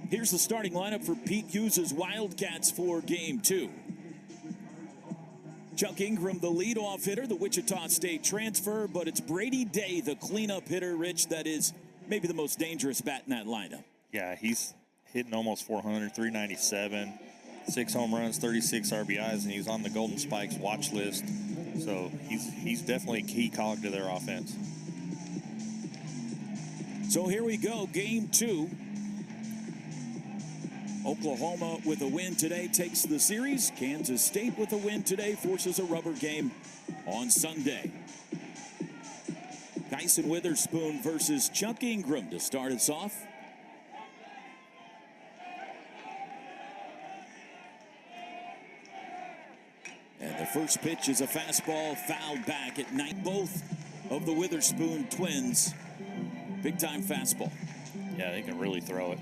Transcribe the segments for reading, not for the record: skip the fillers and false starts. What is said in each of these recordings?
Here's the starting lineup for Pete Hughes' Wildcats for Game 2. Chuck Ingram, the leadoff hitter, the Wichita State transfer, but it's Brady Day, the cleanup hitter, Rich, that is maybe the most dangerous bat in that lineup. Yeah, he's hitting almost 400, 397, 6 home runs, 36 RBIs, and he's on the Golden Spikes watch list. So he's definitely a key cog to their offense. So here we go, Game 2. Oklahoma with a win today takes the series. Kansas State with a win today forces a rubber game on Sunday. Kyson Witherspoon versus Chuck Ingram to start us off. And the first pitch is a fastball fouled back at night. Both of the Witherspoon twins, big-time fastball. Yeah, they can really throw it.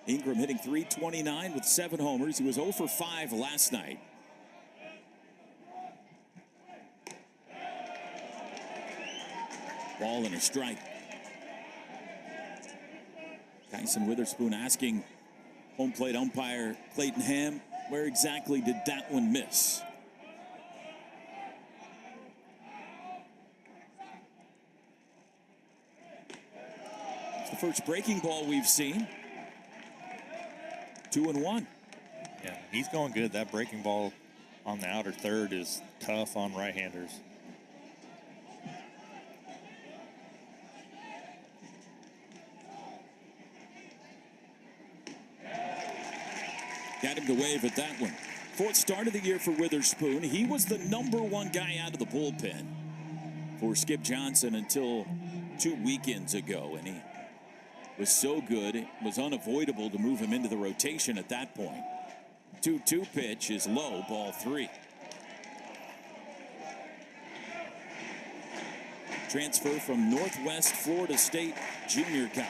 Ingram hitting .329 with 7 homers. He was 0 for 5 last night. Ball and a strike. Kyson Witherspoon asking home plate umpire Clayton Ham, where exactly did that one miss? It's the first breaking ball we've seen. 2-1. Yeah, he's going good. That breaking ball on the outer third is tough on right-handers. Got him to wave at that one. 4th start of the year for Witherspoon. He was the #1 guy out of the bullpen for Skip Johnson until 2 weekends ago, and he was so good, it was unavoidable to move him into the rotation at that point. 2-2 pitch is low, ball 3. Transfer from Northwest Florida State Junior College.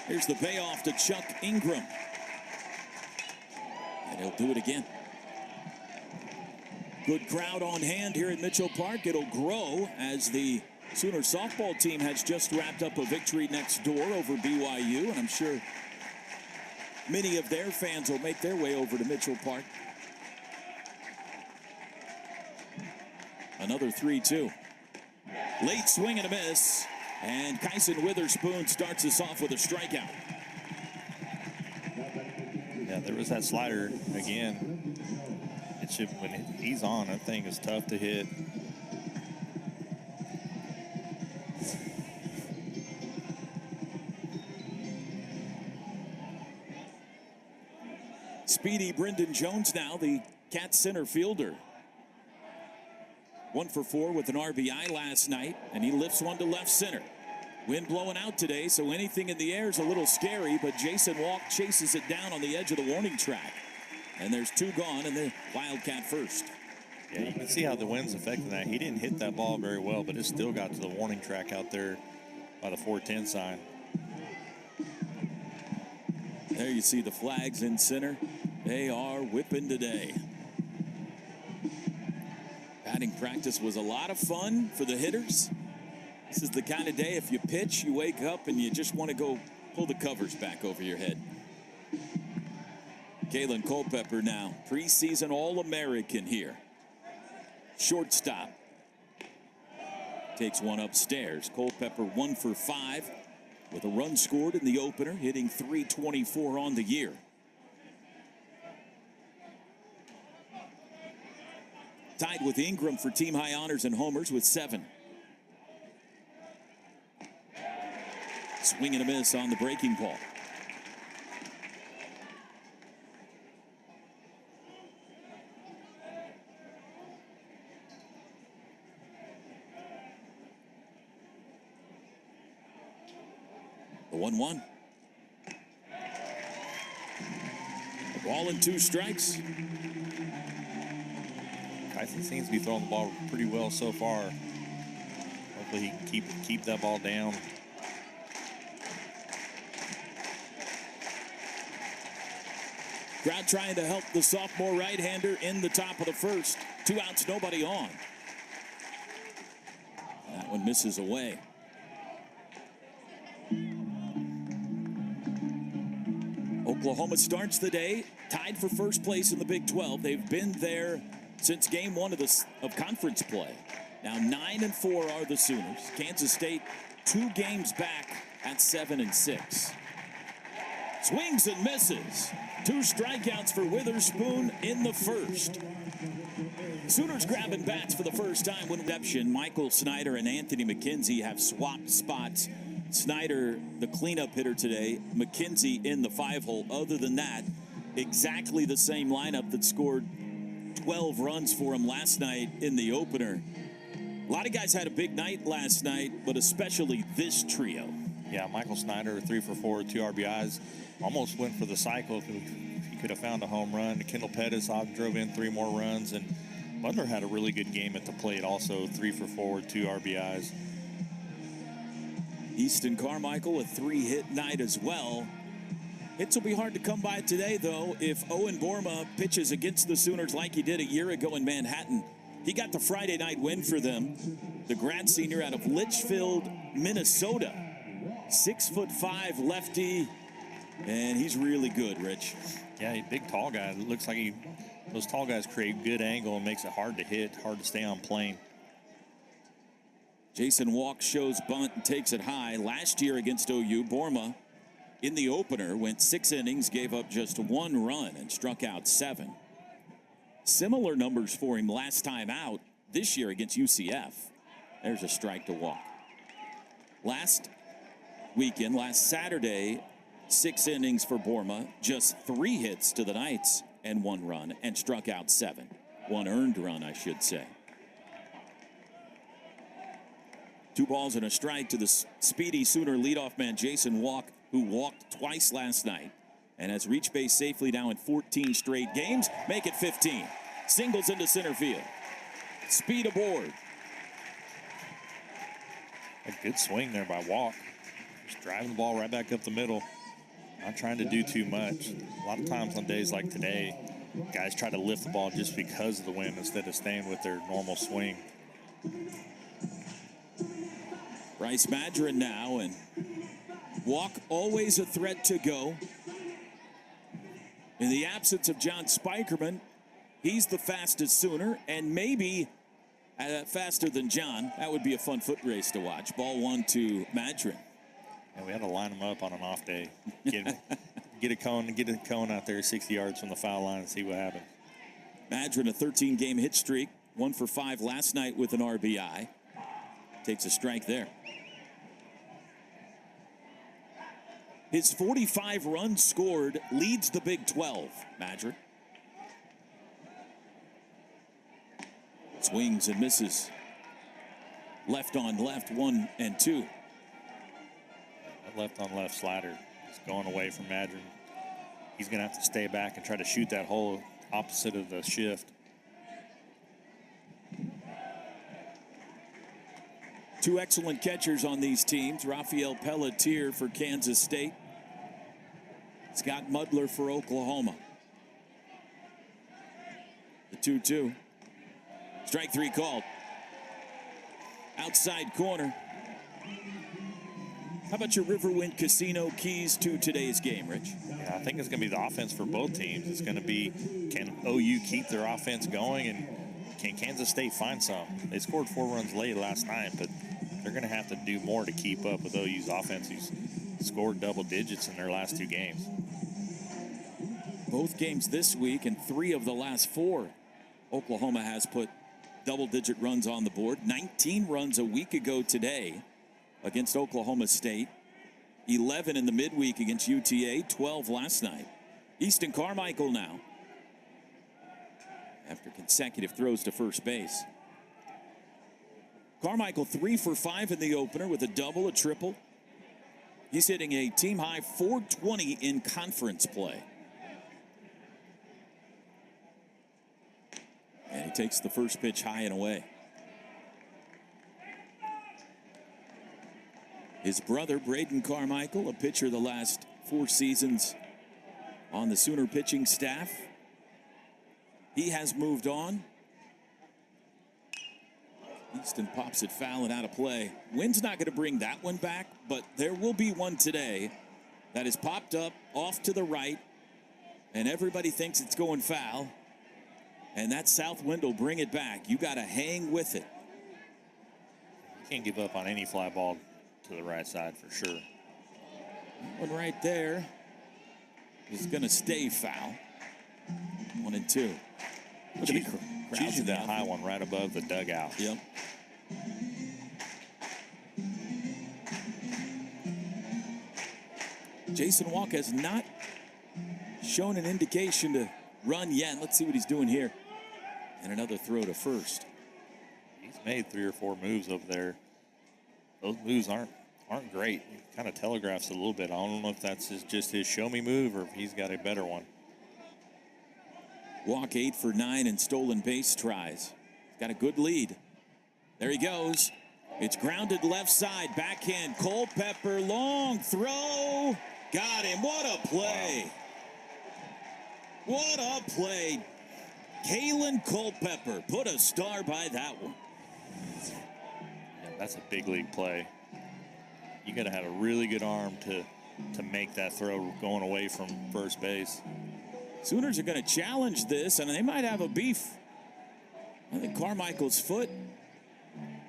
Here's the payoff to Chuck Ingram. And he'll do it again. Good crowd on hand here at Mitchell Park. It'll grow as the Sooner softball team has just wrapped up a victory next door over BYU, and I'm sure many of their fans will make their way over to Mitchell Park. Another 3-2. Late swing and a miss, and Kyson Witherspoon starts us off with a strikeout. Yeah, there was that slider again. When he's on, that thing is tough to hit. Speedy Brendan Jones now, the Cat center fielder. 1 for 4 with an RBI last night, and he lifts one to left center. Wind blowing out today, so anything in the air is a little scary, but Jason Walk chases it down on the edge of the warning track. And there's 2 gone, and the Wildcat first. Yeah, you can see how the wind's affecting that. He didn't hit that ball very well, but it still got to the warning track out there by the 410 sign. There you see the flags in center. They are whipping today. Batting practice was a lot of fun for the hitters. This is the kind of day if you pitch, you wake up and you just want to go pull the covers back over your head. Kalen Culpepper now, preseason All-American here. Shortstop. Takes one upstairs. Culpepper 1 for 5 with a run scored in the opener, hitting .324 on the year. Tied with Ingram for team high honors and homers with 7. Swing and a miss on the breaking ball. The 1-1. A ball and 2 strikes. Kyson seems to be throwing the ball pretty well so far. Hopefully he can keep that ball down. Crowd trying to help the sophomore right-hander in the top of the first. 2 outs, nobody on. That one misses away. Oklahoma starts the day tied for first place in the Big 12. They've been there since game one of conference play. Now 9-4 are the Sooners. Kansas State 2 games back at 7-6. Swings and misses. 2 strikeouts for Witherspoon in the first. Sooners grabbing bats for the first time when reception. Michael Snyder and Anthony McKenzie have swapped spots. Snyder, the cleanup hitter today, McKenzie in the 5-hole. Other than that, exactly the same lineup that scored 12 runs for him last night in the opener. A lot of guys had a big night last night, but especially this trio. Yeah, Michael Snyder, 3 for 4, 2 RBIs. Almost went for the cycle if he could have found a home run. Kendall Pettis drove in 3 more runs, and Butler had a really good game at the plate also, 3 for 4, 2 RBIs. Easton Carmichael, a 3-hit night as well. Hits will be hard to come by today, though, if Owen Borma pitches against the Sooners like he did a year ago in Manhattan. He got the Friday night win for them. The grad senior out of Litchfield, Minnesota. 6'5" lefty, and he's really good, Rich. Yeah, he's a big, tall guy. It looks like those tall guys create good angle and makes it hard to hit, hard to stay on plane. Jason Walk shows bunt and takes it high. Last year against OU, Borma in the opener went 6 innings, gave up just 1 run, and struck out 7. Similar numbers for him last time out this year against UCF. There's a strike to Walk. Last weekend, last Saturday, 6 innings for Borma, just 3 hits to the Knights and 1 run, and struck out 7. 1 earned run, I should say. 2 balls and a strike to the speedy Sooner leadoff man Jason Walk, who walked twice last night and has reached base safely now in 14 straight games. Make it 15. Singles into center field. Speed aboard. A good swing there by Walk. Just driving the ball right back up the middle. Not trying to do too much. A lot of times on days like today, guys try to lift the ball just because of the wind instead of staying with their normal swing. Bryce Madron now, and Walk always a threat to go. In the absence of John Spikerman, he's the fastest Sooner, and maybe faster than John. That would be a fun foot race to watch. Ball 1 to Madron. And we had to line them up on an off day. Get a cone out there 60 yards from the foul line and see what happens. Madron, a 13-game hit streak, 1 for 5 last night with an RBI. Takes a strike there. His 45 runs scored leads the Big 12, Madron. Swings and misses. Left on left, 1 and 2. That left on left slider is going away from Madron. He's going to have to stay back and try to shoot that hole opposite of the shift. 2 excellent catchers on these teams. Rafael Pelletier for Kansas State. Scott Mudler for Oklahoma. The 2-2. Strike 3 called. Outside corner. How about your Riverwind Casino keys to today's game, Rich? Yeah, I think it's going to be the offense for both teams. It's going to be, can OU keep their offense going, and can Kansas State find some? They scored 4 runs late last night, but they're going to have to do more to keep up with OU's offense, who's scored double digits in their last 2 games. Both games this week and 3 of the last 4, Oklahoma has put double-digit runs on the board. 19 runs a week ago today against Oklahoma State. 11 in the midweek against UTA. 12 last night. Easton Carmichael now, after consecutive throws to first base. Carmichael 3 for 5 in the opener with a double, a triple. He's hitting a team-high 420 in conference play. And he takes the first pitch high and away. His brother, Braden Carmichael, a pitcher the last 4 seasons on the Sooner pitching staff. He has moved on. Easton pops it foul and out of play. Wind's not going to bring that one back, but there will be one today that is popped up off to the right, and everybody thinks it's going foul. And that south wind will bring it back. You got to hang with it. You can't give up on any fly ball to the right side for sure. That one right there is going to stay foul. 1 and 2. It's usually that high one right above the dugout. Yep. Jason Walk has not shown an indication to run yet. Let's see what he's doing here. And another throw to first. He's made 3 or 4 moves over there. Those moves aren't great. He kind of telegraphs a little bit. I don't know if that's just his show me move or if he's got a better one. Walk 8 for 9 in stolen base tries. He's got a good lead. There he goes. It's grounded left side, backhand. Culpepper, long throw. Got him. What a play. Wow. What a play. Kalen Culpepper put a star by that one. Yeah, that's a big league play. You got to have a really good arm to make that throw going away from first base. Sooners are going to challenge this, and they might have a beef. I think Carmichael's foot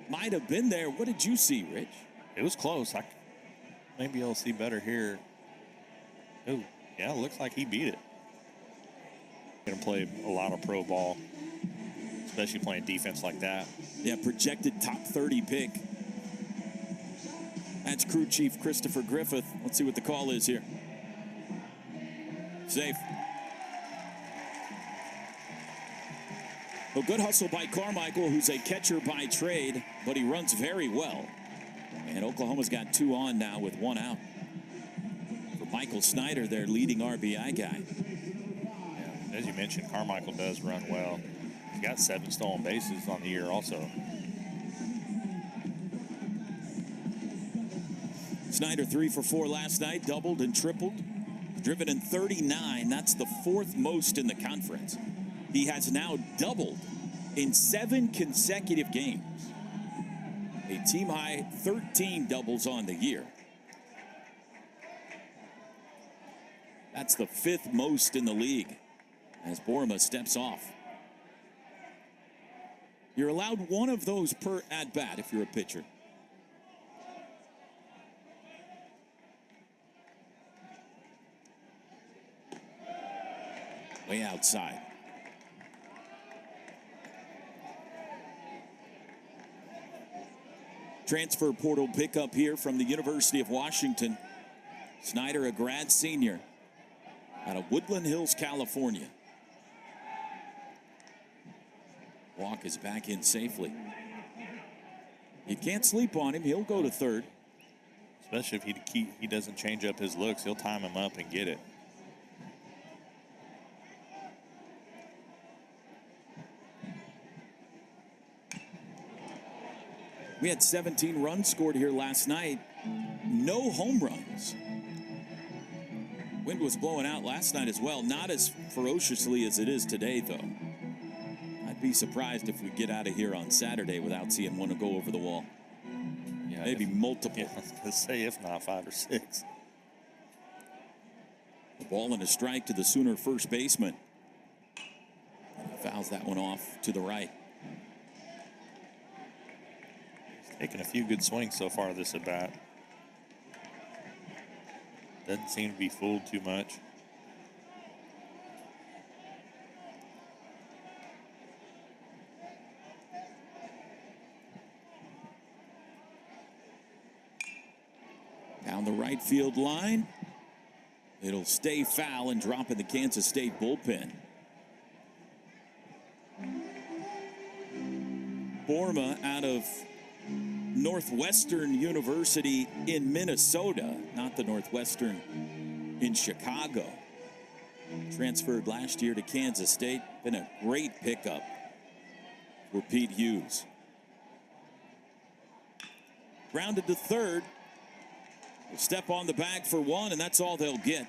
might have been there. What did you see, Rich? It was close. Maybe I'll see better here. Oh, yeah, it looks like he beat it. Going to play a lot of pro ball, especially playing defense like that. Yeah, projected top 30 pick. That's crew chief Christopher Griffith. Let's see what the call is here. Safe. A good hustle by Carmichael, who's a catcher by trade, but he runs very well. And Oklahoma's got 2 on now with 1 out. For Michael Snyder, their leading RBI guy. Yeah, as you mentioned, Carmichael does run well. He's got 7 stolen bases on the year also. Snyder 3 for 4 last night, doubled and tripled. Driven in 39, that's the 4th most in the conference. He has now doubled in 7 consecutive games. A team high 13 doubles on the year. That's the 5th most in the league as Boerema steps off. You're allowed 1 of those per at-bat if you're a pitcher. Way outside. Transfer portal pickup here from the University of Washington. Snyder, a grad senior out of Woodland Hills, California. Walk is back in safely. You can't sleep on him. He'll go to third. Especially if he doesn't change up his looks. He'll time him up and get it. We had 17 runs scored here last night. No home runs. Wind was blowing out last night as well. Not as ferociously as it is today, though. I'd be surprised if we get out of here on Saturday without seeing one go over the wall. Yeah, maybe multiple. Yeah, I was going to say, if not 5 or 6. The ball and a strike to the Sooner first baseman. He fouls that one off to the right. Taking a few good swings so far this at bat. Doesn't seem to be fooled too much. Down the right field line. It'll stay foul and drop in the Kansas State bullpen. Boerema out of Northwestern University in Minnesota, not the Northwestern in Chicago. Transferred last year to Kansas State. Been a great pickup for Pete Hughes. Grounded to third. Will step on the bag for 1, and that's all they'll get.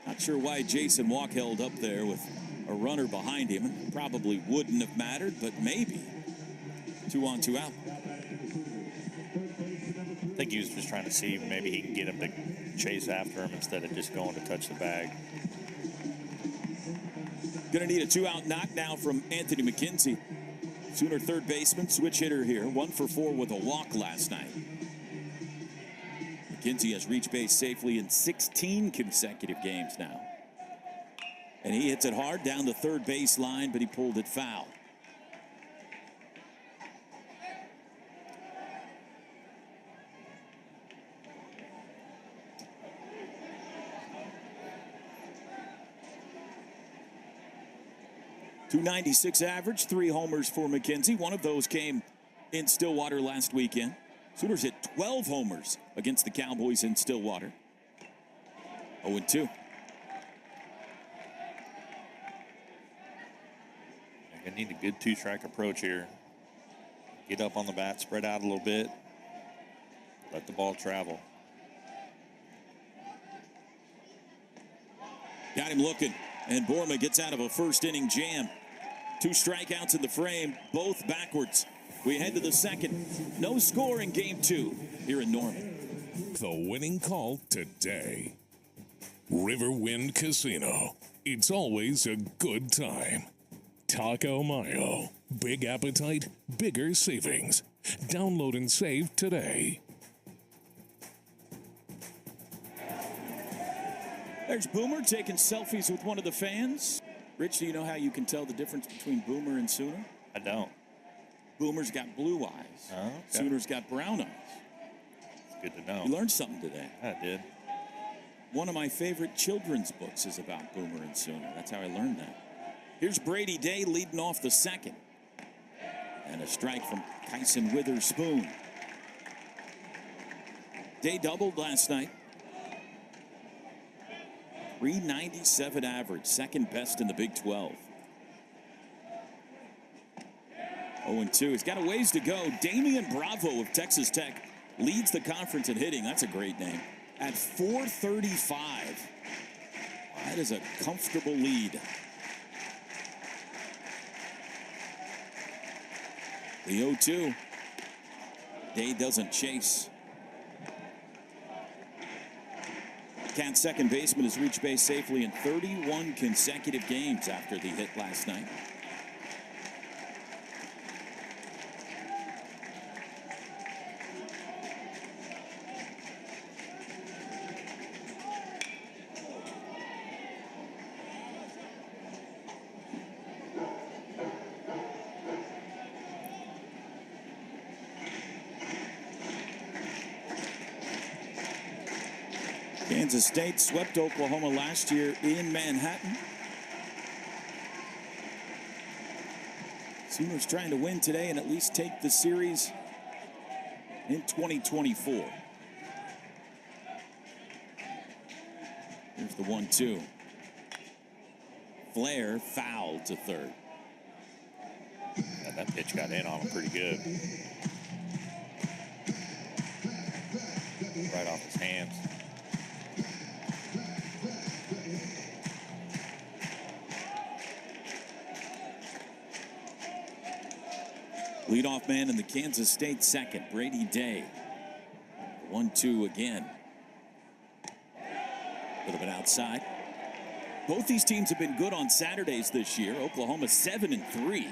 Not sure why Jason Walk held up there with a runner behind him. Probably wouldn't have mattered, but maybe. 2 on, 2 out. I think he was just trying to see if maybe he can get him to chase after him instead of just going to touch the bag. Going to need a 2-out knock now from Anthony McKenzie. Sooner third baseman, switch hitter here. 1 for 4 with a walk last night. McKenzie has reached base safely in 16 consecutive games now. And he hits it hard down the third base line, but he pulled it foul. .296 average, 3 homers for McKenzie. One of those came in Stillwater last weekend. Sooners hit 12 homers against the Cowboys in Stillwater. 0-2. I need a good 2-strike approach here. Get up on the bat, spread out a little bit. Let the ball travel. Got him looking, and Borma gets out of a first inning jam. 2 strikeouts in the frame, both backwards. We head to the second. No score in game 2 here in Norman. The winning call today. Riverwind Casino. It's always a good time. Taco Mayo. Big appetite, bigger savings. Download and save today. There's Boomer taking selfies with one of the fans. Rich, do you know how you can tell the difference between Boomer and Sooner? I don't. Boomer's got blue eyes. Oh, okay. Sooner's got brown eyes. Good to know. You learned something today. I did. One of my favorite children's books is about Boomer and Sooner. That's how I learned that. Here's Brady Day leading off the second. And a strike from Kyson Witherspoon. Day doubled last night. .397 average, second best in the Big 12. 0-2. He's got a ways to go. Damian Bravo of Texas Tech leads the conference in hitting. That's a great name. At .435. That is a comfortable lead. The 0-2. Day doesn't chase. Cat's second baseman has reached base safely in 31 consecutive games after the hit last night. Kansas State swept Oklahoma last year in Manhattan. Sooners trying to win today and at least take the series in 2024. Here's the 1-2. Flair fouled to third. Yeah, that pitch got in on him pretty good. Right off his hands. Leadoff man in the Kansas State second, Brady Day. 1-2 again. A little bit outside. Both these teams have been good on Saturdays this year. Oklahoma 7-3.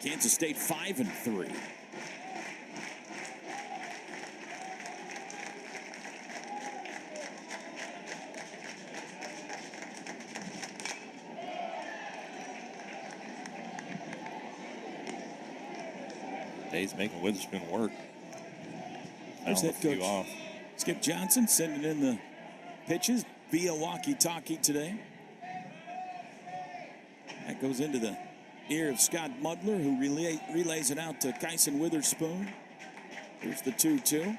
Kansas State 5-3. Day's making Witherspoon work. There's Found a that few coach. off. Skip Johnson sending in the pitches via walkie-talkie today. That goes into the ear of Scott Mudler, who relays it out to Kyson Witherspoon. Here's the 2-2.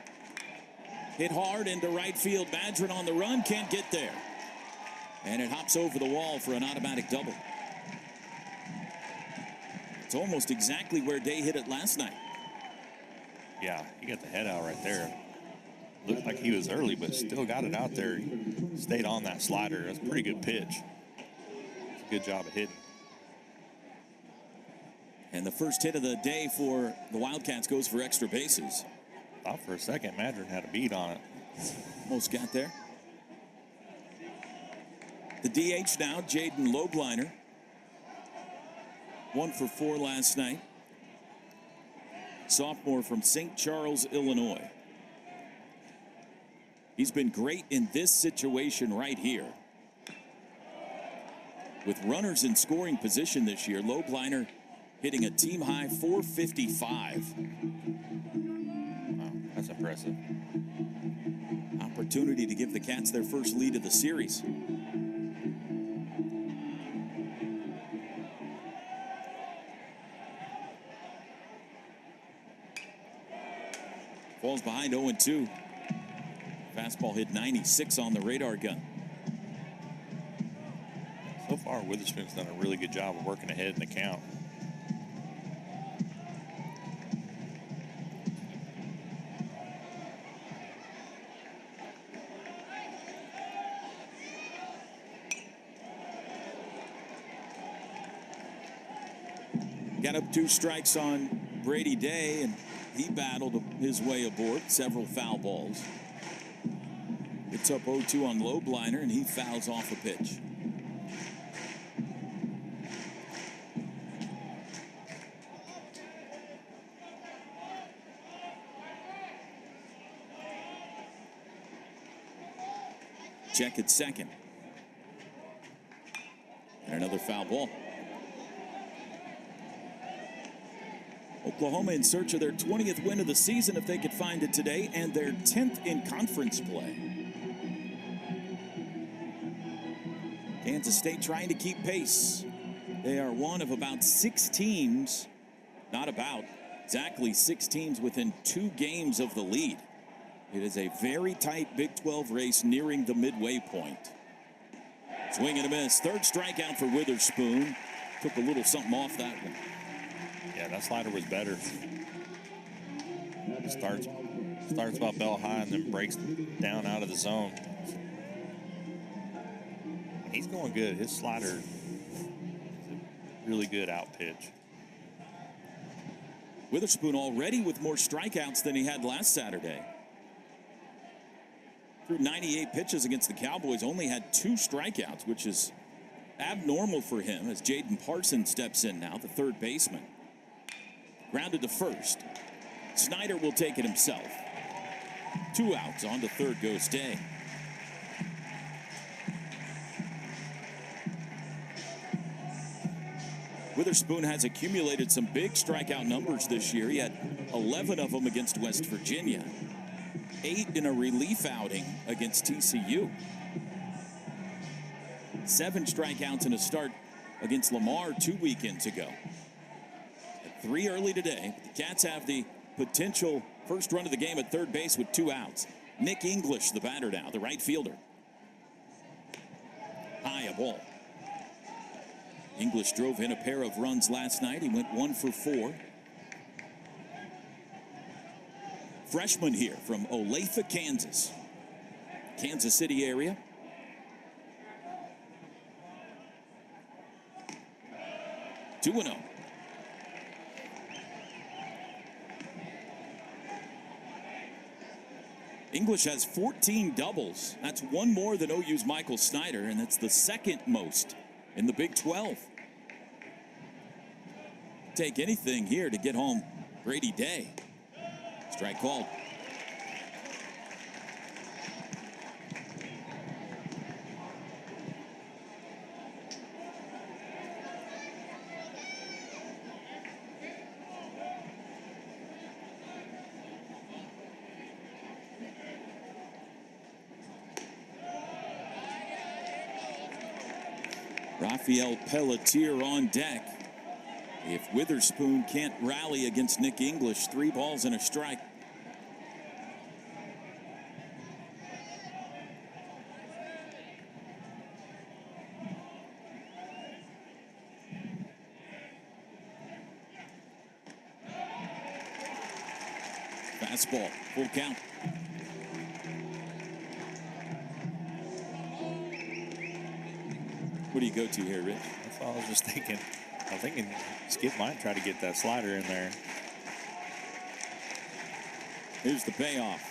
Hit hard into right field. Madron on the run, can't get there. And it hops over the wall for an automatic double. It's almost exactly where Day hit it last night. Yeah, he got the head out right there. Looked like he was early, but still got it out there. He stayed on that slider. That's a pretty good pitch. It's a good job of hitting. And the first hit of the day for the Wildcats goes for extra bases. Thought for a second Madron had a beat on it. Almost got there. The DH now, Jaden Lobliner. 1 for 4 last night. Sophomore from St. Charles, Illinois. He's been great in this situation right here. With runners in scoring position this year, Lobliner hitting a team-high 455. Wow, that's impressive. Opportunity to give the Cats their first lead of the series. Falls behind 0-2. Fastball hit 96 on the radar gun. So far, Witherspoon's done a really good job of working ahead in the count. Got up 2 strikes on Brady Day, and he battled his way aboard. Several foul balls. It's up 0-2 on Lobliner, and he fouls off a pitch. Check at second. And another foul ball. Oklahoma in search of their 20th win of the season if they could find it today, and their 10th in conference play. Kansas State trying to keep pace. They are one of about 6 teams, not about, exactly 6 teams within 2 games of the lead. It is a very tight Big 12 race nearing the midway point. Swing and a miss. 3rd strikeout for Witherspoon. Took a little something off that one. Yeah, that slider was better. Starts about bell high and then breaks down out of the zone. He's going good. His slider is a really good out pitch. Witherspoon already with more strikeouts than he had last Saturday. Through 98 pitches against the Cowboys, only had 2 strikeouts, which is abnormal for him as Jaden Parsons steps in now, the 3rd baseman. Grounded to first. Snyder will take it himself. 2 outs. On to third goes Day. Witherspoon has accumulated some big strikeout numbers this year. He had 11 of them against West Virginia. 8 in a relief outing against TCU. 7 strikeouts in a start against Lamar 2 weekends ago. 3 early today. The Cats have the potential first run of the game at third base with 2 outs. Nick English, the batter now, the right fielder. High a ball. English drove in a pair of runs last night. He went 1 for 4. Freshman here from Olathe, Kansas. Kansas City area. Two 2-0. English has 14 doubles. That's 1 more than OU's Michael Snyder, and that's the 2nd most in the Big 12. Take anything here to get home Brady Day. Strike called. Rafael Pelletier on deck. If Witherspoon can't rally against Nick English, 3 balls and a strike. Fastball, full count. What do you go to here, Rich? That's all I was just thinking. I'm thinking Skip might try to get that slider in there. Here's the payoff.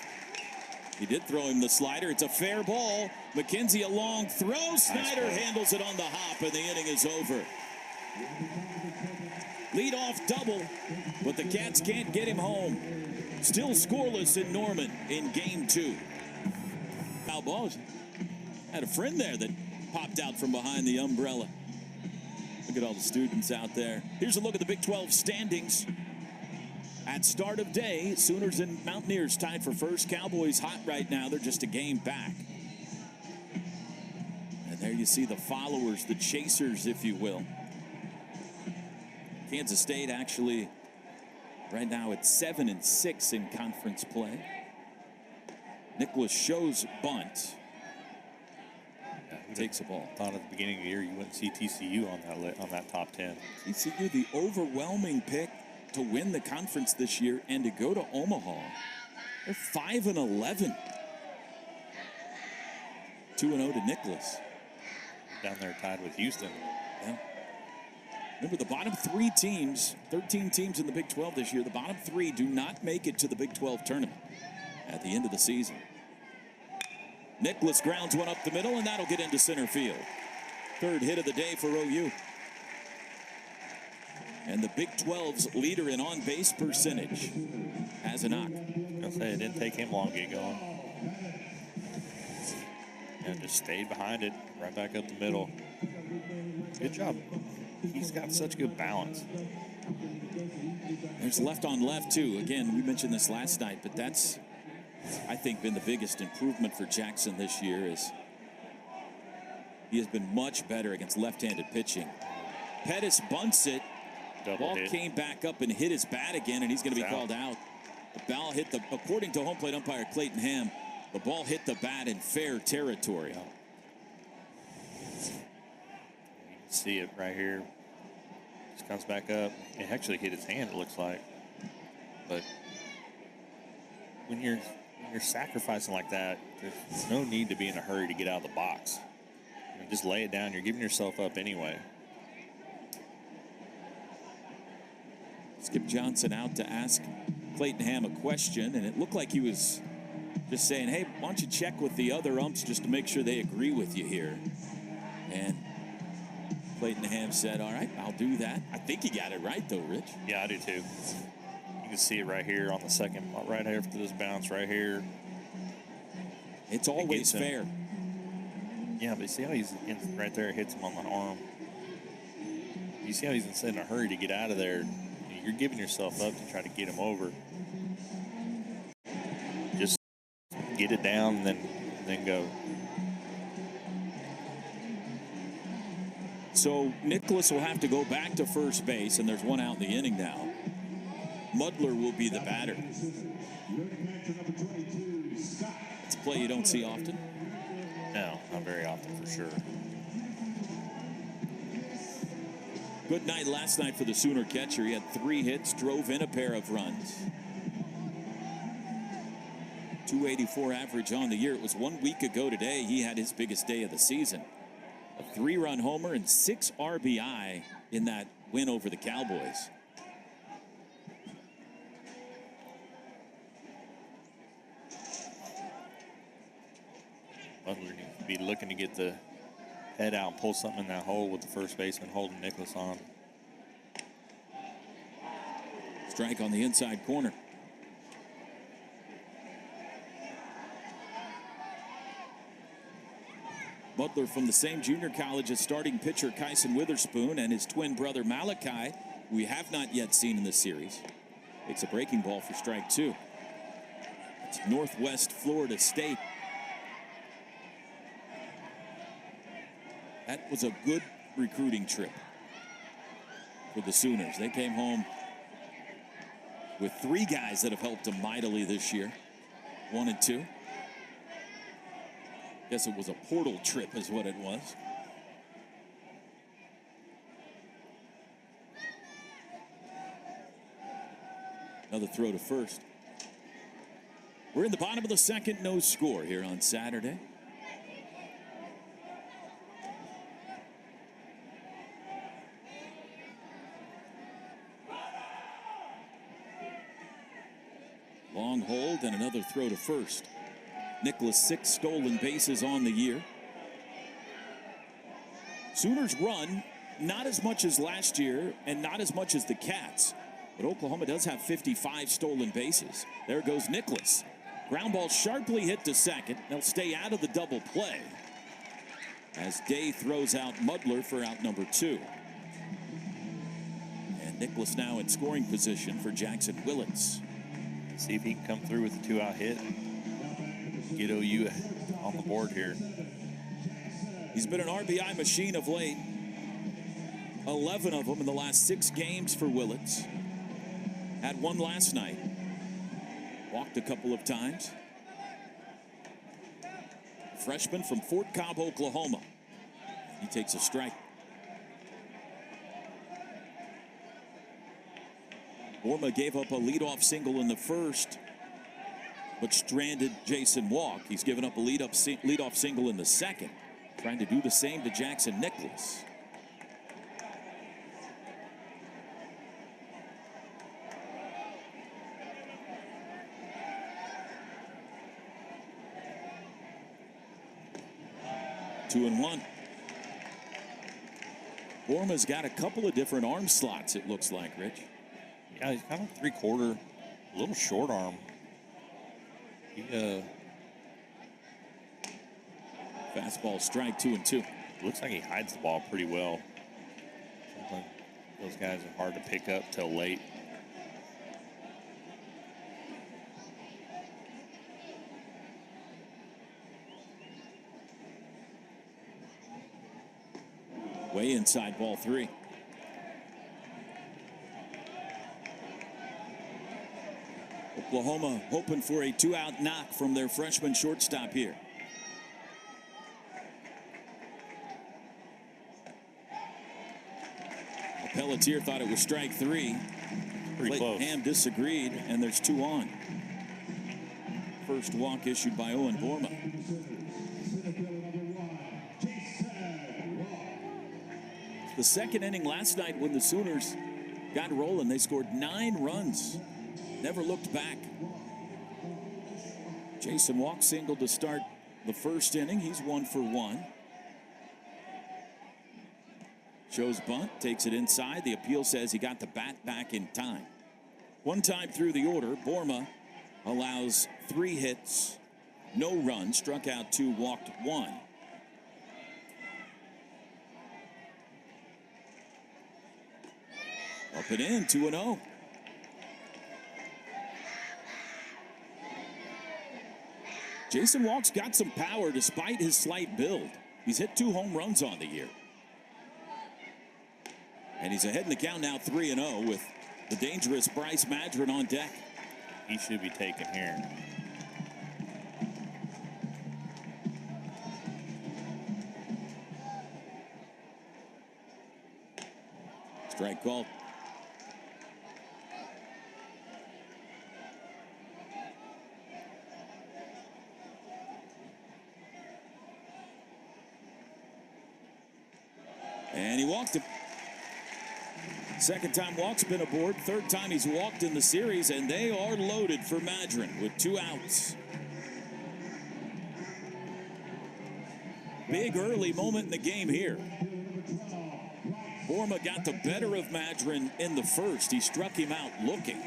He did throw him the slider. It's a fair ball. McKenzie a long throw. Snyder handles it on the hop, and the inning is over. Leadoff double, but the Cats can't get him home. Still scoreless in Norman in game 2. Foul balls. Had a friend there that popped out from behind the umbrella. Look at all the students out there. Here's a look at the Big 12 standings. At start of day, Sooners and Mountaineers tied for first. Cowboys hot right now. They're just a game back. And there you see the followers, the chasers, if you will. Kansas State actually right now at 7-6 in conference play. Nicholas shows bunt. Takes a ball. Thought at the beginning of the year you wouldn't see TCU on that top 10. TCU, the overwhelming pick to win the conference this year and to go to Omaha. They're 5-11. 2-0 to Nicholas. Down there tied with Houston. Yeah. Remember, the bottom 3 teams, 13 teams in the Big 12 this year, the bottom 3 do not make it to the Big 12 tournament at the end of the season. Nicholas grounds one up the middle, and that'll get into center field. Third hit of the day for OU. And the Big 12's leader in on-base percentage has a knock. I'll say it didn't take him long to get going. And just stayed behind it, right back up the middle. Good job. He's got such good balance. There's left on left, too. Again, we mentioned this last night, but that's, I think, been the biggest improvement for Jackson this year is he has been much better against left-handed pitching. Pettis bunts it. Ball came back up and hit his bat again, and he's going to be called out. The ball hit according to home plate umpire Clayton Ham, the ball hit the bat in fair territory. You can see it right here. Just comes back up. It actually hit his hand, it looks like. But when you're sacrificing like that, there's no need to be in a hurry to get out of the box. Just lay it down. You're giving yourself up anyway. Skip Johnson out to ask Clayton Ham a question, and it looked like he was just saying, hey, why don't you check with the other umps just to make sure they agree with you here. And Clayton Ham said, all right, I'll do that. I think he got it right, though, Rich. Yeah, I do, too. You can see it right here on the second, right after this bounce right here. It's always fair. Yeah, but see how he's in right there, hits him on the arm. You see how he's in a hurry to get out of there. You're giving yourself up to try to get him over. Just get it down and then go. So Nicholas will have to go back to first base, and there's one out in the inning now. Mudler will be the batter. It's a play you don't see often. No, not very often for sure. Good night last night for the Sooner catcher. He had 3 hits, drove in a pair of runs. 284 average on the year. It was 1 week ago today. He had his biggest day of the season. A 3-run homer and 6 RBI in that win over the Cowboys. Butler needs to be looking to get the head out and pull something in that hole with the first baseman holding Nicholas on. Strike on the inside corner. Butler from the same junior college as starting pitcher Kyson Witherspoon and his twin brother Malachi, who we have not yet seen in this series. Takes a breaking ball for strike 2. It's Northwest Florida State. That was a good recruiting trip for the Sooners. They came home with 3 guys that have helped them mightily this year. 1 and 2. Guess it was a portal trip is what it was. Another throw to first. We're in the bottom of the second, no score here on Saturday. Long hold and another throw to first. Nicholas 6 stolen bases on the year. Sooners run not as much as last year and not as much as the Cats. But Oklahoma does have 55 stolen bases. There goes Nicholas. Ground ball sharply hit to second. They'll stay out of the double play as Day throws out Mudler for out number 2. And Nicholas now in scoring position for Jackson Willits. See if he can come through with a 2-out hit and get OU on the board here. He's been an RBI machine of late. 11 of them in the last 6 games for Willits. Had one last night. Walked a couple of times. Freshman from Fort Cobb, Oklahoma. He takes a strike. Borma gave up a leadoff single in the first, but stranded Jason Walk. He's given up a leadoff single in the second. Trying to do the same to Jackson Nicholas. Two and one. Borma's got a couple of different arm slots, it looks like, Rich. Yeah, he's kind of 3/4, a little short arm. Fastball strike, 2-2. Looks like he hides the ball pretty well. Sometimes those guys are hard to pick up till late. Way inside, ball 3. Oklahoma hoping for a 2-out knock from their freshman shortstop here. Pelletier thought it was strike 3. Pretty close. Ham disagreed, and there's 2 on. First walk issued by Owen Borma. The second inning last night when the Sooners got rolling, they scored 9 runs. Never looked back. Jason Walk singled to start the first inning. He's 1 for 1. Shows bunt, takes it inside. The appeal says he got the bat back in time. One time through the order, Borma allows 3 hits, no runs, struck out 2, walked 1. Up and in, 2-0. Jason Walk's got some power despite his slight build. He's hit 2 home runs on the year. And he's ahead in the count now, 3-0, with the dangerous Bryce Madron on deck. He should be taken here. Strike called. And he walked him. Second time Walk's been aboard. Third time he's walked in the series, and they are loaded for Madron with 2 outs. Big early moment in the game here. Borma got the better of Madron in the first. He struck him out looking.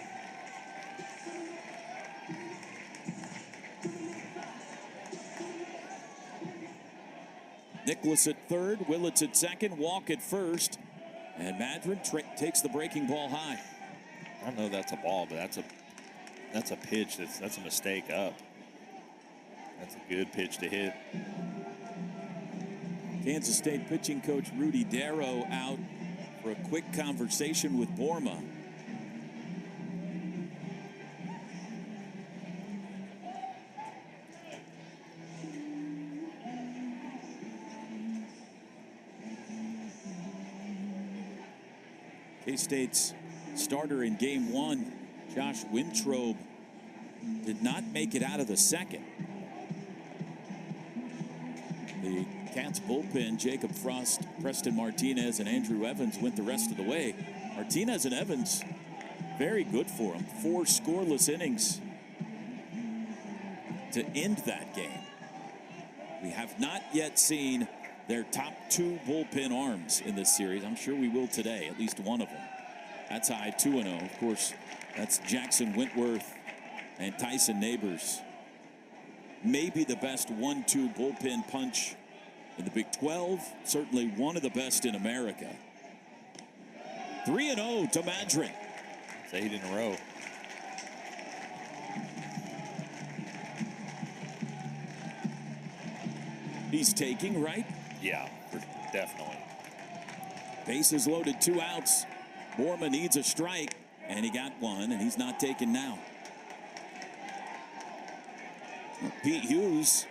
Nicholas at third, Willits at second, Walk at first. And Madron takes the breaking ball high. I don't know if that's a ball, but that's a pitch. That's a mistake up. That's a good pitch to hit. Kansas State pitching coach Rudy Darrow out for a quick conversation with Borma. K-State's starter in game 1, Josh Wintrobe, did not make it out of the second. The Cats bullpen, Jacob Frost, Preston Martinez, and Andrew Evans went the rest of the way. Martinez and Evans, very good for him. 4 scoreless innings to end that game. We have not yet seen their top 2 bullpen arms in this series. I'm sure we will today, at least one of them. That's high, 2-0. Of course, that's Jackson Wentworth and Tyson Neighbors. Maybe the best 1-2 bullpen punch in the Big 12. Certainly one of the best in America. 3-0 to Madron. It's 8 in a row. He's taking, right? Yeah, definitely. Bases loaded, 2 outs. Borma needs a strike, and he got one, and he's not taken now. Pete Hughes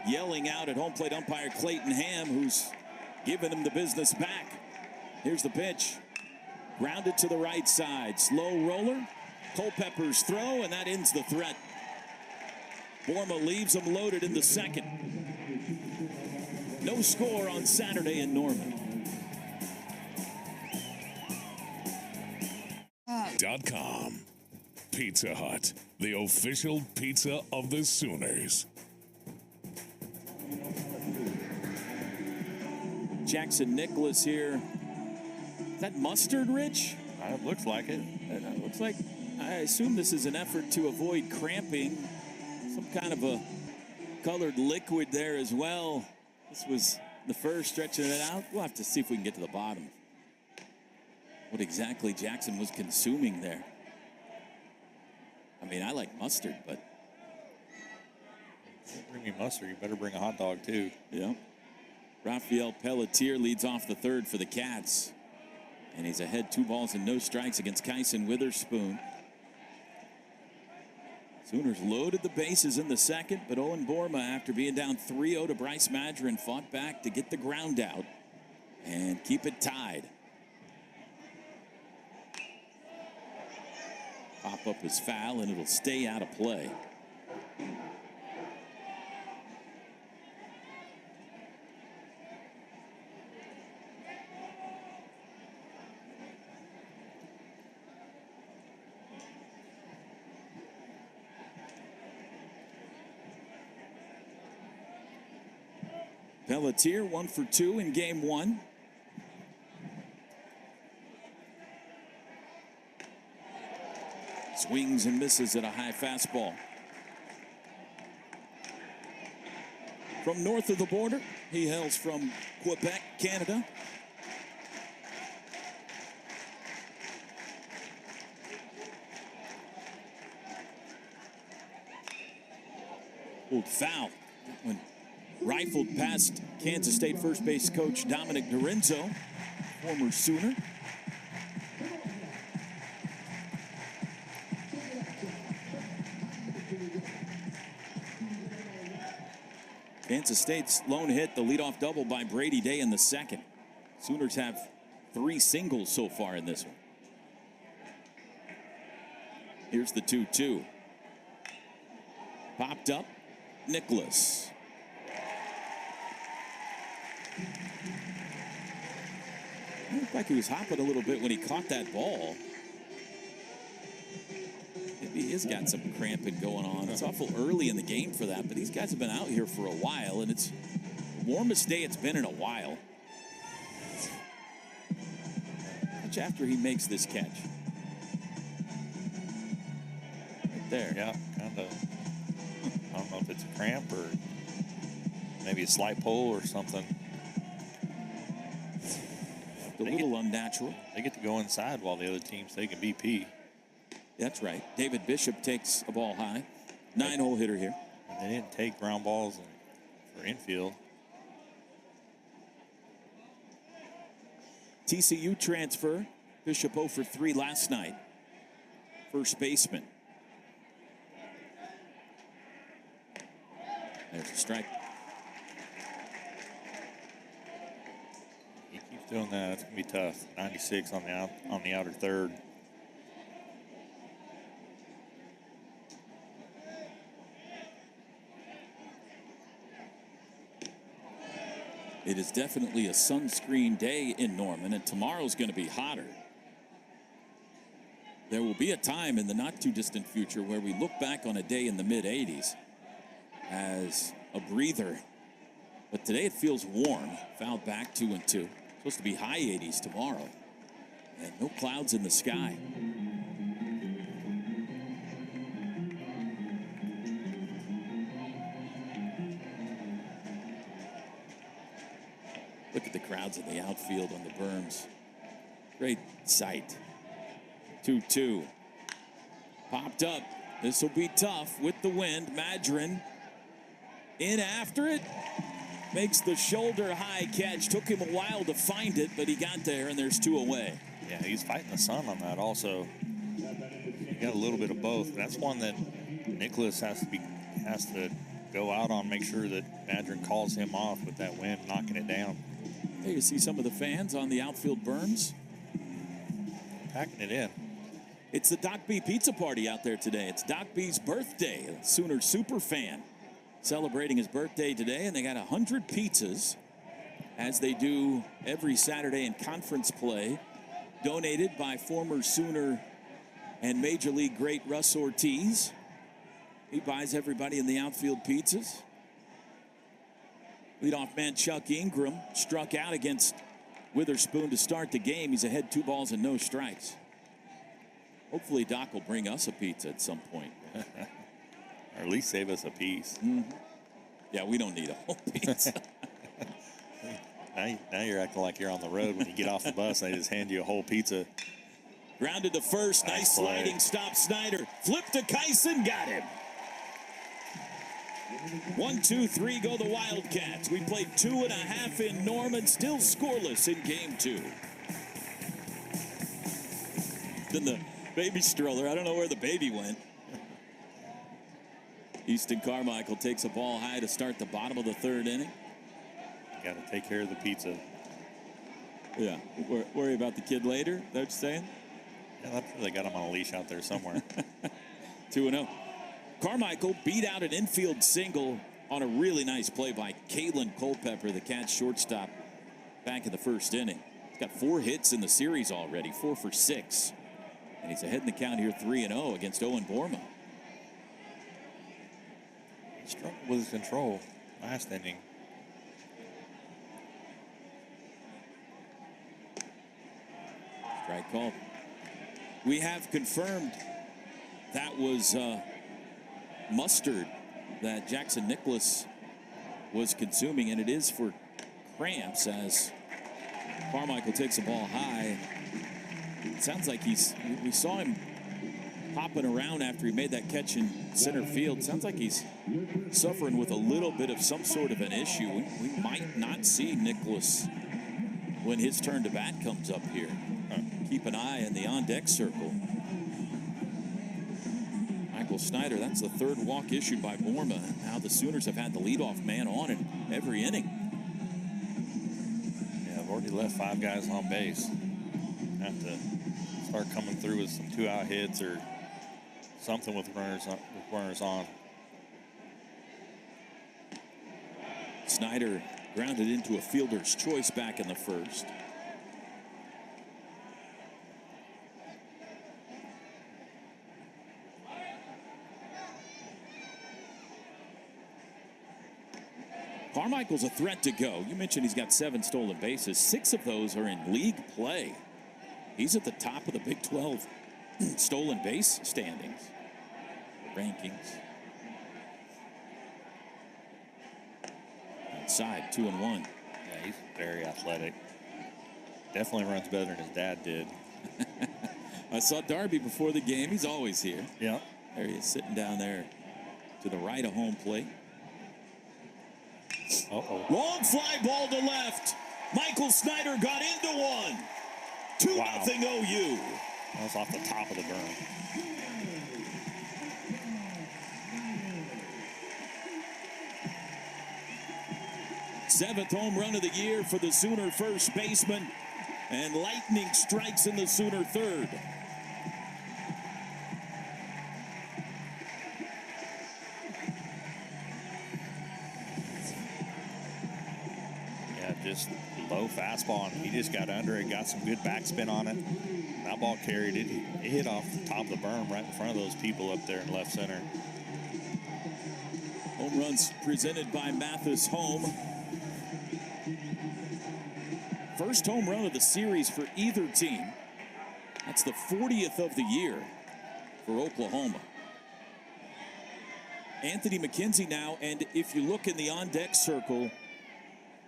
yelling out at home plate umpire Clayton Ham, who's giving him the business back. Here's the pitch. Grounded to the right side. Slow roller. Culpepper's throw, and that ends the threat. Borma leaves him loaded in the second. No score on Saturday in Norman. .com. Pizza Hut, the official pizza of the Sooners. Jackson Nicholas here. Is that mustard, Rich? It looks like it. It looks like, I assume this is an effort to avoid cramping. Some kind of a colored liquid there as well. This was the first, stretching it out. We'll have to see if we can get to the bottom. What exactly Jackson was consuming there. I mean, I like mustard, but... Bring me mustard, you better bring a hot dog too. Yeah. Rafael Pelletier leads off the third for the Cats. And he's ahead 2 balls and no strikes against Kyson Witherspoon. Sooners loaded the bases in the second, but Owen Borma, after being down 3-0 to Bryce Madron, fought back to get the ground out and keep it tied. Pop-up is foul, and it'll stay out of play. Pelletier 1 for 2 in game 1. Swings and misses at a high fastball. From north of the border, he hails from Quebec, Canada. Pulled foul when rifled past Kansas State first base coach Dominic Dorenzo, former Sooner. Kansas State's lone hit, the leadoff double by Brady Day in the second. Sooners have 3 singles so far in this one. Here's the 2-2. Popped up, Nicholas. It looked like he was hopping a little bit when he caught that ball. Maybe he has got some cramping going on. It's awful early in the game for that, but these guys have been out here for a while, and it's the warmest day it's been in a while. Much after he makes this catch. Right there. Yeah, kind of. I don't know if it's a cramp or maybe a slight pull or something. A little unnatural. They get to go inside while the other team's taking BP. That's right. David Bishop takes a ball high. 9-hole hitter here. And they didn't take ground balls for infield. TCU transfer. Bishop 0 for 3 last night. First baseman. There's a strike. He keeps doing that. It's gonna be tough. 96 on the outer third. It is definitely a sunscreen day in Norman, and tomorrow's going to be hotter. There will be a time in the not too distant future where we look back on a day in the mid-80s as a breather. But today it feels warm. Fouled back 2-2. Supposed to be high 80s tomorrow. And no clouds in the sky. Look at the crowds in the outfield on the berms. Great sight. 2-2. Popped up. This will be tough with the wind. Madron in after it. Makes the shoulder-high catch. Took him a while to find it, but he got there, and there's 2 away. Yeah, he's fighting the sun on that also. You got a little bit of both. That's one that Nicholas has to go out on, make sure that Madron calls him off with that wind, knocking it down. Hey, you see some of the fans on the outfield berms? Packing it in. It's the Doc B pizza party out there today. It's Doc B's birthday, a Sooner super fan, celebrating his birthday today, and they got 100 pizzas, as they do every Saturday in conference play, donated by former Sooner and Major League great Russ Ortiz. He buys everybody in the outfield pizzas. Leadoff man Chuck Ingram struck out against Witherspoon to start the game. He's ahead 2 balls and no strikes. Hopefully Doc will bring us a pizza at some point. Or at least save us a piece. Mm-hmm. Yeah, we don't need a whole pizza. Now you're acting like you're on the road when you get off the bus. They just hand you a whole pizza. Grounded to first. Nice sliding stop. Snyder. Flip to Kyson. Got him. 1, 2, 3 go the Wildcats. We played 2.5 in Norman. Still scoreless in game 2. Then the baby stroller. I don't know where the baby went. Easton Carmichael takes a ball high to start the bottom of the 3rd inning. Got to take care of the pizza. Yeah. Worry about the kid later. That's what you're saying? Yeah, they got him on a leash out there somewhere. 2-0. Carmichael beat out an infield single on a really nice play by Kalen Culpepper, the Cats shortstop, back in the 1st inning. He's got 4 hits in the series already, 4 for 6. And he's ahead in the count here 3-0 against Owen Borma. He struggled with his control last inning. Strike called. We have confirmed that was mustard that Jackson Nicholas was consuming, and it is for cramps as Carmichael takes the ball high. It sounds like we saw him hopping around after he made that catch in center field. Sounds like he's suffering with a little bit of some sort of an issue. We might not see Nicholas when his turn to bat comes up here. Keep an eye in the on-deck circle. Michael Snyder, that's the 3rd walk issued by Borma. Now the Sooners have had the leadoff man on in every inning. Yeah, I've already left 5 guys on base. Have to start coming through with some 2-out hits or something with runners on. Snyder grounded into a fielder's choice back in the 1st. Carmichael's a threat to go. You mentioned he's got 7 stolen bases. 6 of those are in league play. He's at the top of the Big 12 stolen base standings, rankings. Outside, 2-1. Yeah, he's very athletic. Definitely runs better than his dad did. I saw Darby before the game. He's always here. Yeah. There he is, sitting down there to the right of home plate. Uh-oh. Long fly ball to left. Michael Snyder got into one. 2-0 OU. That was off the top of the berm. Seventh home run of the year for the Sooner first baseman. And lightning strikes in the Sooner 3rd. Just low fastball, and he just got under it, got some good backspin on it. That ball carried it. It hit off the top of the berm right in front of those people up there in left center. Home runs presented by Mathis Home. First home run of the series for either team. That's the 40th of the year for Oklahoma. Anthony McKenzie now, and if you look in the on-deck circle,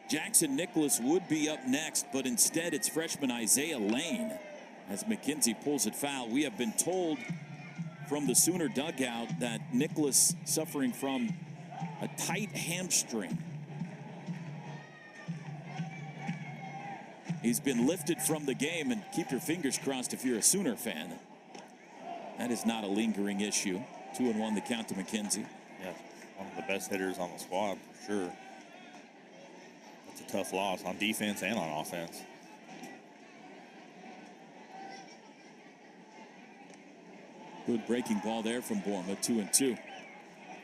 Jackson Nicholas would be up next, but instead it's freshman Isaiah Lane as McKenzie pulls it foul. We have been told from the Sooner dugout that Nicholas suffering from a tight hamstring. He's been lifted from the game, and keep your fingers crossed if you're a Sooner fan. That is not a lingering issue. 2-1 the count to McKenzie. Yeah, one of the best hitters on the squad, for sure. That's a tough loss on defense and on offense. Good breaking ball there from Borma, 2-2.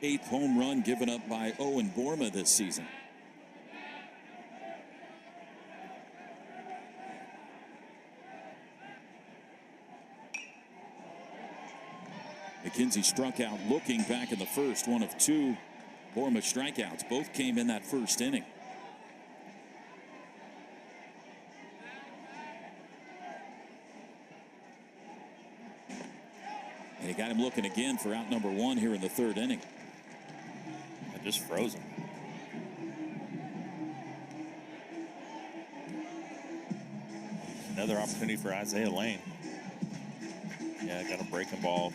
8th home run given up by Owen Borma this season. McKenzie struck out looking back in the first, one of 2 Borma strikeouts. Both came in that first inning. And he got him looking again for out number 1 here in the 3rd inning. And just frozen. Another opportunity for Isaiah Lane. Yeah, got a breaking ball.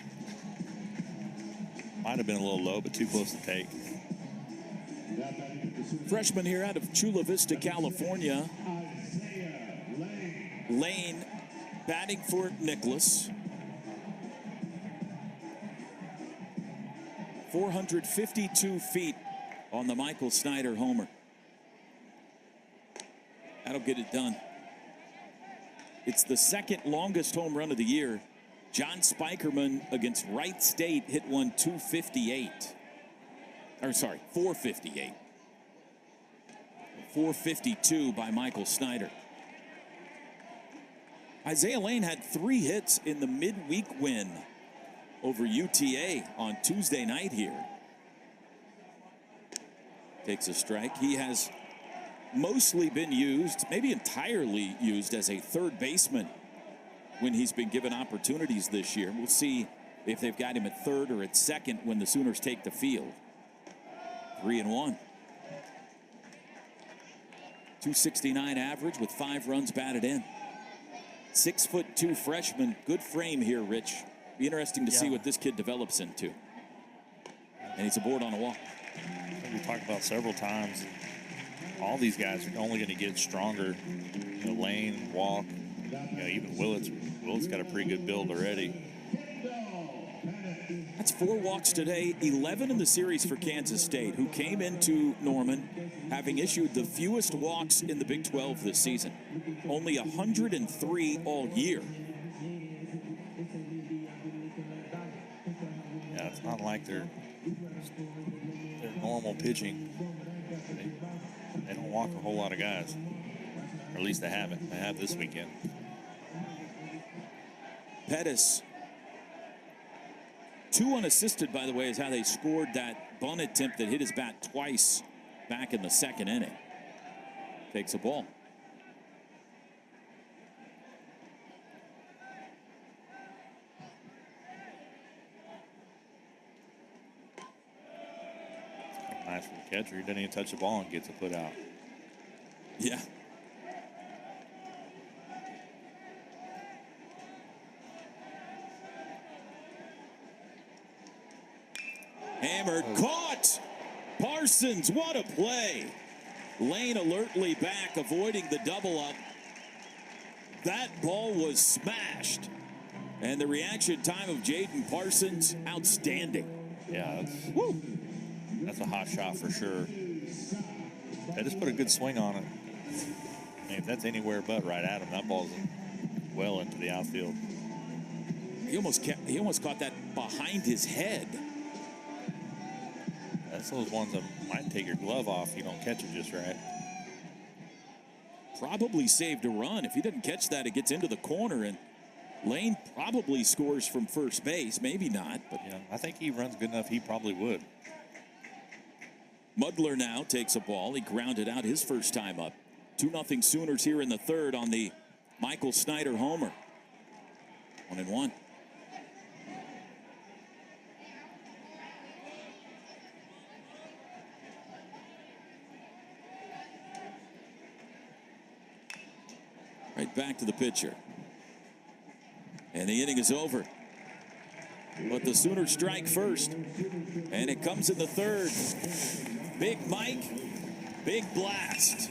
Might have been a little low, but too close to take. Freshman here out of Chula Vista, California. Lane batting for Nicholas. 452 feet on the Michael Snyder homer. That'll get it done. It's the 2nd longest home run of the year. John Spikerman against Wright State hit one 258. Or sorry, 458. 452 by Michael Snyder. Isaiah Lane had 3 hits in the midweek win over UTA on Tuesday night here. Takes a strike. He has mostly been used, maybe entirely used, as a third baseman when he's been given opportunities this year. We'll see if they've got him at third or at second when the Sooners take the field. 3-1. 269 average with 5 runs batted in. 6'2" freshman. Good frame here, Rich. Be interesting to see what this kid develops into. And he's aboard on a walk. We talked about several times. All these guys are only going to get stronger. You know, Lane, Walk, even Willits. Willits got a pretty good build already. That's 4 walks today, 11 in the series for Kansas State, who came into Norman having issued the fewest walks in the Big 12 this season. Only 103 all year. Yeah, it's not like their normal pitching. They don't walk a whole lot of guys. Or at least they haven't. They have this weekend. Pettis. 2 unassisted, by the way, is how they scored that bunt attempt that hit his bat twice back in the 2nd inning. Takes a ball. Nice for the catcher. He doesn't even touch the ball and gets it put out. Yeah. Hammered, caught. Parsons, what a play. Lane alertly back, avoiding the double up. That ball was smashed. And the reaction time of Jaden Parsons, outstanding. Yeah, that's a hot shot for sure. They just put a good swing on it. I mean, if that's anywhere but right at him, that ball's well into the outfield. He almost caught that behind his head. That's those ones that might take your glove off if you don't catch it just right. Probably saved a run. If he didn't catch that, it gets into the corner, and Lane probably scores from first base. Maybe not, but yeah, I think he runs good enough. He probably would. Mudler now takes a ball. He grounded out his first time up. 2-0 Sooners here in the third on the Michael Snyder homer. 1-1. Right back to the pitcher. And the inning is over. But the Sooners strike first. And it comes in the third. Big Mike, big blast.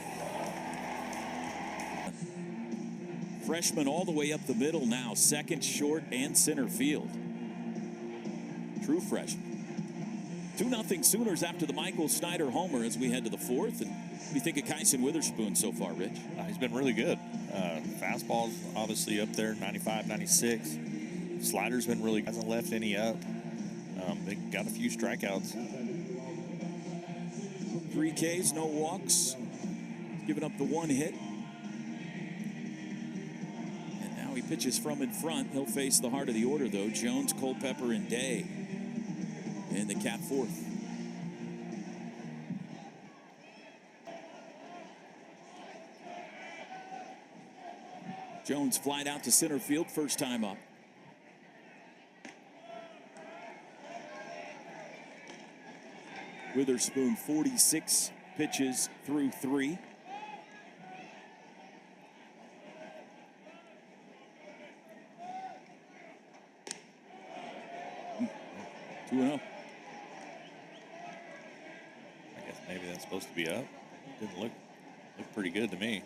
Freshman all the way up the middle now. Second, short, and center field. True freshman. 2-0 Sooners after the Michael Snyder homer as we head to the fourth. And what do you think of Kyson Witherspoon so far, Rich? He's been really good. Fastball's obviously up there, 95, 96. Slider's been really, hasn't left any up. They got a few strikeouts. 3 Ks, no walks. Giving up the 1 hit. And now he pitches from in front. He'll face the heart of the order, though. Jones, Culpepper, and Day in the cap fourth. Jones flied out to center field first time up. Witherspoon 46 pitches through 3. Two and 0. I guess maybe that's supposed to be up. Didn't look pretty good to me.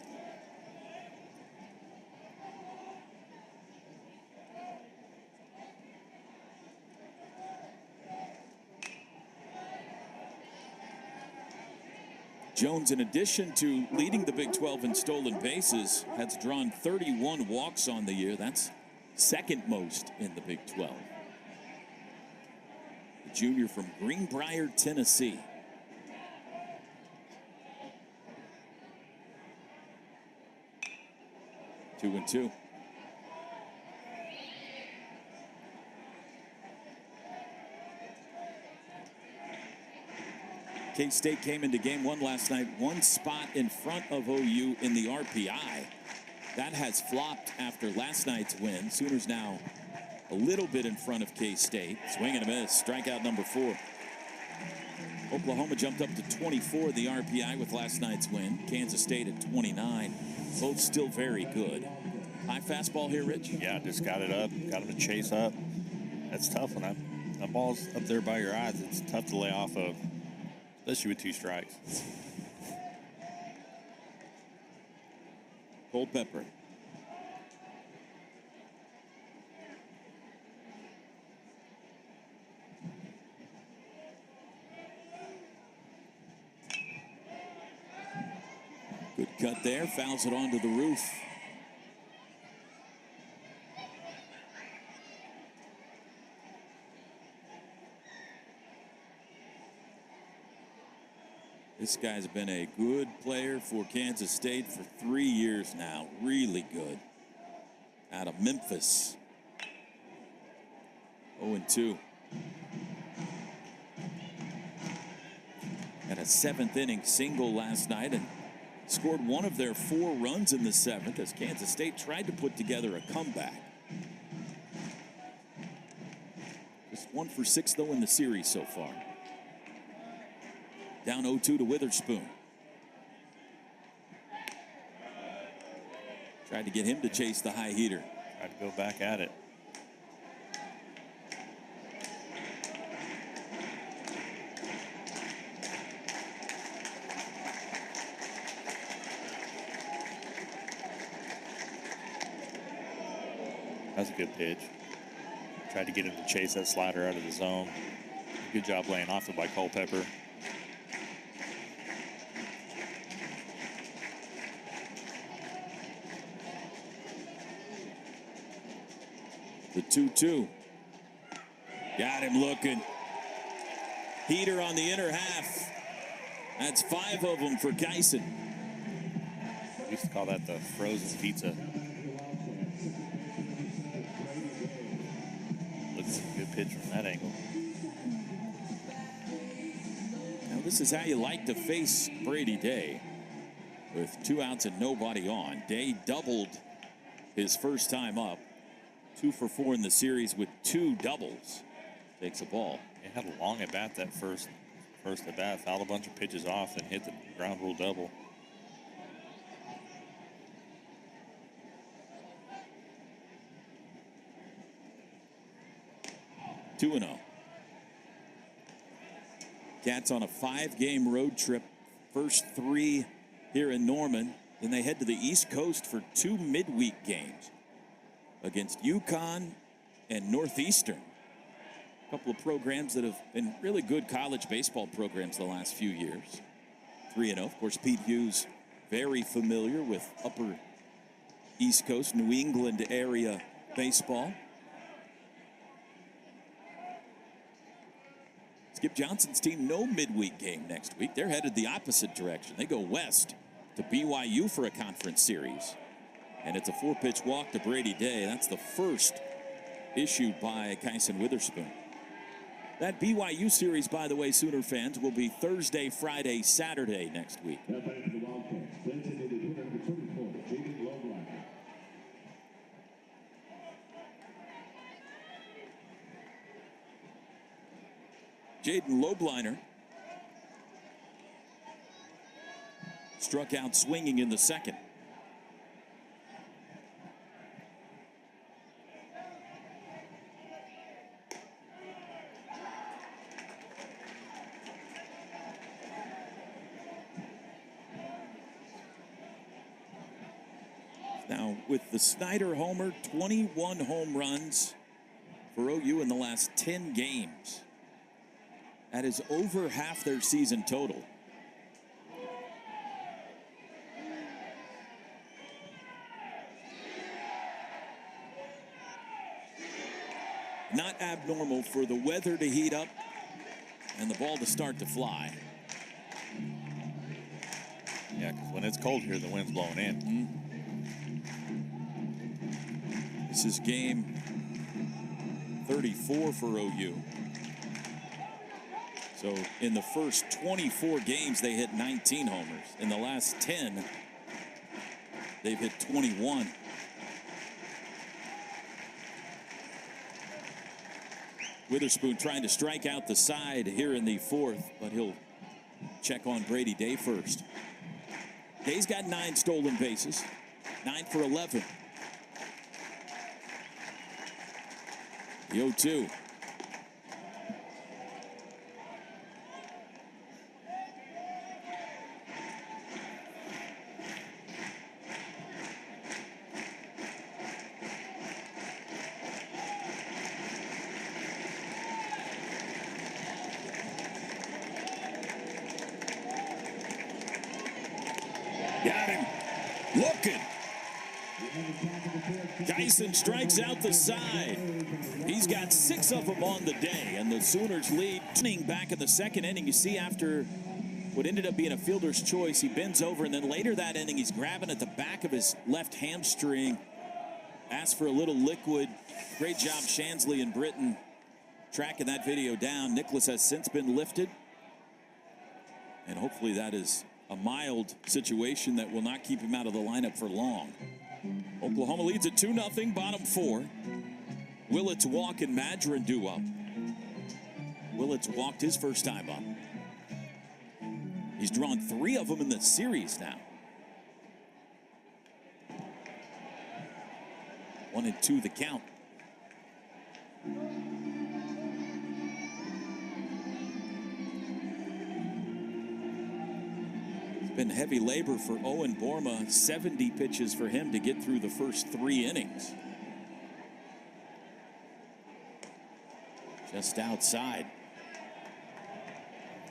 Jones, in addition to leading the Big 12 in stolen bases, has drawn 31 walks on the year. That's second most in the Big 12. The junior from Greenbrier, Tennessee. Two and two. K-State came into game one last night, one spot in front of OU in the RPI. That has flopped after last night's win. Sooners now a little bit in front of K-State. Swing and a miss, strikeout number 4. Oklahoma jumped up to 24 the RPI with last night's win. Kansas State at 29. Both still very good. High fastball here, Rich? Yeah, just got it up, got him to chase up. That's tough when that ball's up there by your eyes. It's tough to lay off of, especially with 2 strikes. Culpepper. Good cut there, fouls it onto the roof. This guy's been a good player for Kansas State for 3 years now. Really good. Out of Memphis. 0-2. Had a 7th inning single last night and scored one of their 4 runs in the 7th as Kansas State tried to put together a comeback. Just 1 for 6, though, in the series so far. Down 0-2 to Witherspoon. Tried to get him to chase the high heater. Tried to go back at it. That's a good pitch. Tried to get him to chase that slider out of the zone. Good job laying off it by Culpepper. The 2-2. Got him looking. Heater on the inner half. That's 5 of them for Kyson. We used to call that the frozen pizza. Looks like a good pitch from that angle. Now Well, this is how you like to face Brady Day. With 2 outs and nobody on, Day doubled his first time up. 2 for 4 in the series with 2 doubles. Takes a ball. He had a long at bat that first at bat, fouled a bunch of pitches off and hit the ground rule double. Two and 0. Cats on a 5-game road trip. First 3 here in Norman. Then they head to the East Coast for 2 midweek games against UConn and Northeastern. A couple of programs that have been really good college baseball programs the last few years. 3-0. Of course, Pete Hughes, very familiar with upper East Coast, New England area baseball. Skip Johnson's team, no midweek game next week. They're headed the opposite direction. They go west to BYU for a conference series. And it's a 4-pitch walk to Brady Day. That's the first issued by Kyson Witherspoon. That BYU series, by the way, Sooner fans, will be Thursday, Friday, Saturday next week. Jaden Lobliner struck out swinging in the second. Now, with the Snyder homer, 21 home runs for OU in the last 10 games. That is over half their season total. Not abnormal for the weather to heat up and the ball to start to fly. Yeah, because when it's cold here, the wind's blowing in. This is game 34 for OU. So in the first 24 games, they hit 19 homers. In the last 10, they've hit 21. Witherspoon trying to strike out the side here in the 4th, but he'll check on Brady Day first. Day's got 9 stolen bases, 9 for 11. The 0-2. Got him. Looking. Dyson strikes out the side. He's got 6 of them on the day, and the Sooners lead. Back in the second inning, you see after what ended up being a fielder's choice, he bends over, and then later that inning, he's grabbing at the back of his left hamstring. Asked for a little liquid. Great job, Shansley and Britton tracking that video down. Nicholas has since been lifted, and hopefully that is a mild situation that will not keep him out of the lineup for long. Oklahoma leads at 2-0, bottom 4. Willits walk and Madron do up. Willits walked his first time up. He's drawn 3 of them in the series now. 1-2 the count. Been heavy labor for Owen Borma. 70 pitches for him to get through the first 3 innings. Just outside.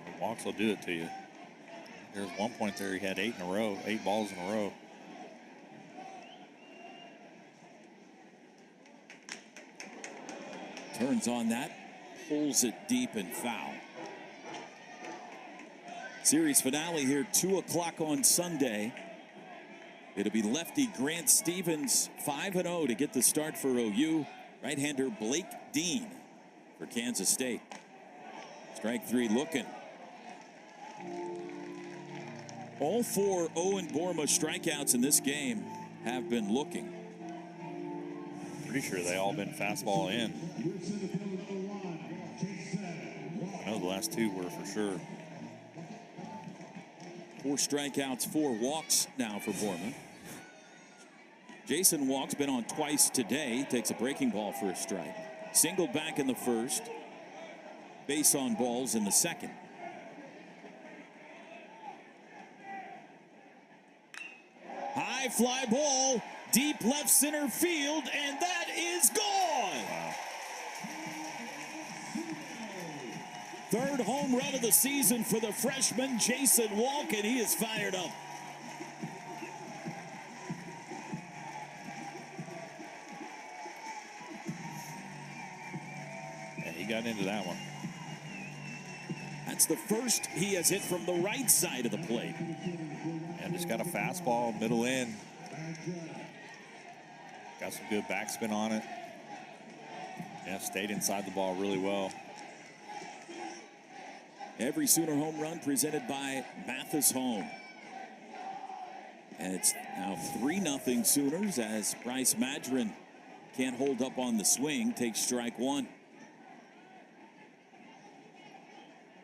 The walks will do it to you. There's one point there he had 8 in a row, 8 balls in a row. Turns on that, pulls it deep and foul. Series finale here, 2 o'clock on Sunday. It'll be lefty Grant Stevens, 5-0 to get the start for OU. Right-hander Blake Dean for Kansas State. Strike 3 looking. All four Owen Borma strikeouts in this game have been looking. Pretty sure they all been fastball in. I know the last two were for sure. 4 strikeouts, 4 walks now for Borma. Jason Walk's been on twice today. Takes a breaking ball for a strike. Singled back in the first. Base on balls in the second. High fly ball, deep left center field, and that is gone. Wow. Third home run of the season for the freshman Jason Walk, and he is fired up. Yeah, he got into that one. That's the first he has hit from the right side of the plate. And just got a fastball, middle in. Got some good backspin on it. Yeah, stayed inside the ball really well. Every Sooner home run presented by Mathis Home. And it's now 3-0 Sooners as Bryce Madron can't hold up on the swing, takes strike one.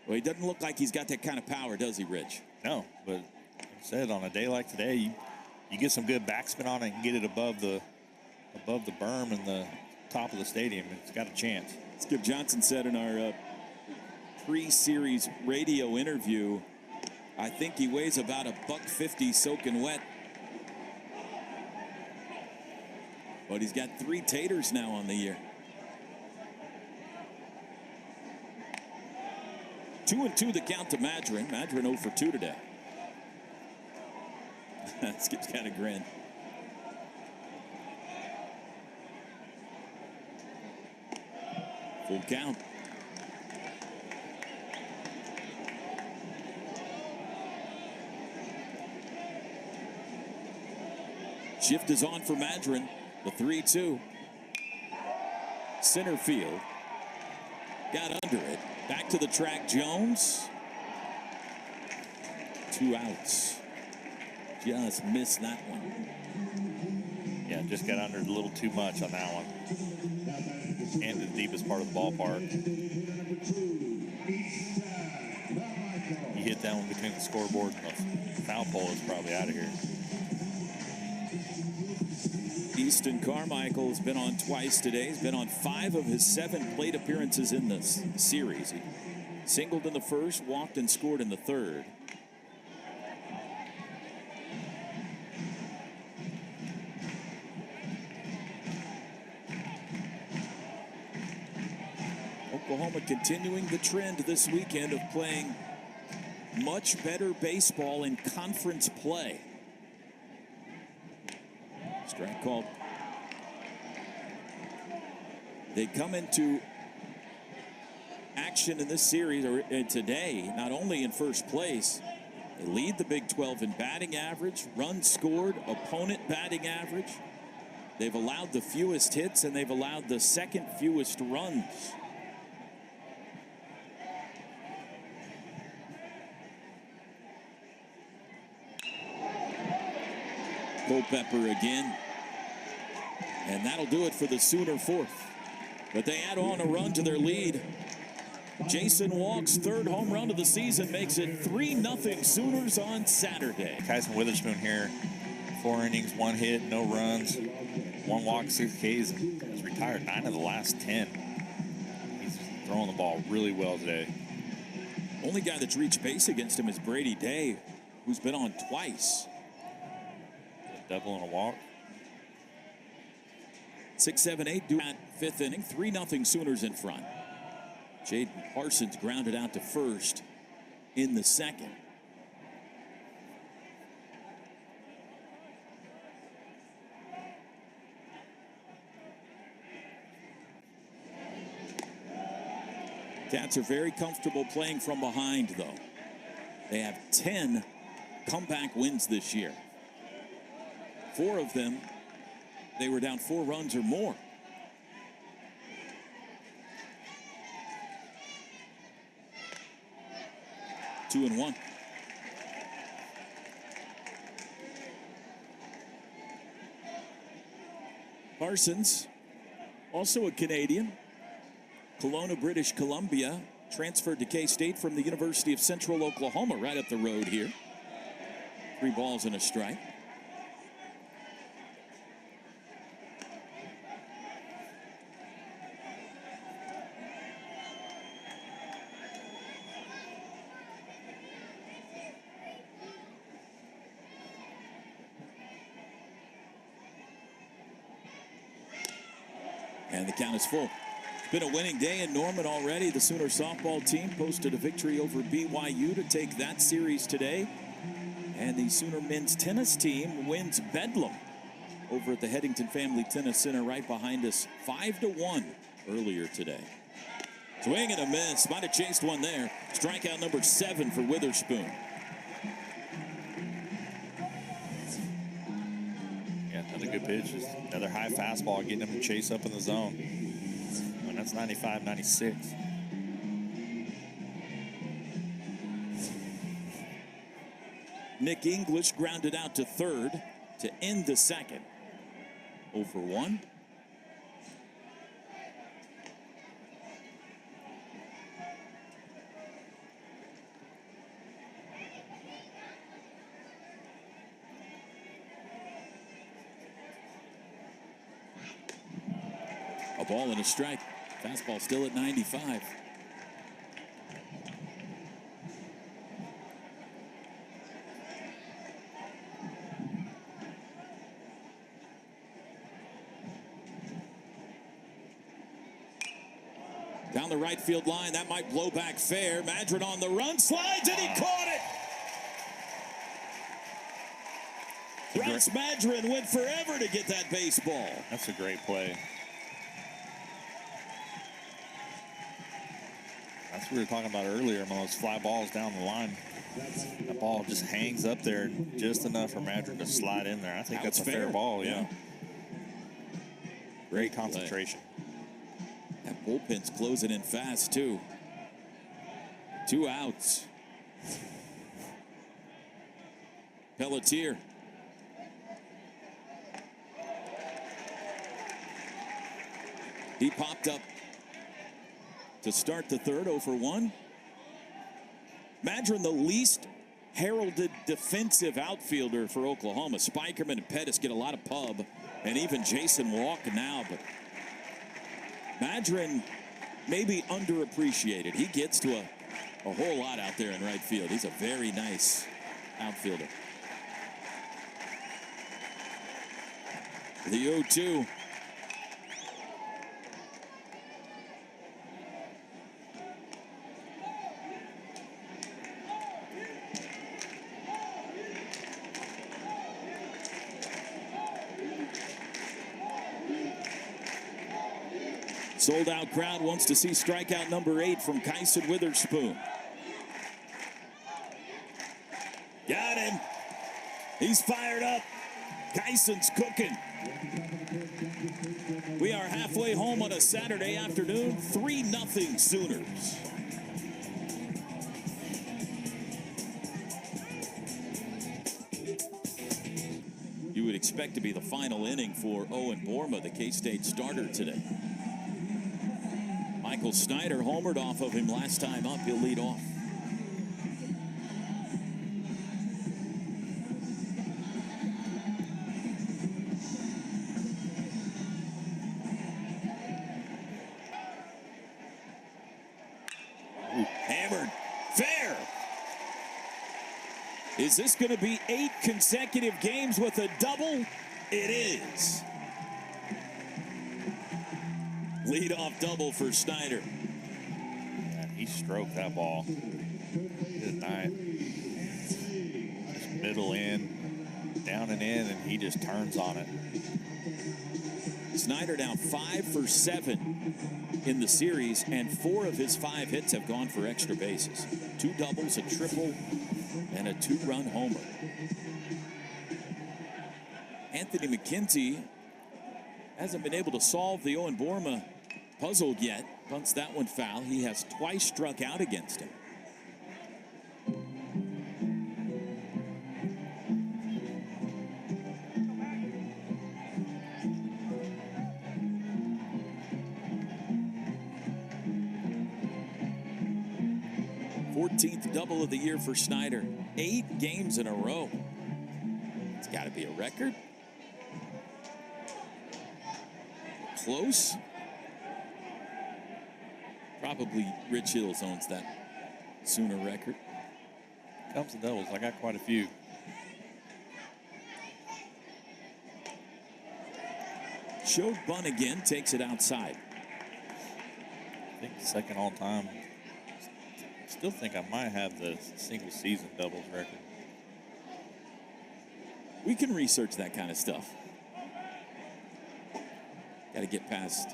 Well, he doesn't look like he's got that kind of power, does he, Rich? No, but like I said, on a day like today, you get some good backspin on it and get it above the berm and the top of the stadium. It's got a chance. Skip Johnson said in our pre-series radio interview, I think he weighs about $150 soaking wet. But he's got 3 taters now on the year. 2-2 the count to Madron. Madron 0 for 2 today. Skip's kind of grin. Full count. Shift is on for Madron. The 3-2. Center field. Got under it. Back to the track, Jones. 2 outs. Just missed that one. Yeah, just got under it a little too much on that one. And the deepest part of the ballpark. You hit that one between the scoreboard and the foul pole, is probably out of here. Easton Carmichael has been on twice today. He's been on 5 of his 7 plate appearances in this series. He singled in the first, walked and scored in the third. Oklahoma continuing the trend this weekend of playing much better baseball in conference play. Strike called. They come into action in this series or today, not only in first place, they lead the Big 12 in batting average, runs scored, opponent batting average. They've allowed the fewest hits and they've allowed the second fewest runs. Culpepper again. And that'll do it for the Sooner fourth. But they add on a run to their lead. Jason Walk's 3rd home run of the season makes it 3-0 Sooners on Saturday. Kyson Witherspoon here. 4 innings, 1 hit, no runs, 1 walk, 6 Ks. He's retired 9 of the last 10. He's throwing the ball really well today. Only guy that's reached base against him is Brady Day, who's been on twice. A double and a walk. 6, 7, 8 do at 5th inning. 3-0 Sooners in front. Jaden Parsons grounded out to first in the second. Cats are very comfortable playing from behind, though. They have 10 comeback wins this year. 4 of them, they were down 4 runs or more. Two and 1. Parsons, also a Canadian, Kelowna, British Columbia, transferred to K-State from the University of Central Oklahoma, right up the road here. 3 balls and a strike. And the count is full. It's been a winning day in Norman already. The Sooner softball team posted a victory over BYU to take that series today. And the Sooner men's tennis team wins Bedlam over at the Headington Family Tennis Center right behind us, 5-1 earlier today. Swing and a miss. Might have chased one there. Strikeout number 7 for Witherspoon. Yeah, another good pitch. Just another high fastball, getting him to chase up in the zone. And that's 95-96. Nick English grounded out to third to end the second. 0-for-1. A ball and a strike. Fastball still at 95. Down the right field line, that might blow back fair. Madron on the run, slides, and he caught it. Bryce Madron went forever to get that baseball. That's a great play. That's what we were talking about earlier, on those fly balls down the line. That ball just hangs up there just enough for Madron to slide in there. I think that's a fair ball, yeah. Great concentration. That bullpen's closing in fast, too. 2 outs. Pelletier. He popped up to start the third, 0-for-1. Madron, the least heralded defensive outfielder for Oklahoma. Spikerman and Pettis get a lot of pub, and even Jason Walk now, but Madron maybe underappreciated. He gets to a whole lot out there in right field. He's a very nice outfielder. The 0-2. Sold out crowd wants to see strikeout number 8 from Kyson Witherspoon. Got him. He's fired up. Kyson's cooking. We are halfway home on a Saturday afternoon. 3-0 Sooners. You would expect to be the final inning for Owen Borma, the K-State starter today. Michael Snyder homered off of him last time up. He'll lead off. Hammered. Fair. Is this going to be 8 consecutive games with a double? It is. Lead-off double for Snyder. Yeah, he stroked that ball. Good night. Just middle in, down and in, and he just turns on it. Snyder now 5 for 7 in the series, and 4 of his 5 hits have gone for extra bases. 2 doubles, a triple, and a 2-run homer. Anthony McKenzie hasn't been able to solve the Owen Borma puzzle yet. Bunts that one foul. He has twice struck out against him. 14th double of the year for Snyder. 8 games in a row. It's got to be a record. Close. Probably Rich Hills owns that Sooner record. Comes to doubles. I got quite a few. Showed bunt again, takes it outside. I think second all time. Still think I might have the single season doubles record. We can research that kind of stuff. Got to get past.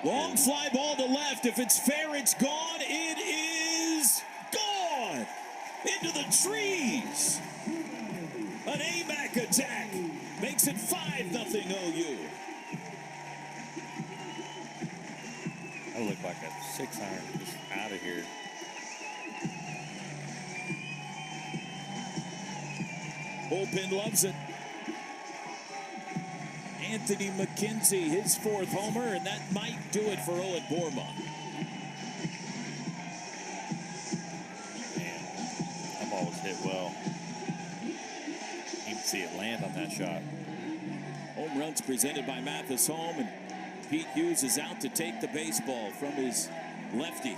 Long fly ball to left. If it's fair, it's gone. It is gone into the trees. An AMAC attack makes it 5-0 OU. That looked like a 6-iron just out of here. Bullpen loves it. Anthony McKenzie, his 4th homer, and that might do it for Owen Borma. Man, that ball was hit well. You can see it land on that shot. Home runs presented by Mathis Home, and Pete Hughes is out to take the baseball from his lefty.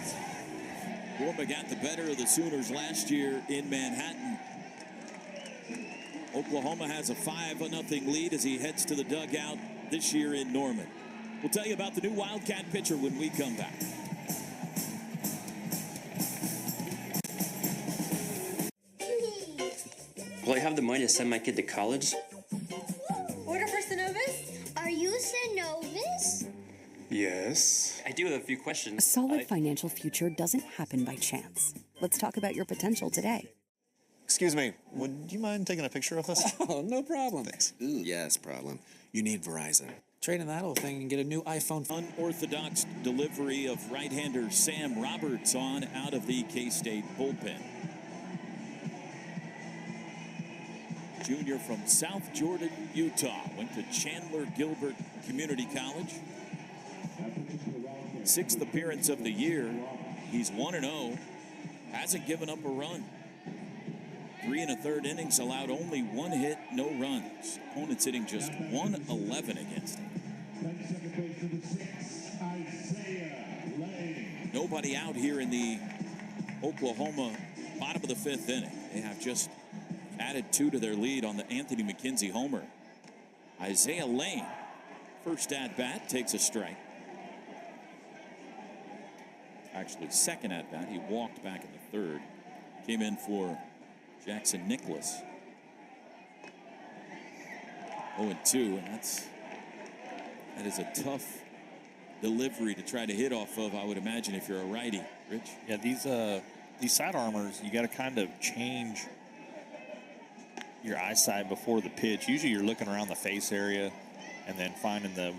Borma got the better of the Sooners last year in Manhattan. Oklahoma has a 5-0 lead as he heads to the dugout this year in Norman. We'll tell you about the new Wildcat pitcher when we come back. Will I have the money to send my kid to college? Order for Synovus? Are you Synovus? Yes. I do have a few questions. A solid financial future doesn't happen by chance. Let's talk about your potential today. Excuse me, would you mind taking a picture of us? Oh, no problem. Thanks. Ooh, yes, problem. You need Verizon. Trade in that old thing and get a new iPhone. Unorthodox delivery of right-hander Sam Roberts on out of the K-State bullpen. Junior from South Jordan, Utah. Went to Chandler Gilbert Community College. 6th appearance of the year. He's 1-0. Hasn't given up a run. 3 1/3 innings, allowed only 1 hit, no runs. Opponents hitting just 111 against him. Nobody out here in the Oklahoma bottom of the 5th inning. They have just added 2 to their lead on the Anthony McKenzie homer. Isaiah Lane, first at bat, takes a strike. Actually, second at bat, he walked back in the 3rd. Came in for Jackson Nicholas. 0-2, and that is a tough delivery to try to hit off of, I would imagine, if you're a righty. Rich? Yeah, these side armors, you got to kind of change your eyesight before the pitch. Usually you're looking around the face area and then finding the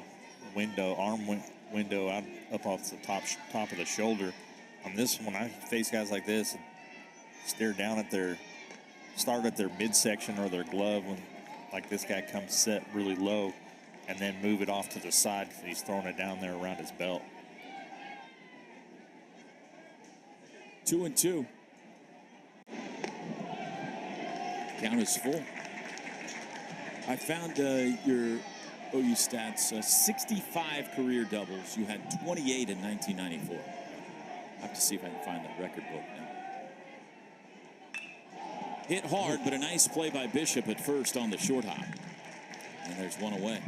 arm window out up off the top of the shoulder. On this one, I face guys like this and stare down at start at their midsection or their glove when, like this guy comes set really low, and then move it off to the side because he's throwing it down there around his belt. 2-2. Count is full. I found your OU stats, 65 career doubles. You had 28 in 1994. I have to see if I can find that record book now. Hit hard, but a nice play by Bishop at first on the short hop. And there's one away.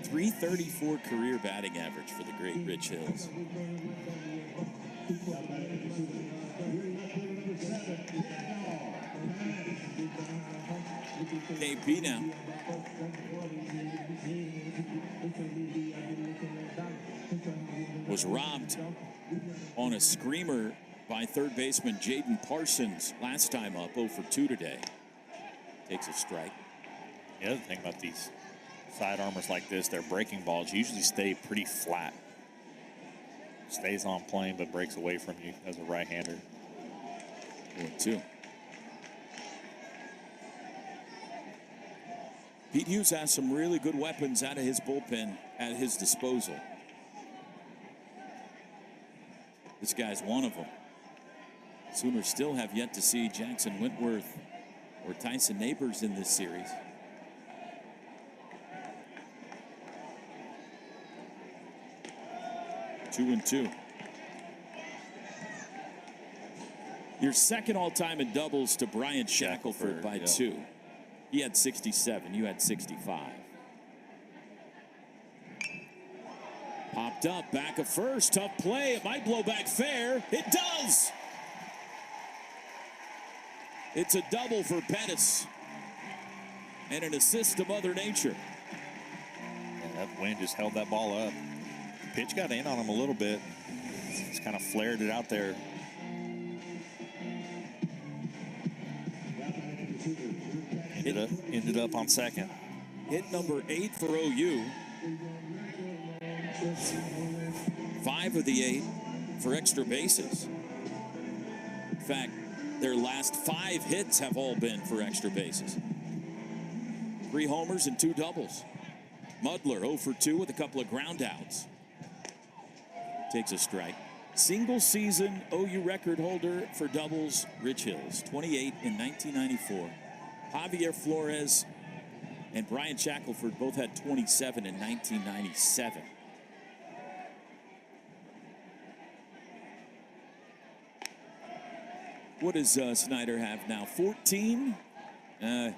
334 career batting average for the great Rich Hills. KP now. Was robbed on a screamer by third baseman Jaden Parsons last time up, 0 for 2 today. Takes a strike. The other thing about these side armors like this, their breaking balls usually stay pretty flat. Stays on plane but breaks away from you as a right-hander. 0-2. Pete Hughes has some really good weapons out of his bullpen at his disposal. This guy's one of them. Sooners still have yet to see Jackson Wentworth or Tyson Neighbors in this series. Two and two. Your second all-time in doubles to Brian Shackelford by 2. He had 67. You had 65. Popped up, back of first. Tough play. It might blow back fair. It does. It's a double for Pettis. And an assist to Mother Nature. Yeah, that wind just held that ball up. Pitch got in on him a little bit. Just kind of flared it out there. Ended up on second. Hit number 8 for OU. 5 of the 8 for extra bases. In fact, their last 5 hits have all been for extra bases. 3 homers and 2 doubles. Mudler 0 for 2 with a couple of ground outs. Takes a strike. Single season OU record holder for doubles, Rich Hills, 28 in 1994. Javier Flores and Brian Shackelford both had 27 in 1997. What does Snyder have now? 14? We're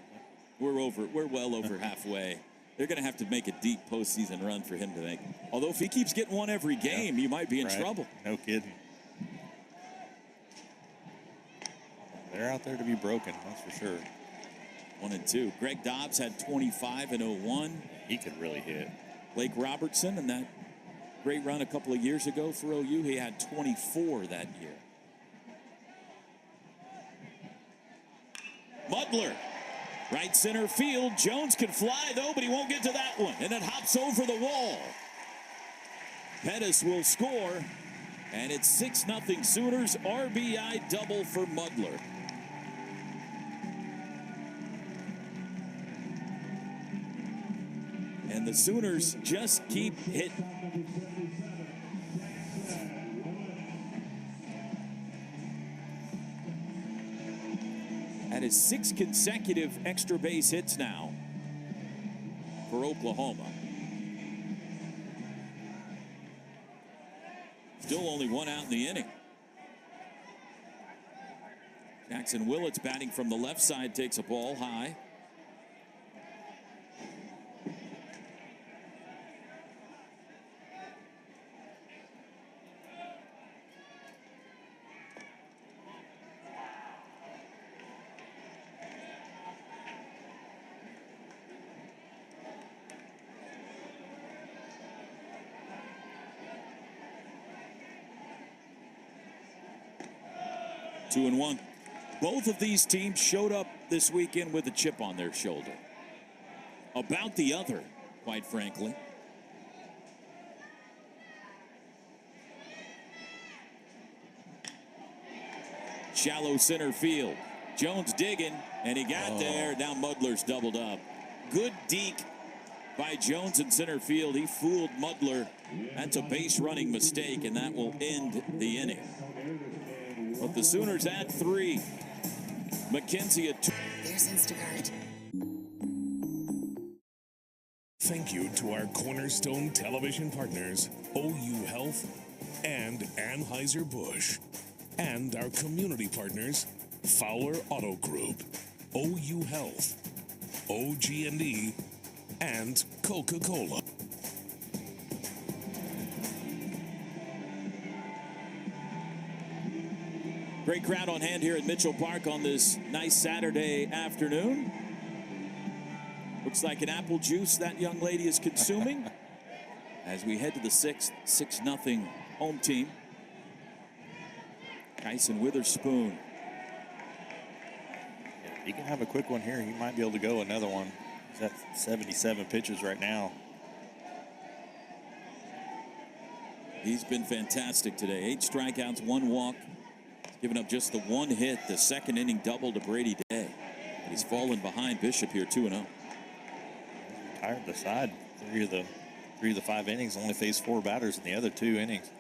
well over halfway. They're going to have to make a deep postseason run for him to make. Although if he keeps getting one every game, you might be in trouble. No kidding. They're out there to be broken, that's for sure. 1 and 2. Greg Dobbs had 25 in 01. He could really hit. Blake Robertson, in that great run a couple of years ago for OU, he had 24 that year. Mudler, right center field. Jones can fly, though, but he won't get to that one. And it hops over the wall. Pettis will score, and it's 6-0 Sooners. RBI double for Mudler. And the Sooners just keep hitting. That is 6 consecutive extra base hits now for Oklahoma. Still only 1 out in the inning. Jackson Willits batting from the left side takes a ball high. Two and 1. Both of these teams showed up this weekend with a chip on their shoulder. About the other, quite frankly. Shallow center field. Jones digging, and he got there. Now Mudler's doubled up. Good deke by Jones in center field. He fooled Mudler. That's a base running mistake, and that will end the inning. But the Sooners add 3. McKenzie at 2. There's Instacart. Thank you to our cornerstone television partners, OU Health and Anheuser-Busch, and our community partners, Fowler Auto Group, OU Health, OG&E, and Coca-Cola. Great crowd on hand here at Mitchell Park on this nice Saturday afternoon. Looks like an apple juice that young lady is consuming as we head to the 6th, 6-0 home team. Tyson Witherspoon. He can have a quick one here. He might be able to go another one. He's at 77 pitches right now. He's been fantastic today. 8 strikeouts, 1 walk. Giving up just the 1 hit, the second inning double to Brady Day. But he's fallen behind Bishop here 2-0. Retired the side. 3 of the 5 innings, only faced 4 batters in the other 2 innings.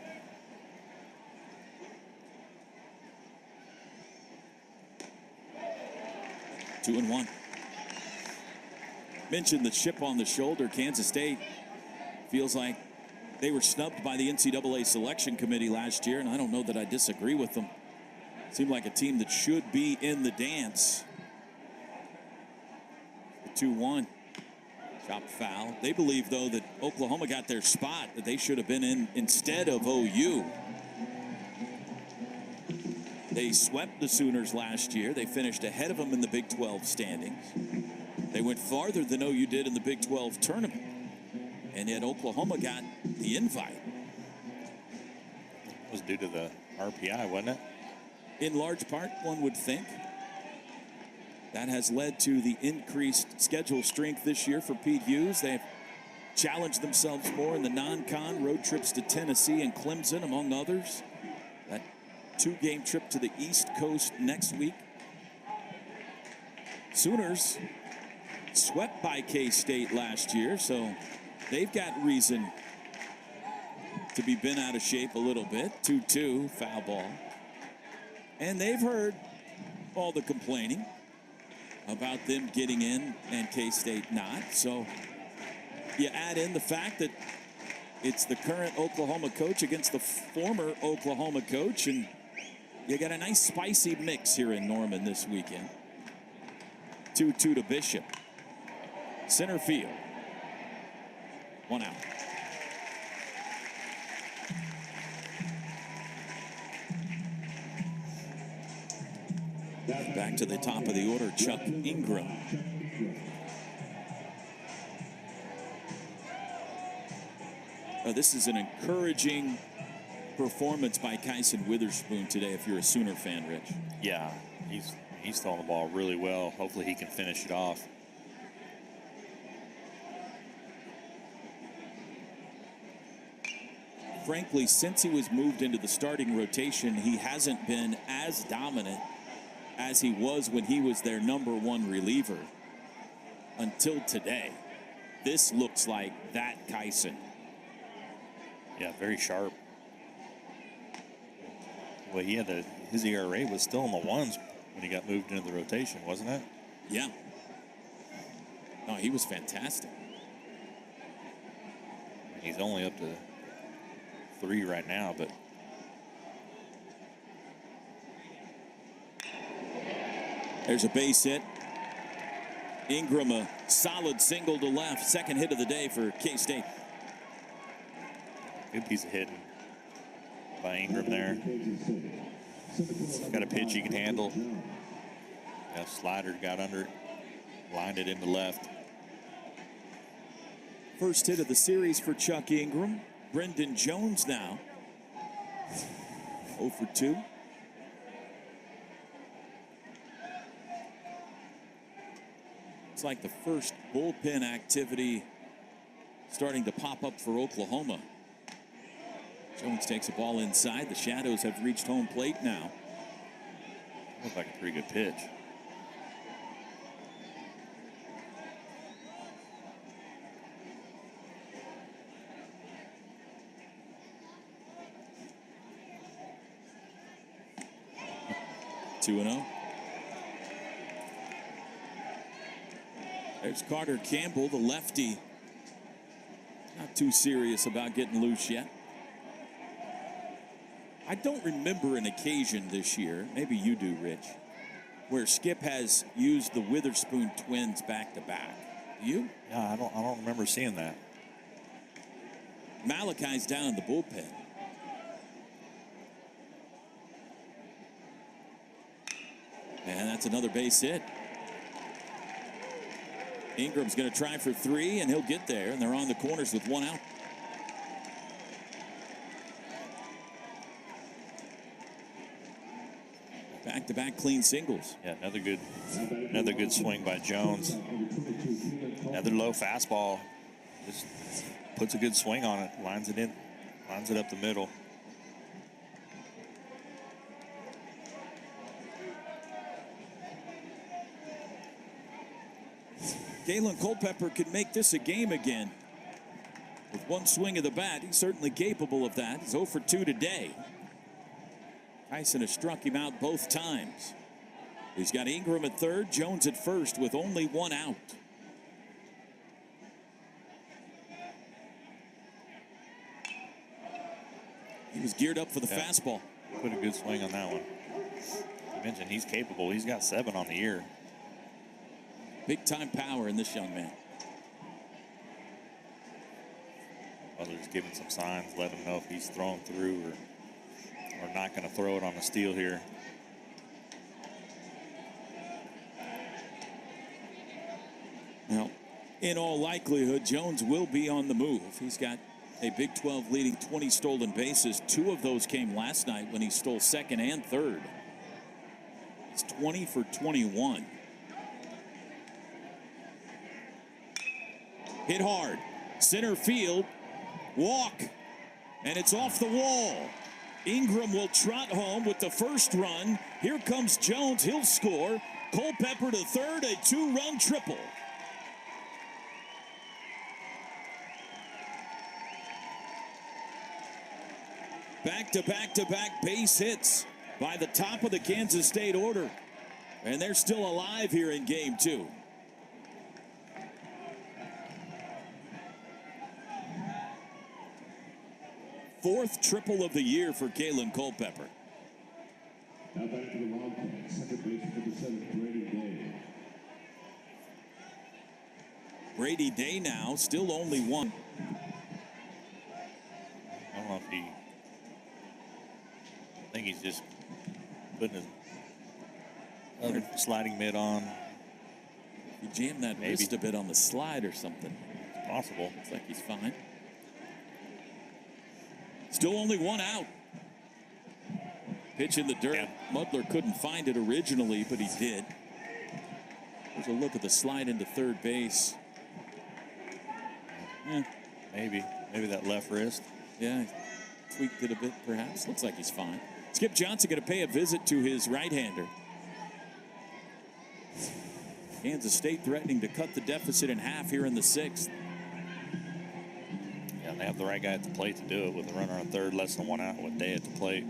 2-1. Mentioned the chip on the shoulder. Kansas State feels like they were snubbed by the NCAA selection committee last year, and I don't know that I disagree with them. Seemed like a team that should be in the dance. 2-1. Chopped foul. They believe, though, that Oklahoma got their spot, that they should have been in instead of OU. They swept the Sooners last year. They finished ahead of them in the Big 12 standings. They went farther than OU did in the Big 12 tournament. And yet Oklahoma got the invite. It was due to the RPI, wasn't it? In large part, one would think. That has led to the increased schedule strength this year for Pete Hughes. They've challenged themselves more in the non-con road trips to Tennessee and Clemson, among others. That 2-game trip to the East Coast next week. Sooners swept by K-State last year, so they've got reason to be bent out of shape a little bit. 2-2, foul ball. And they've heard all the complaining about them getting in and K-State not. So you add in the fact that it's the current Oklahoma coach against the former Oklahoma coach, and you got a nice spicy mix here in Norman this weekend. 2-2 to Bishop. Center field. 1 out. Back to the top of the order, Chuck Ingram. This is an encouraging performance by Kyson Witherspoon today, if you're a Sooner fan, Rich. Yeah, he's throwing the ball really well. Hopefully he can finish it off. Frankly, since he was moved into the starting rotation, he hasn't been as dominant as he was when he was their #1 reliever until today. This looks like that Kyson. Yeah, very sharp. Well, he had his ERA was still in the ones when he got moved into the rotation, wasn't it? Yeah. No, he was fantastic. He's only up to 3 right now, but there's a base hit. Ingram, a solid single to left. Second hit of the day for K-State. good piece of hitting by Ingram there. Got a pitch he can handle. That slider got under it, lined it into left. First hit of the series for Chuck Ingram. Brendan Jones now 0 for 2. It's like the first bullpen activity starting to pop up for Oklahoma. Jones takes a ball inside. The Shadows have reached home plate now. Looks like a pretty good pitch. Two and 0. There's Carter Campbell, the lefty. Not too serious about getting loose yet. I don't remember an occasion this year, maybe you do, Rich, where Skip has used the Witherspoon twins back to back. Do you? Yeah, I don't remember seeing that. Malachi's down in the bullpen. And that's another base hit. Ingram's going to try for 3, and he'll get there, and they're on the corners with 1 out. Back-to-back clean singles. Yeah, another good swing by Jones. Another low fastball. Just puts a good swing on it, lines it in, lines it up the middle. Galen Culpepper could make this a game again. With one swing of the bat, he's certainly capable of that. He's 0 for 2 today. Tyson has struck him out both times. He's got Ingram at third, Jones at first with only one out. He was geared up for the fastball. Put a good swing on that one. You mentioned he's capable. He's got 7 on the year. Big time power in this young man. Butler's giving some signs, let him know if he's throwing through or not going to throw it on the steal here. Now, in all likelihood, Jones will be on the move. He's got a Big 12 leading 20 stolen bases. 2 of those came last night when he stole second and third. It's 20 for 21. Hit hard. Center field. Walk. And it's off the wall. Ingram will trot home with the first run. Here comes Jones. He'll score. Culpepper to third. A 2-run triple. Back-to-back-to-back base hits by the top of the Kansas State order. And they're still alive here in game 2. Fourth triple of the year for Kalen Culpepper. Now back to the Wildcats. Second base for the 7th, Brady Day. Brady Day now, still only one. I don't know if I think he's just putting his other sliding mitt on. He jammed that wrist a bit on the slide or something. It's possible. Looks like he's fine. Still only one out. Pitch in the dirt. Mudler couldn't find it originally, but he did. There's a look at the slide into third base. Maybe that left wrist. Yeah, tweaked it a bit perhaps. Looks like he's fine. Skip Johnson going to pay a visit to his right-hander. Kansas State threatening to cut the deficit in half here in the 6th. Yeah, they have the right guy at the plate to do it with a runner on third, less than 1 out with Day at the plate.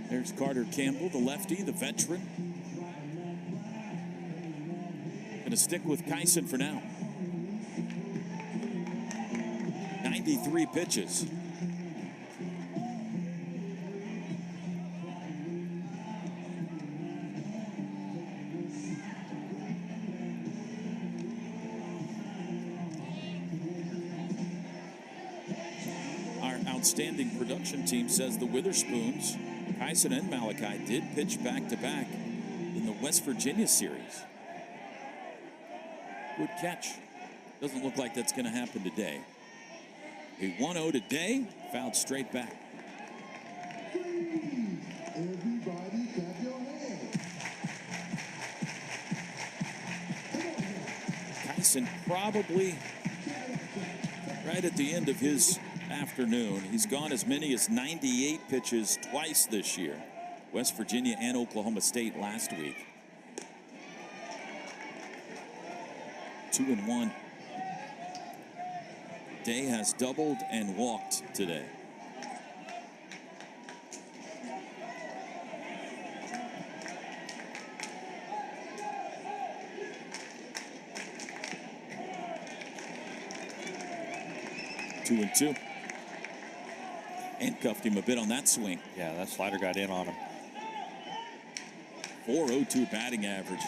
There's Carter Campbell, the lefty, the veteran. Going to stick with Kyson for now. 93 pitches. Outstanding production team says the Witherspoons, Kyson and Malachi, did pitch back-to-back in the West Virginia series. Good catch. Doesn't look like that's going to happen today. A 1-0 today, fouled straight back. Everybody clap your hands. Kyson probably right at the end of his afternoon. He's gone as many as 98 pitches twice this year. West Virginia and Oklahoma State last week. 2-1. Day has doubled and walked today. Two and two. Handcuffed him a bit on that swing. Yeah, that slider got in on him. 4.02 batting average.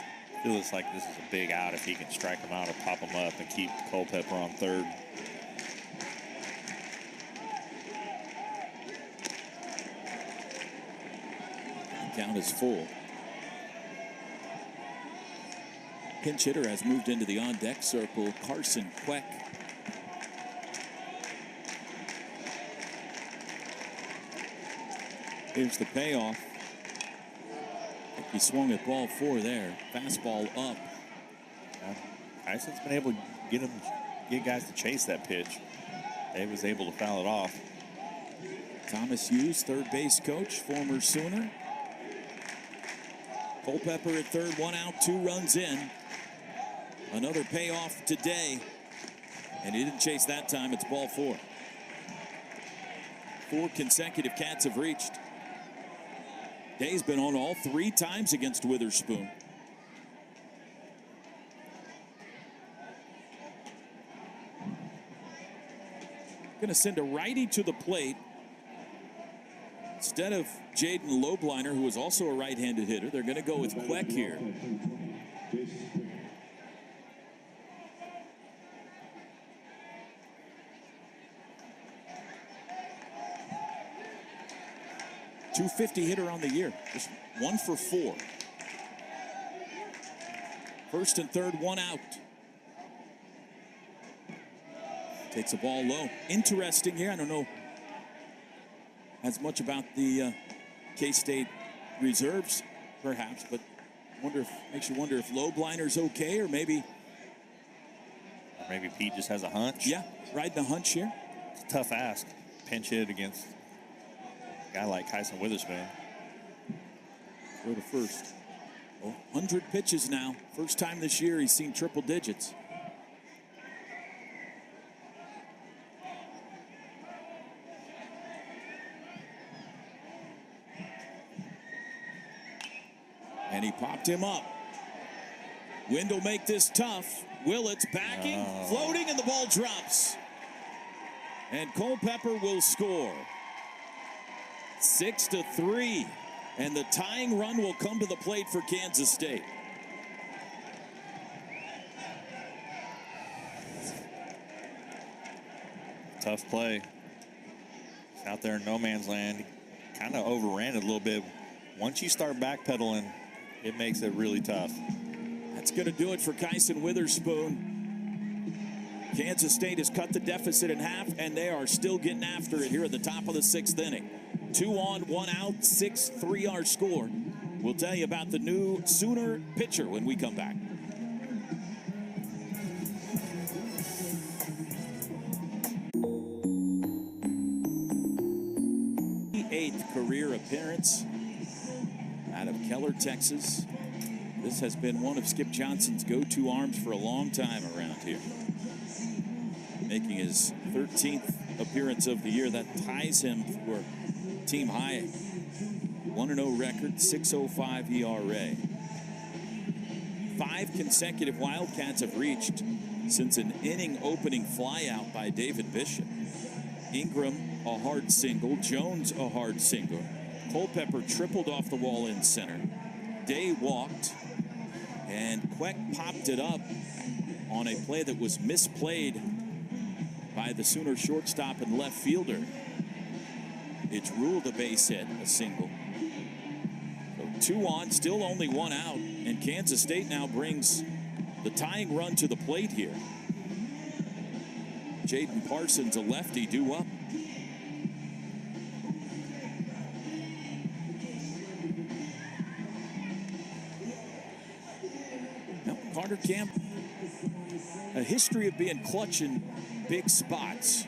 Feels like this is a big out if he can strike him out or pop him up and keep Culpepper on third. The count is full. Pinch hitter has moved into the on-deck circle. Carson Queck. Here's the payoff. I think he swung at ball 4 there. Fastball up. Tyson's been able to get guys to chase that pitch. They was able to foul it off. Thomas Hughes, third base coach, former Sooner. Culpepper at third, 1 out, 2 runs in. Another payoff today. And he didn't chase that time. It's ball 4. 4 consecutive Cats have reached. Day's been on all 3 times against Witherspoon. Going to send a righty to the plate instead of Jaden Lobliner, who is also a right-handed hitter. They're going to go with Queck here. .250 hitter on the year, just 1 for 4. First and third, 1 out. Takes the ball low. Interesting here. I don't know as much about the K-State reserves, perhaps, but makes you wonder if Lobliner's okay, or maybe Pete just has a hunch. Yeah, riding a hunch here. It's a tough ask. Pinch hit against a guy like Kyson Witherspoon. Throw to first. 100 pitches now. First time this year he's seen triple digits. And he popped him up. Wind will make this tough. Willett's backing, floating, and the ball drops. And Culpepper will score. 6-3. And the tying run will come to the plate for Kansas State. Tough play. It's out there in no man's land. Kind of overran it a little bit. Once you start backpedaling, it makes it really tough. That's going to do it for Kyson Witherspoon. Kansas State has cut the deficit in half, and they are still getting after it here at the top of the 6th inning. 2 on, 1 out, 6-3 our score. We'll tell you about the new Sooner pitcher when we come back. 8th career appearance out of Keller, Texas. This has been one of Skip Johnson's go-to arms for a long time around here. Making his 13th appearance of the year. That ties him for team high 1-0 record, 6.05 ERA. 5 consecutive Wildcats have reached since an inning opening flyout by David Bishop. Ingram, a hard single. Jones, a hard single. Culpepper tripled off the wall in center. Day walked, and Queck popped it up on a play that was misplayed by the Sooner shortstop and left fielder. It's ruled a base hit, a single. So 2 on, still only 1 out, and Kansas State now brings the tying run to the plate here. Jaden Parsons, a lefty, due up. Now, Carter Camp, a history of being clutch in big spots.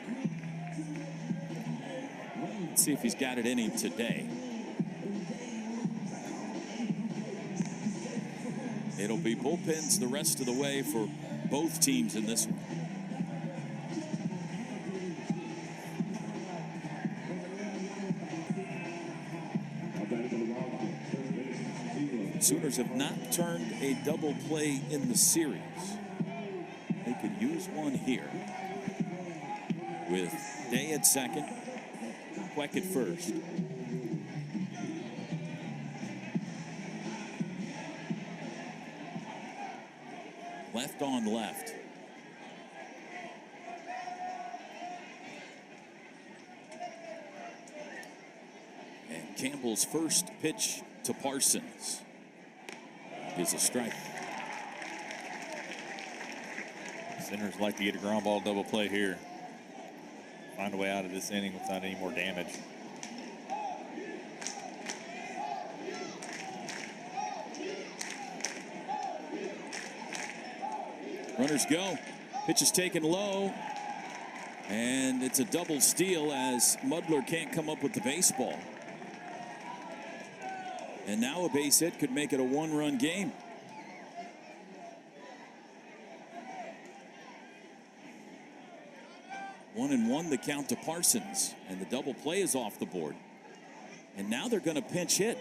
Let's see if he's got it in him today. It'll be bullpens the rest of the way for both teams in this one. Sooners have not turned a double play in the series. They could use one here with Day at second, Queck at first. Left on left. And Campbell's first pitch to Parsons is a strike. Sinners like to get a ground ball double play here. Find a way out of this inning without any more damage. Runners go. Pitch is taken low. And it's a double steal as Mudler can't come up with the baseball. And now a base hit could make it a 1-run game. One and one the count to Parsons, and the double play is off the board. And now they're going to pinch hit.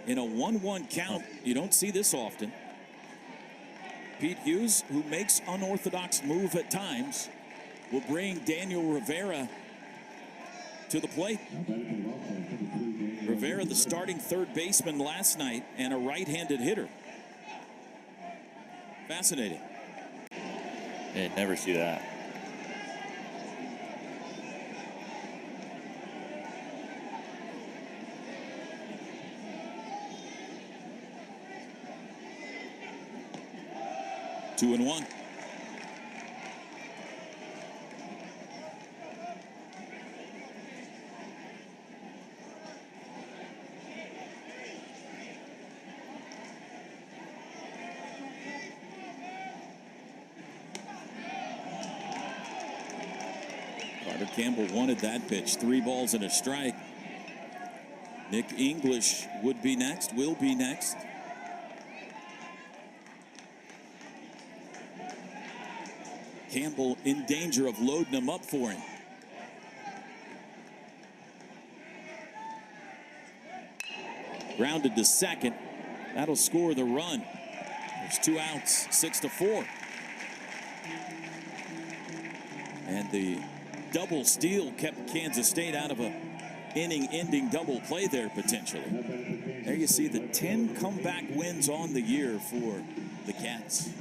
In a 1-1 count, you don't see this often. Pete Hughes, who makes unorthodox move at times, will bring Daniel Rivera to the plate. Rivera, the starting third baseman last night, and a right-handed hitter. Fascinating. Yeah, never see that. Two and one. Carter Campbell wanted that pitch. 3 balls and a strike. Nick English would be next, will be next. Campbell in danger of loading him up for him. Grounded to second. That'll score the run. There's 2 outs, 6-4. And the double steal kept Kansas State out of a inning-ending double play there potentially. There you see the 10 comeback wins on the year for the Cats.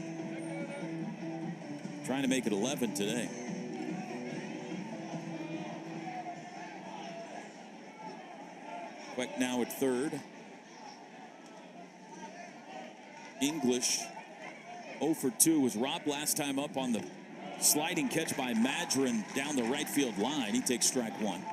Trying to make it 11 today. Quick now at third. English 0 for 2 was robbed last time up on the sliding catch by Madron down the right field line. He takes strike 1.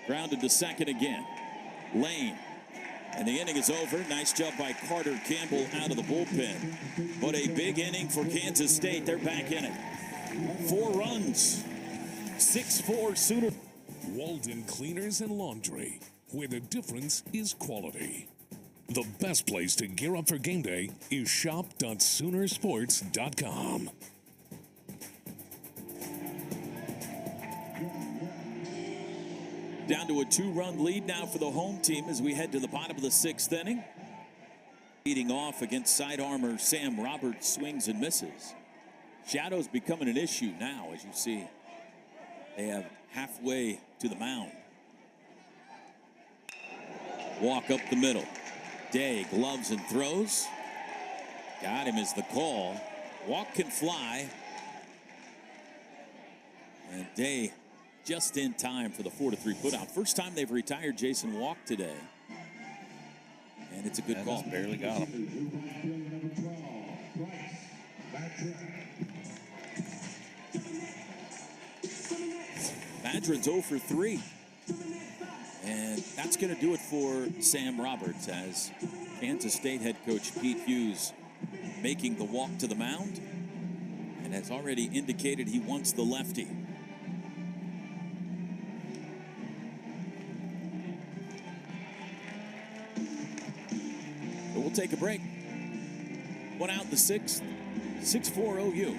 Grounded to second again. Lane. And the inning is over. Nice job by Carter Campbell out of the bullpen. But a big inning for Kansas State. They're back in it. 4 runs. 6-4 Sooner. Walden Cleaners and Laundry, where the difference is quality. The best place to gear up for game day is shop.soonersports.com. Down to a 2-run lead now for the home team as we head to the bottom of the 6th inning. Leading off against side armor Sam Roberts, swings and misses. Shadows becoming an issue now, as you see. They have halfway to the mound. Walk up the middle. Day gloves and throws. Got him is the call. Walk can fly. And Day just in time for the 4-3 putout. First time they've retired Jason Walk today. And it's a good call. Barely got him. Madron's 0 for 3. And that's going to do it for Sam Roberts as Kansas State head coach Pete Hughes making the walk to the mound and has already indicated he wants the lefty. But we'll take a break. 1 out in the 6th. 6-4 OU.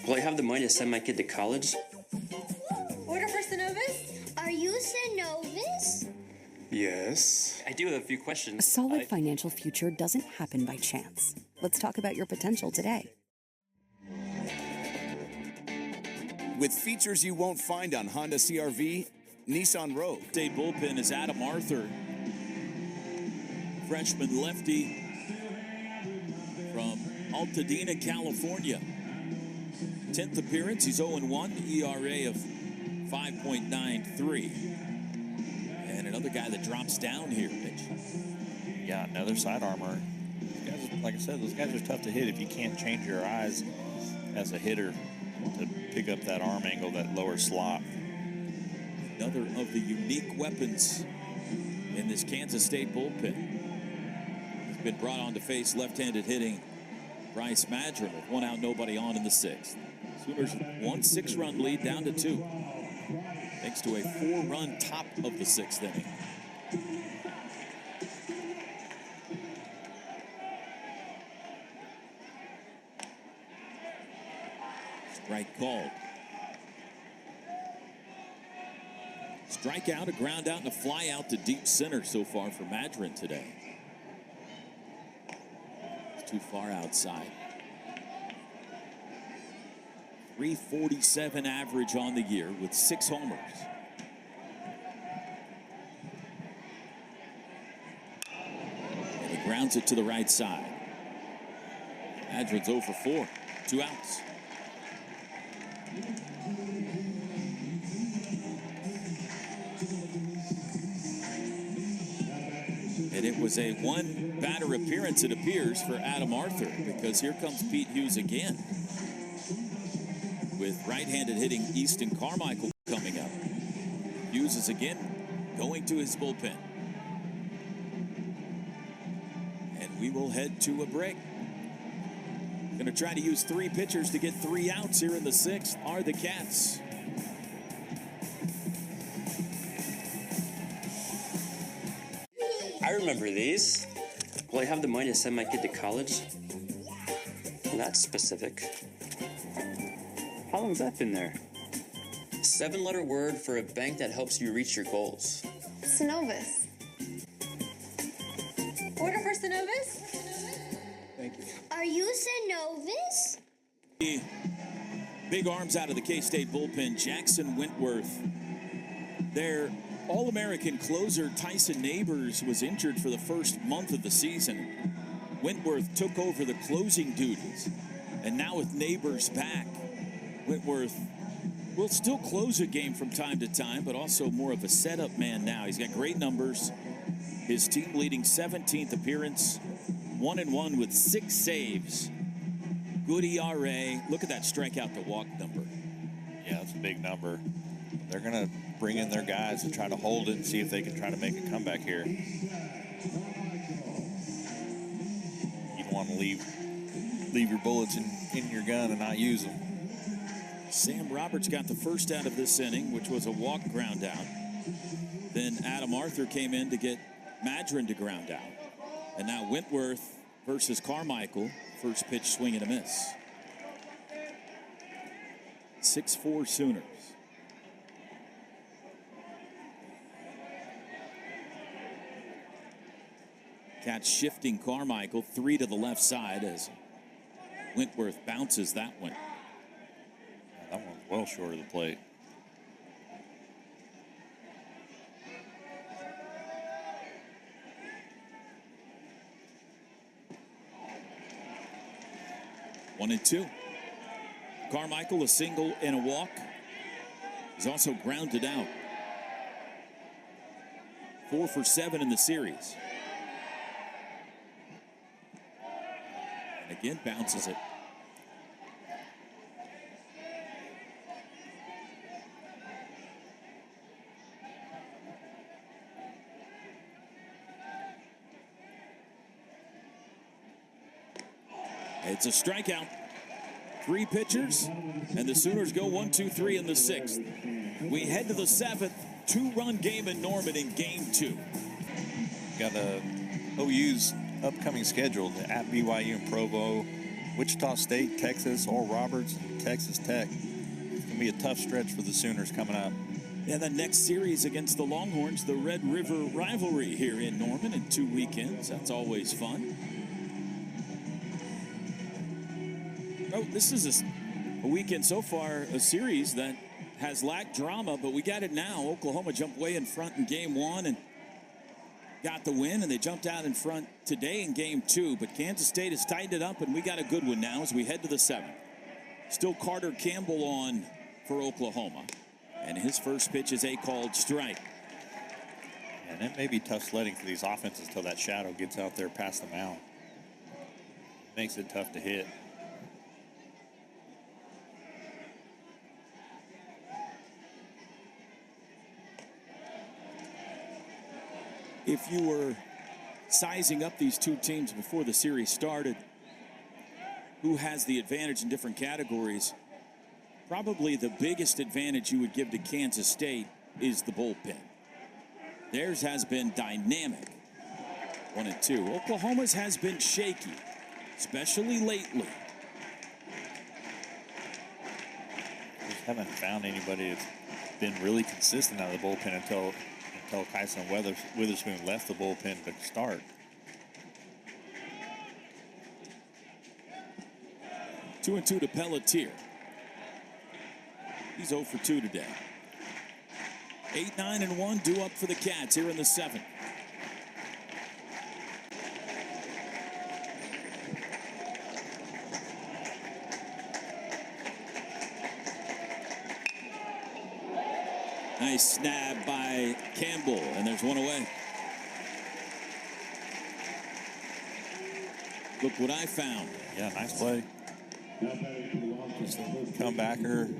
Will I have the money to send my kid to college? Order for Synovus? Are you Synovus? Yes. I do have a few questions. A solid financial future doesn't happen by chance. Let's talk about your potential today. With features you won't find on Honda CR-V, Nissan Rogue. State bullpen is Adam Arthur. Freshman lefty from Altadena, California. 10th appearance, he's 0-1, ERA of 5.93. And another guy that drops down here, Mitch. Yeah, another side armor. Those guys, like I said, those guys are tough to hit if you can't change your eyes as a hitter to pick up that arm angle, that lower slot. Another of the unique weapons in this Kansas State bullpen. He's been brought on to face left-handed hitting Bryce Madron with 1 out, nobody on in the 6th. Sooners 1 6-run lead down to 2. thanks to a 4-run top of the 6th inning. Strike called. Strikeout, a ground out, and a fly out to deep center so far for Madron today. It's too far outside. 347 average on the year with 6 homers. And he grounds it to the right side. Madron's 0 for 4, 2 outs. And it was a 1-batter appearance, it appears, for Adam Arthur, because here comes Pete Hughes again with right-handed hitting Easton Carmichael coming up. Hughes is again going to his bullpen. And we will head to a break. Going to try to use 3 pitchers to get 3 outs here in the 6th are the Cats. I remember these. Will I have the money to send my kid to college? That's specific. How long's that been there? 7-letter word for a bank that helps you reach your goals. Synovus. Order for Synovus? Thank you. Are you Synovus? Big arms out of the K-State bullpen. Jackson Wentworth. Their All-American closer Tyson Neighbors was injured for the first month of the season. Wentworth took over the closing duties. And now with Neighbors back, Wentworth will still close a game from time to time, but also more of a setup man now. He's got great numbers. His team leading 17th appearance, 1-1 with 6 saves. Good ERA. Look at that strikeout to walk number. Yeah, that's a big number. They're going to bring in their guys to try to hold it and see if they can try to make a comeback here. You don't want to leave your bullets in your gun and not use them. Sam Roberts got the first out of this inning, which was a walk ground out. Then Adam Arthur came in to get Madron to ground out. And now Wentworth versus Carmichael. First pitch swing and a miss. 6-4 Sooners. Cats shifting Carmichael 3 to the left side as Wentworth bounces that one. That one's well short of the plate. 1-2. Carmichael, a single and a walk. He's also grounded out. 4 for 7 in the series. And again, bounces it. It's a strikeout. 3 pitchers, and the Sooners go 1-2-3 in the 6th. We head to the 7th, 2-run game in Norman in Game 2. Got OU's upcoming schedule at BYU and Provo, Wichita State, Texas, Oral Roberts, and Texas Tech. It's going to be a tough stretch for the Sooners coming up. Yeah, the next series against the Longhorns, the Red River rivalry here in Norman in 2 weekends. That's always fun. Oh, this is a weekend so far, a series that has lacked drama, but we got it now. Oklahoma jumped way in front in Game 1 and got the win, and they jumped out in front today in Game 2. But Kansas State has tightened it up, and we got a good one now as we head to the 7th. Still Carter Campbell on for Oklahoma, and his first pitch is a called strike. And it may be tough sledding for these offenses until that shadow gets out there past the mound. Makes it tough to hit. If you were sizing up these two teams before the series started, who has the advantage in different categories, probably the biggest advantage you would give to Kansas State is the bullpen. Theirs has been dynamic. 1-2. Oklahoma's has been shaky, especially lately. Just haven't found anybody that's been really consistent out of the bullpen until Kyson Witherspoon left the bullpen to start. 2-2 to Pelletier. He's 0 for 2 today. 8-9-1 due up for the Cats here in the 7th. Nice snap by Campbell, and there's one away. Look what I found. Yeah, nice play. Just comebacker.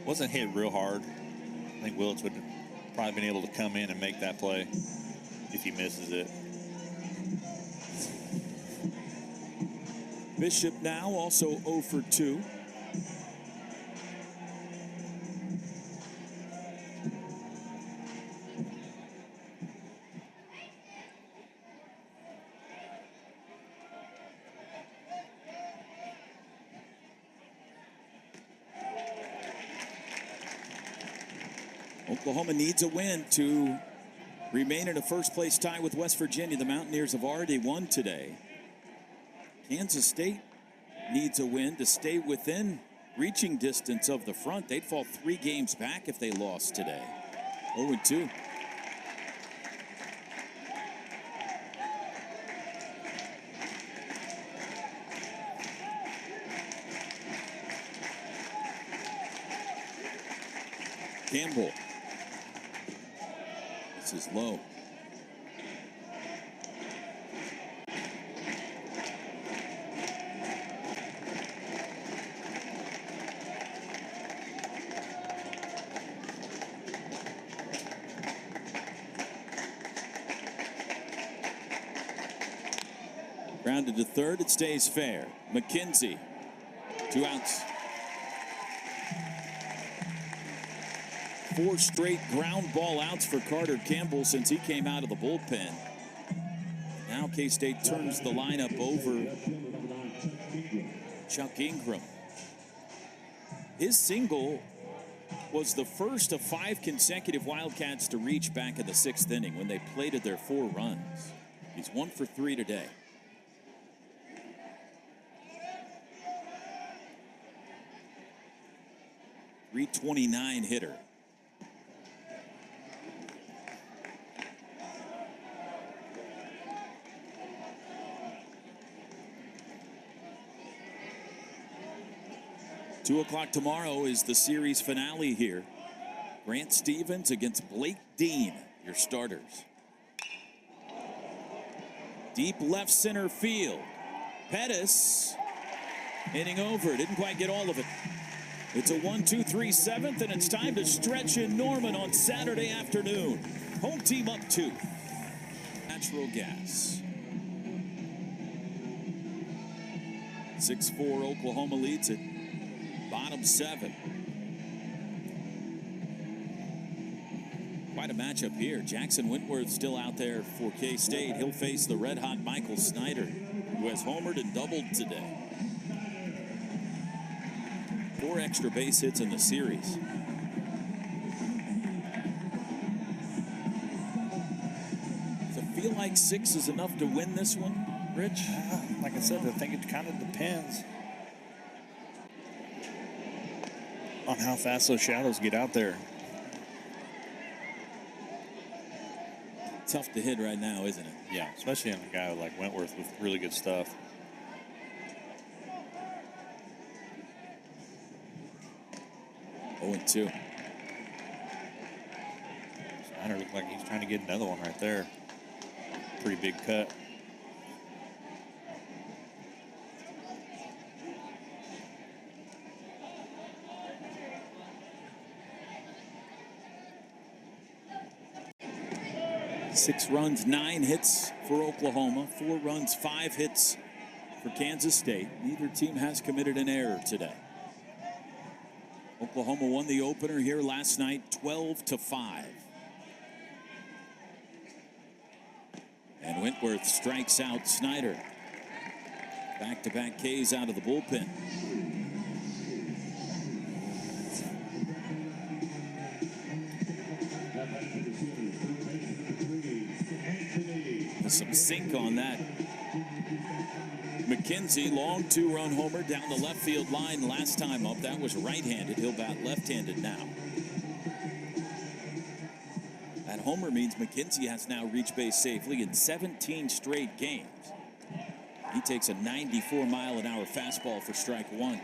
Wasn't hit real hard. I think Willits would have probably been able to come in and make that play if he misses it. Bishop now also 0 for 2. Oklahoma needs a win to remain in a first-place tie with West Virginia. The Mountaineers have already won today. Kansas State needs a win to stay within reaching distance of the front. They'd fall 3 games back if they lost today. 0-2. Campbell. This is low. Grounded to third, it stays fair. McKenzie, 2 outs. 4 straight ground ball outs for Carter Campbell since he came out of the bullpen. Now K-State turns the lineup over. Chuck Ingram. His single was the first of 5 consecutive Wildcats to reach back in the 6th inning when they plated their 4 runs. He's 1 for 3 today. .329 hitter. Two o'clock tomorrow is the series finale here. Grant Stevens against Blake Dean, your starters. Deep left center field. Pettis hitting over. Didn't quite get all of it. It's a 1-2-3 7th, and it's time to stretch in Norman on Saturday afternoon. Home team up 2. Natural gas. 6-4 Oklahoma leads it. Bottom 7. Quite a matchup here. Jackson Wentworth still out there for K-State. He'll face the red-hot Michael Snyder, who has homered and doubled today. 4 extra base hits in the series. Does it feel like 6 is enough to win this one, Rich? Like I said, I think it kind of depends on how fast those shadows get out there. Tough to hit right now, isn't it? Yeah, especially on a guy like Wentworth with really good stuff. Oh, 2. Snyder looked like he's trying to get another one right there. Pretty big cut. Six runs, 9 hits for Oklahoma. 4 runs, 5 hits for Kansas State. Neither team has committed an error today. Oklahoma won the opener here last night, 12-5. And Wentworth strikes out Snyder. Back-to-back Ks out of the bullpen. Some sink on that. McKenzie, long 2-run homer down the left field line last time up. That was right-handed. He'll bat left-handed now. That homer means McKenzie has now reached base safely in 17 straight games. He takes a 94-mile-an-hour fastball for strike one.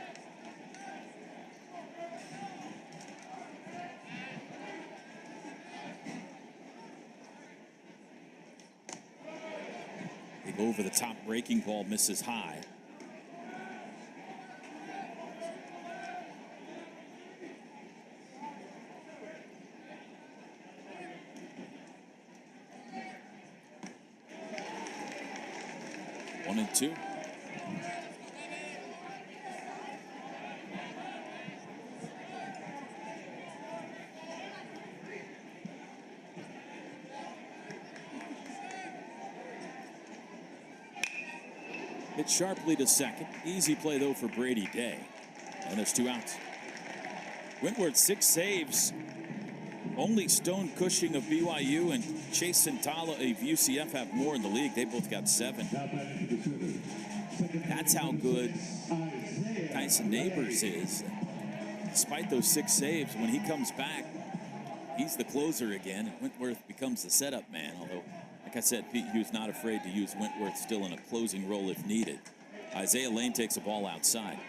Big over-the-top breaking ball misses high. One and two. Hit sharply to second. Easy play, though, for Brady Day. And there's 2 outs. Wentworth, 6 saves. Only Stone Cushing of BYU and Chase Santala of UCF have more in the league. They both got 7. That's how good Tyson Neighbors is. Despite those 6 saves, when he comes back, he's the closer again. And Wentworth becomes the setup man, although, like I said, Pete Hughes not afraid to use Wentworth still in a closing role if needed. Isaiah Lane takes a ball outside.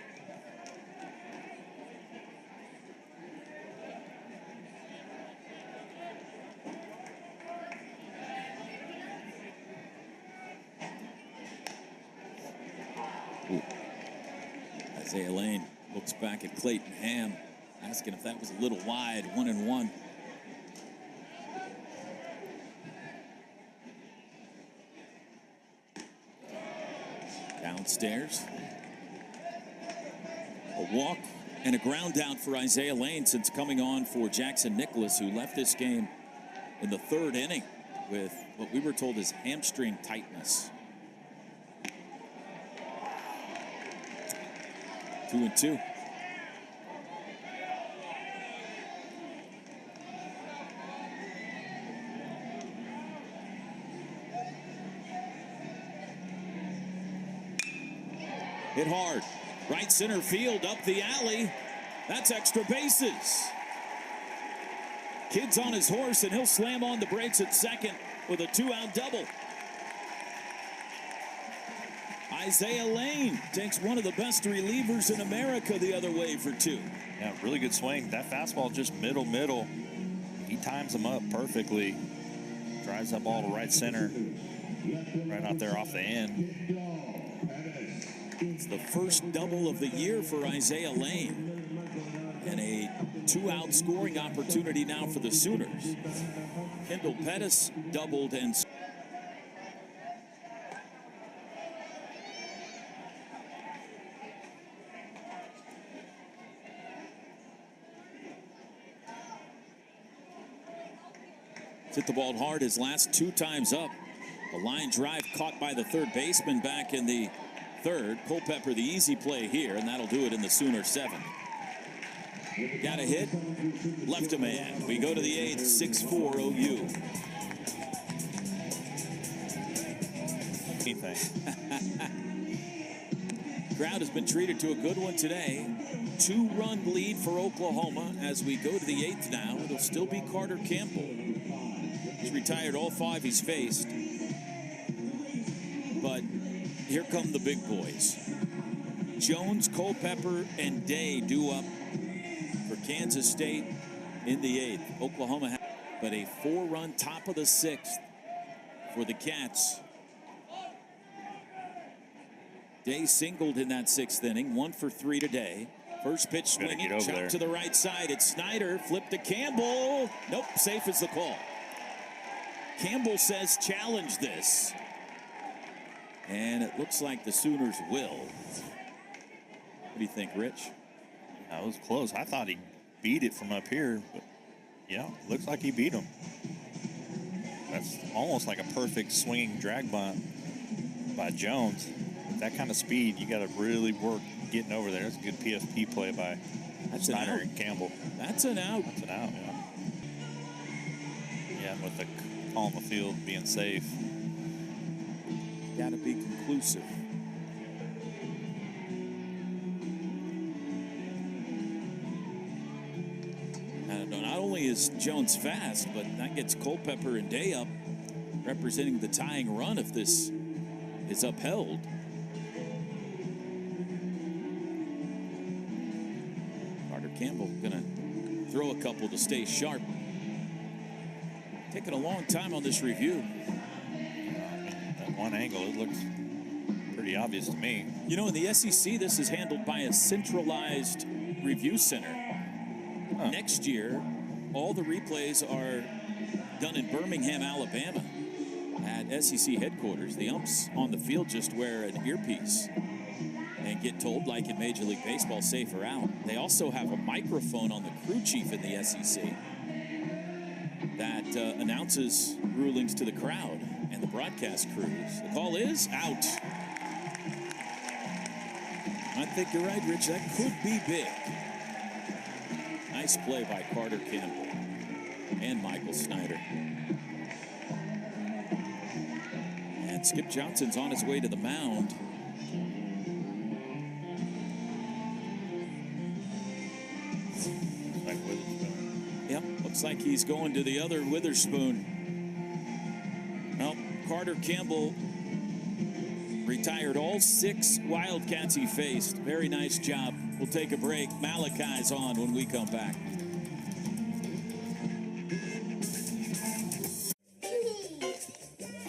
Ooh. Isaiah Lane looks back at Clayton Ham, asking if that was a little wide. 1-1. Downstairs. A walk and a ground out for Isaiah Lane since coming on for Jackson Nicholas, who left this game in the 3rd inning with what we were told is hamstring tightness. 2-2. Hit hard. Right center field, up the alley. That's extra bases. Kid's on his horse, and he'll slam on the brakes at second with a 2-out double. Isaiah Lane takes one of the best relievers in America the other way for 2. Yeah, really good swing. That fastball just middle. He times him up perfectly. Drives that ball to right center. Right out there off the end. It's the first double of the year for Isaiah Lane. And a 2-out scoring opportunity now for the Sooners. Kendall Pettis doubled and hit the ball hard his last 2 times up. The line drive caught by the third baseman back in the 3rd. Culpepper the easy play here, and that'll do it in the Sooner 7th. Got a hit, left a man. We go to the 8th, 6-4 OU. Anything. Crowd has been treated to a good one today. 2-run lead for Oklahoma as we go to the 8th now. It'll still be Carter Campbell. He's retired all 5 he's faced. But here come the big boys. Jones, Culpepper, and Day due up for Kansas State in the 8th. Oklahoma, but a 4-run top of the 6th for the Cats. Day singled in that 6th inning, 1 for 3 today. First pitch swinging, chopped to the right side. It's Snyder, flipped to Campbell. Nope, safe is the call. Campbell says challenge this. And it looks like the Sooners will. What do you think, Rich? That was close. I thought he beat it from up here, but yeah, looks like he beat him. That's almost like a perfect swinging drag bunt by Jones. With that kind of speed, you got to really work getting over there. That's a good PFP play by Snyder and Campbell. That's an out. That's an out, yeah. Yeah, and with the call on the field being safe. Got to be conclusive. Not only is Jones fast, but that gets Culpepper and Day up, representing the tying run if this is upheld. Carter Campbell gonna throw a couple to stay sharp. Taking a long time on this review. That one angle, it looks pretty obvious to me. You know, in the SEC, this is handled by a centralized review center. Next year, all the replays are done in Birmingham, Alabama at SEC headquarters. The umps on the field just wear an earpiece and get told, like in Major League Baseball, safe or out. They also have a microphone on the crew chief in the SEC that announces rulings to the crowd and the broadcast crews. The call is out. I think you're right, Rich. That could be big. Nice play by Carter Campbell and Michael Snyder. And Skip Johnson's on his way to the mound. Yep, looks like he's going to the other Witherspoon. Well, Carter Campbell retired all 6 Wildcats he faced. Very nice job. We'll take a break. Malachi's on when we come back.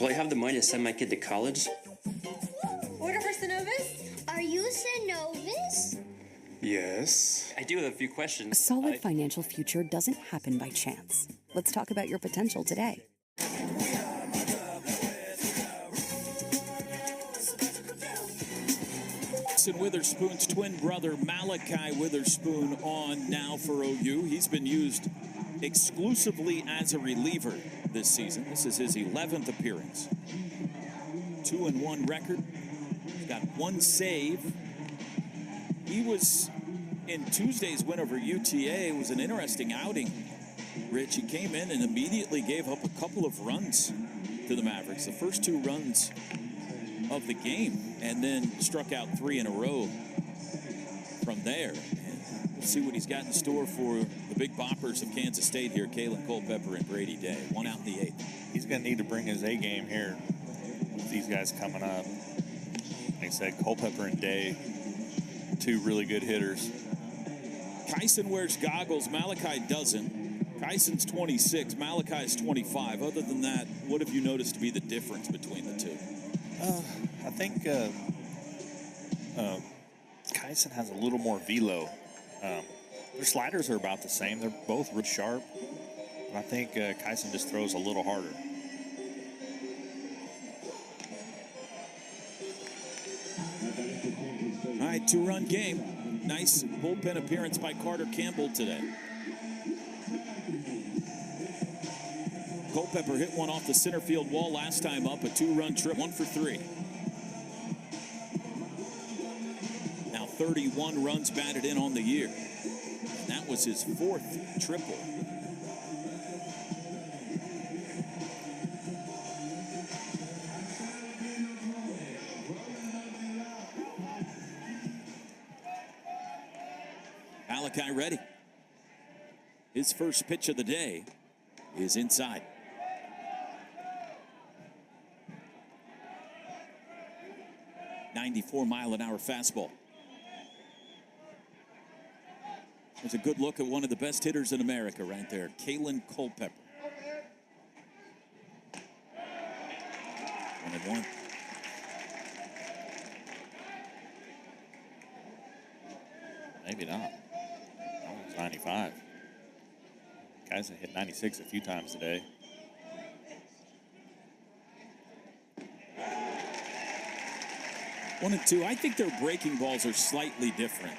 Will I have the money to send my kid to college? Order for Synovus? Are you Synovus? Yes. I do have a few questions. A solid financial future doesn't happen by chance. Let's talk about your potential today. Witherspoon's twin brother Malachi Witherspoon on now for OU. He's been used exclusively as a reliever this season. This is his 11th appearance. 2-1 record. He's got 1 save. He was in Tuesday's win over UTA. It was an interesting outing. Rich, he came in and immediately gave up a couple of runs to the Mavericks. The first 2 runs of the game, and then struck out 3 in a row from there. And we'll see what he's got in store for the big boppers of Kansas State here, Kalen Culpepper and Brady Day. 1 out in the 8th. He's going to need to bring his A game here with these guys coming up. Like I said, Culpepper and Day, 2 really good hitters. Kyson wears goggles. Malachi doesn't. Kyson's 26. Malachi's 25. Other than that, what have you noticed to be the difference between the 2? I think Kyson has a little more velo. Their sliders are about the same. They're both real sharp. But I think Kyson just throws a little harder. All right, 2-run game. Nice bullpen appearance by Carter Campbell today. Culpepper hit one off the center field wall last time up, a 2-run trip, 1 for 3. Now 31 runs batted in on the year. And that was his 4th triple. Malachi ready. His first pitch of the day is inside. 94-mile-an-hour fastball. There's a good look at one of the best hitters in America right there, Kalen Culpepper. 1-1. Maybe not. That one's 95. Guys have hit 96 a few times today. One and two. I think their breaking balls are slightly different.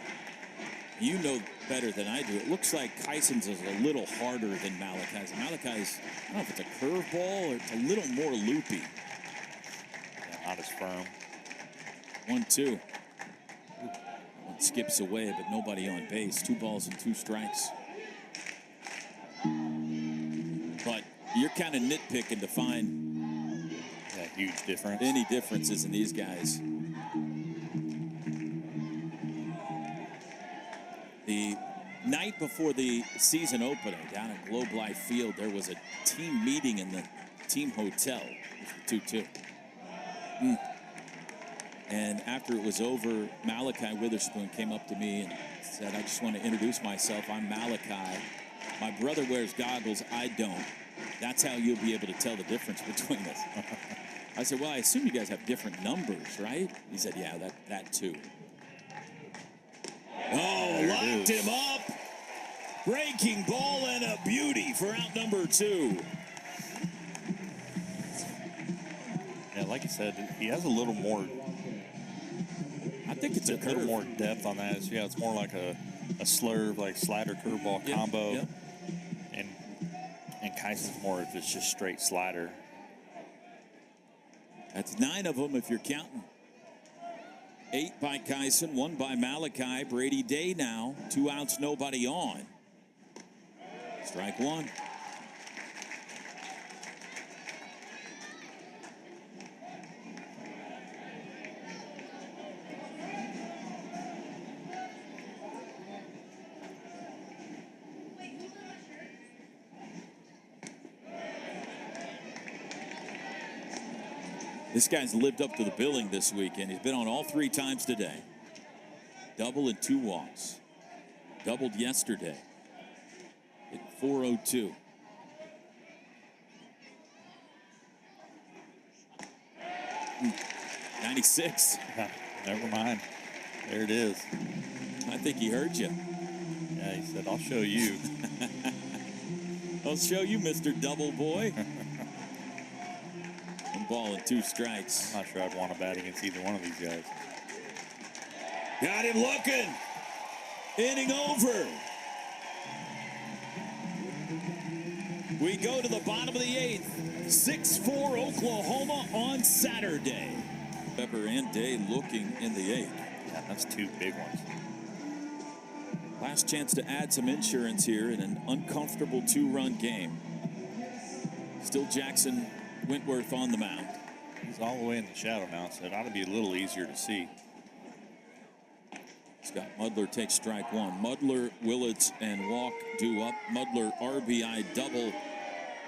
You know better than I do. It looks like Kyson's is a little harder than Malachi's. Malachi's, I don't know if it's a curveball or it's a little more loopy. Yeah, not as firm. 1-2. One skips away, but nobody on base. 2 balls and 2 strikes. But you're kind of nitpicking to find that huge difference. Any differences in these guys. The night before the season opener down at Globe Life Field, there was a team meeting in the team hotel. It was the 2-2. And after it was over, Malachi Witherspoon came up to me and said, I just want to introduce myself. I'm Malachi. My brother wears goggles. I don't. That's how you'll be able to tell the difference between us. I said, well, I assume you guys have different numbers, right? He said, yeah, that too. Oh, locked him up. Breaking ball and a beauty for out number 2. Yeah, like you said, he has a little more. I think it's a little more depth on that. Yeah, it's more like a slurve, like slider curveball combo. Yep. And Kyson's more of just straight slider. That's 9 of them if you're counting. 8 by Kyson, 1 by Malachi. Brady Day now. 2 outs, nobody on. Strike 1. This guy's lived up to the billing this weekend. He's been on all 3 times today. Double and 2 walks. Doubled yesterday at 4:02. .96. Never mind. There it is. I think he heard you. Yeah, he said, I'll show you. I'll show you, Mr. Double Boy. 1 ball and 2 strikes. I'm not sure I'd want to bat against either one of these guys. Got him looking. Inning over. We go to the bottom of the 8th. 6-4 Oklahoma on Saturday. Pepper and Day looking in the 8th. Yeah, that's 2 big ones. Last chance to add some insurance here in an uncomfortable 2-run game. Still Jackson Wentworth on the mound. He's all the way in the shadow now, so it ought to be a little easier to see. Scott Mudler takes strike 1. Mudler, Willits, and Walk due up. Mudler RBI double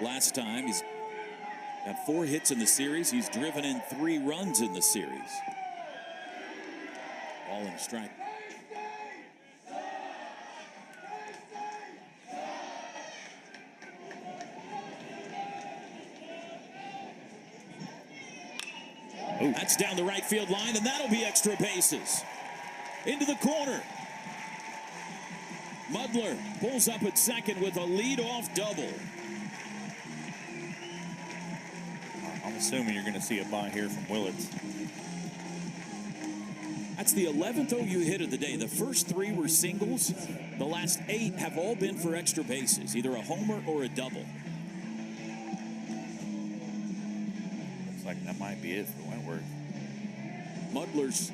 last time. He's got 4 hits in the series. He's driven in 3 runs in the series. Ball and strike. Ooh. That's down the right field line, and that'll be extra bases. Into the corner. Mudler pulls up at second with a lead-off double. I'm assuming you're going to see a bunt here from Willits. That's the 11th OU hit of the day. The first 3 were singles. The last 8 have all been for extra bases, either a homer or a double. Looks like that might be it for Wentworth. Mudler's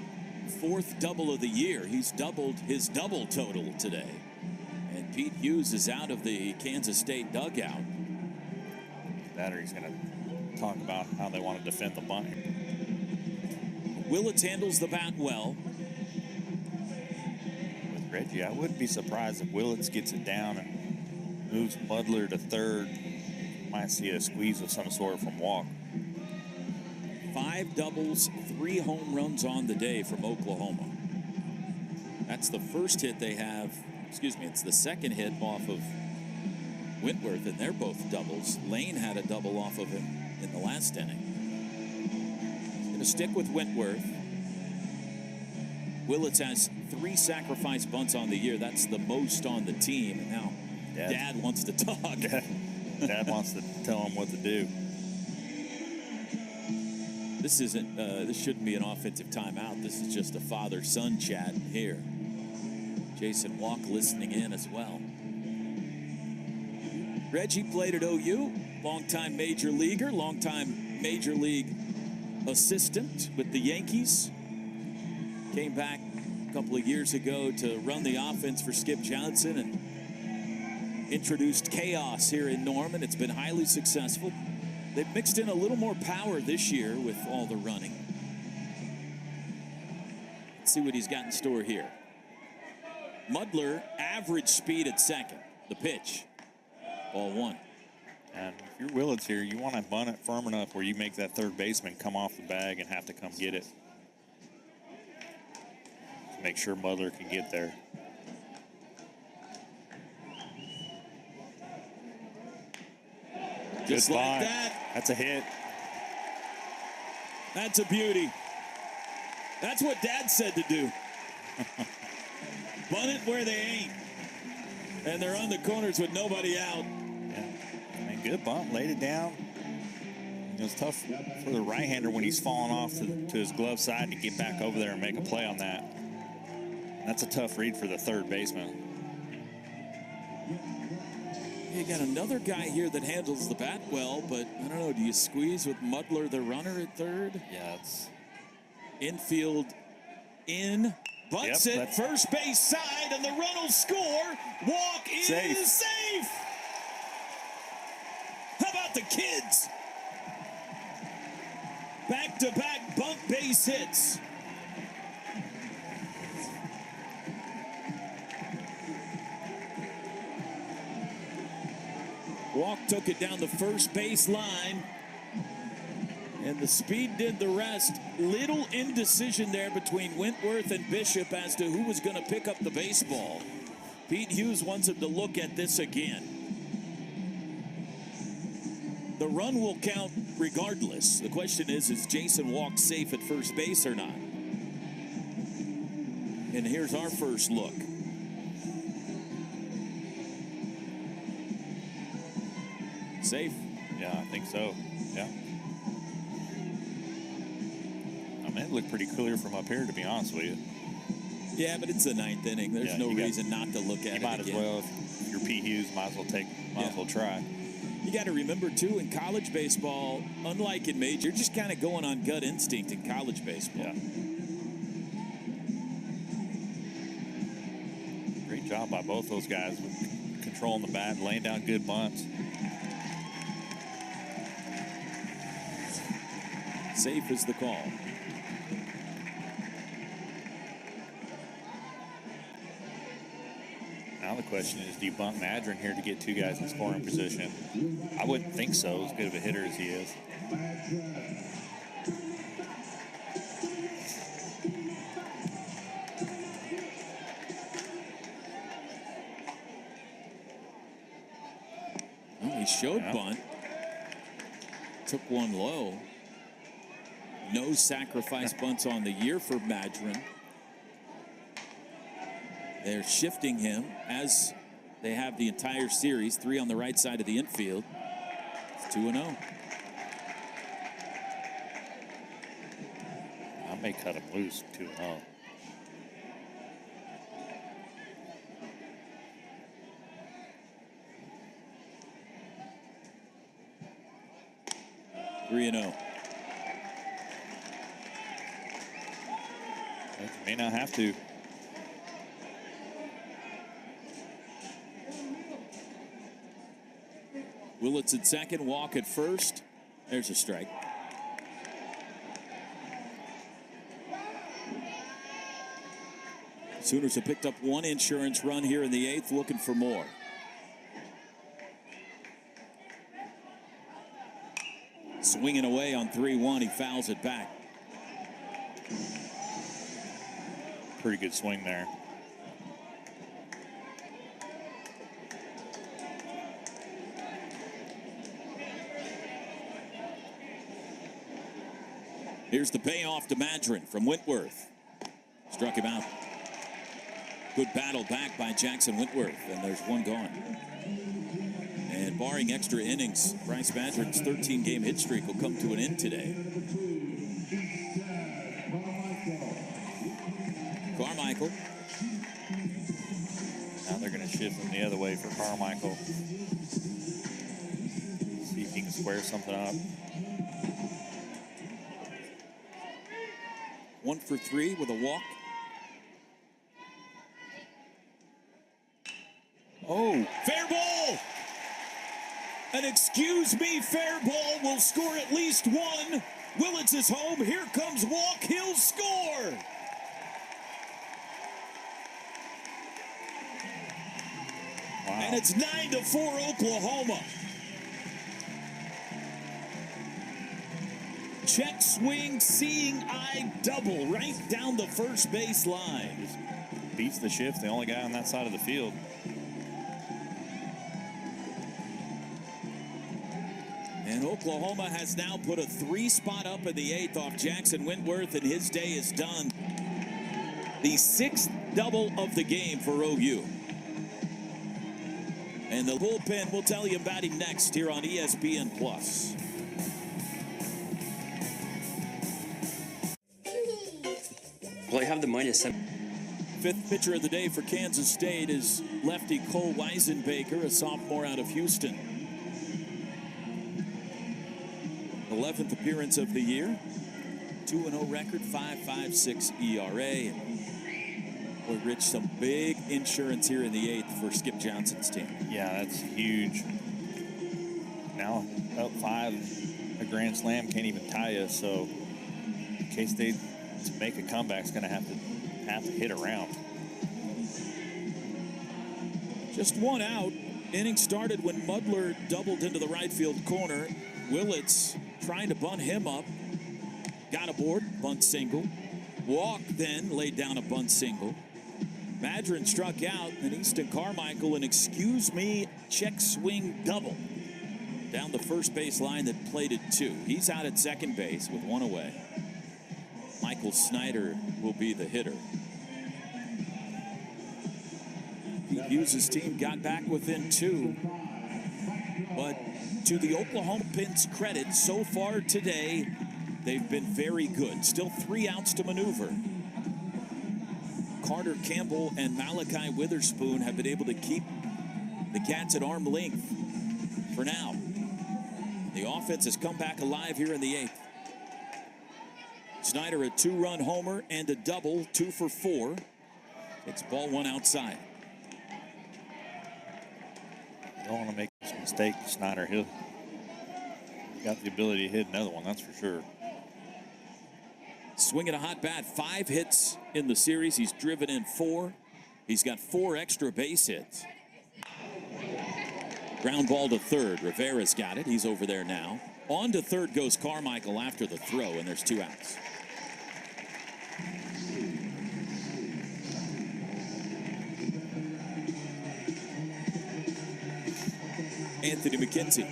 4th double of the year. He's doubled his double total today. And Pete Hughes is out of the Kansas State dugout. Battery's going to talk about how they want to defend the bunt. Willits handles the bat well. With Reggie, I wouldn't be surprised if Willits gets it down and moves Mudler to third. Might see a squeeze of some sort from Walk. 5 doubles, 3 home runs on the day from Oklahoma. That's the first hit they have. Excuse me, it's the second hit off of Wentworth, and they're both doubles. Lane had a double off of him in the last inning. He's going to stick with Wentworth. Willits has 3 sacrifice bunts on the year. That's the most on the team. And now Dad wants to talk. Dad wants to tell him what to do. This isn't. This shouldn't be an offensive timeout. This is just a father-son chat here. Jason Walk listening in as well. Reggie played at OU, longtime major leaguer, longtime major league assistant with the Yankees. Came back a couple of years ago to run the offense for Skip Johnson and introduced chaos here in Norman. It's been highly successful. They've mixed in a little more power this year with all the running. Let's see what he's got in store here. Mudler, average speed at second. The pitch. Ball one. And if you're Willits here, you want to bunt it firm enough where you make that third baseman come off the bag and have to come get it. To make sure Mudler can get there. Just Good like bunt. that. That's a hit. That's a beauty. That's what Dad said to do. Bunt it where they ain't. And they're on the corners with nobody out. Yeah. I mean, good bunt. Laid it down. It was tough for the right-hander when he's falling off to his glove side to get back over there and make a play on that. That's a tough read for the third baseman. You got another guy here that handles the bat well, but I don't know, do you squeeze with Mudler, the runner, at third? Yeah, it's infield in. Bunts Yep, it, first base side, and the run will score. Walk is safe. How about the kids? Back-to-back bunt base hits. Walk took it down the first base line. And the speed did the rest. Little indecision there between Wentworth and Bishop as to who was going to pick up the baseball. Pete Hughes wants him to look at this again. The run will count regardless. The question is Jason Walk safe at first base or not? And here's our first look. Safe? Yeah, I think so. Yeah. I mean, it looked pretty clear from up here, to be honest with you. Yeah, but it's the ninth inning. There's no reason not to look at it. You might as well, if you're Pete Hughes, might as well try. You got to remember, too, in college baseball, unlike in major, you're just kind of going on gut instinct in college baseball. Yeah. Great job by both those guys with controlling the bat, laying down good bunts. Safe is the call. Now the question is, do you bunt Madron here to get two guys in scoring position? I wouldn't think so, as good of a hitter as he is. Well, he showed bunt. Took one low. No sacrifice bunts on the year for Madron. They're shifting him as they have the entire series. 3 on the right side of the infield. It's 2-0. I may cut him loose 2-0. May not have to. Willits at second, Walk at first. There's a strike. Sooners have picked up one insurance run here in the 8th, looking for more. Swinging away on 3-1, he fouls it back. Pretty good swing there. Here's the payoff to Madron from Wentworth. Struck him out. Good battle back by Jackson Wentworth, and there's one gone. And barring extra innings, Bryce Madron's 13-game hit streak will come to an end today. Carmichael Now they're going to shift them the other way for Carmichael. See if he can square something up. 1 for 3 with a walk. Oh, fair ball! An excuse me, fair ball will score at least one. Willits is home. Here comes Walk. He'll score. Wow. And it's 9-4 Oklahoma. Check swing, seeing eye double right down the first base line. Beats the shift, the only guy on that side of the field. And Oklahoma has now put a 3-spot up in the 8th off Jackson Wentworth, and his day is done. The 6th double of the game for OU. And the bullpen, we'll tell you about him next here on ESPN+. Well, I have the -7. 5th pitcher of the day for Kansas State is lefty Cole Weisenbaker, a sophomore out of Houston. 11th appearance of the year. 2-0 record, 5.56 ERA. Boy, Rich, some big insurance here in the 8th for Skip Johnson's team. Yeah, that's huge. Now up 5, a grand slam can't even tie you. So K-State to make a comeback is going to have to hit around. Just one out. Inning started when Mudler doubled into the right field corner. Willits trying to bunt him up. Got aboard, bunt single. Walk then laid down a bunt single. Madron struck out, and Easton Carmichael an excuse me check swing double down the first base line that plated 2. He's out at second base with 1 away. Michael Snyder will be the hitter. Pete Hughes' team got back within 2. But to the Oklahoma Pins' credit, so far today, they've been very good. Still 3 outs to maneuver. Carter Campbell and Malachi Witherspoon have been able to keep the Cats at arm length for now. The offense has come back alive here in the 8th. Snyder a 2-run homer and a double, 2 for 4. Takes ball 1 outside. You don't want to make this mistake, Snyder. He'll got the ability to hit another one, that's for sure. Swinging a hot bat, 5 hits in the series. He's driven in 4. He's got 4 extra base hits. Ground ball to third. Rivera's got it. He's over there now. On to third goes Carmichael after the throw, and there's 2 outs. Anthony McKenzie.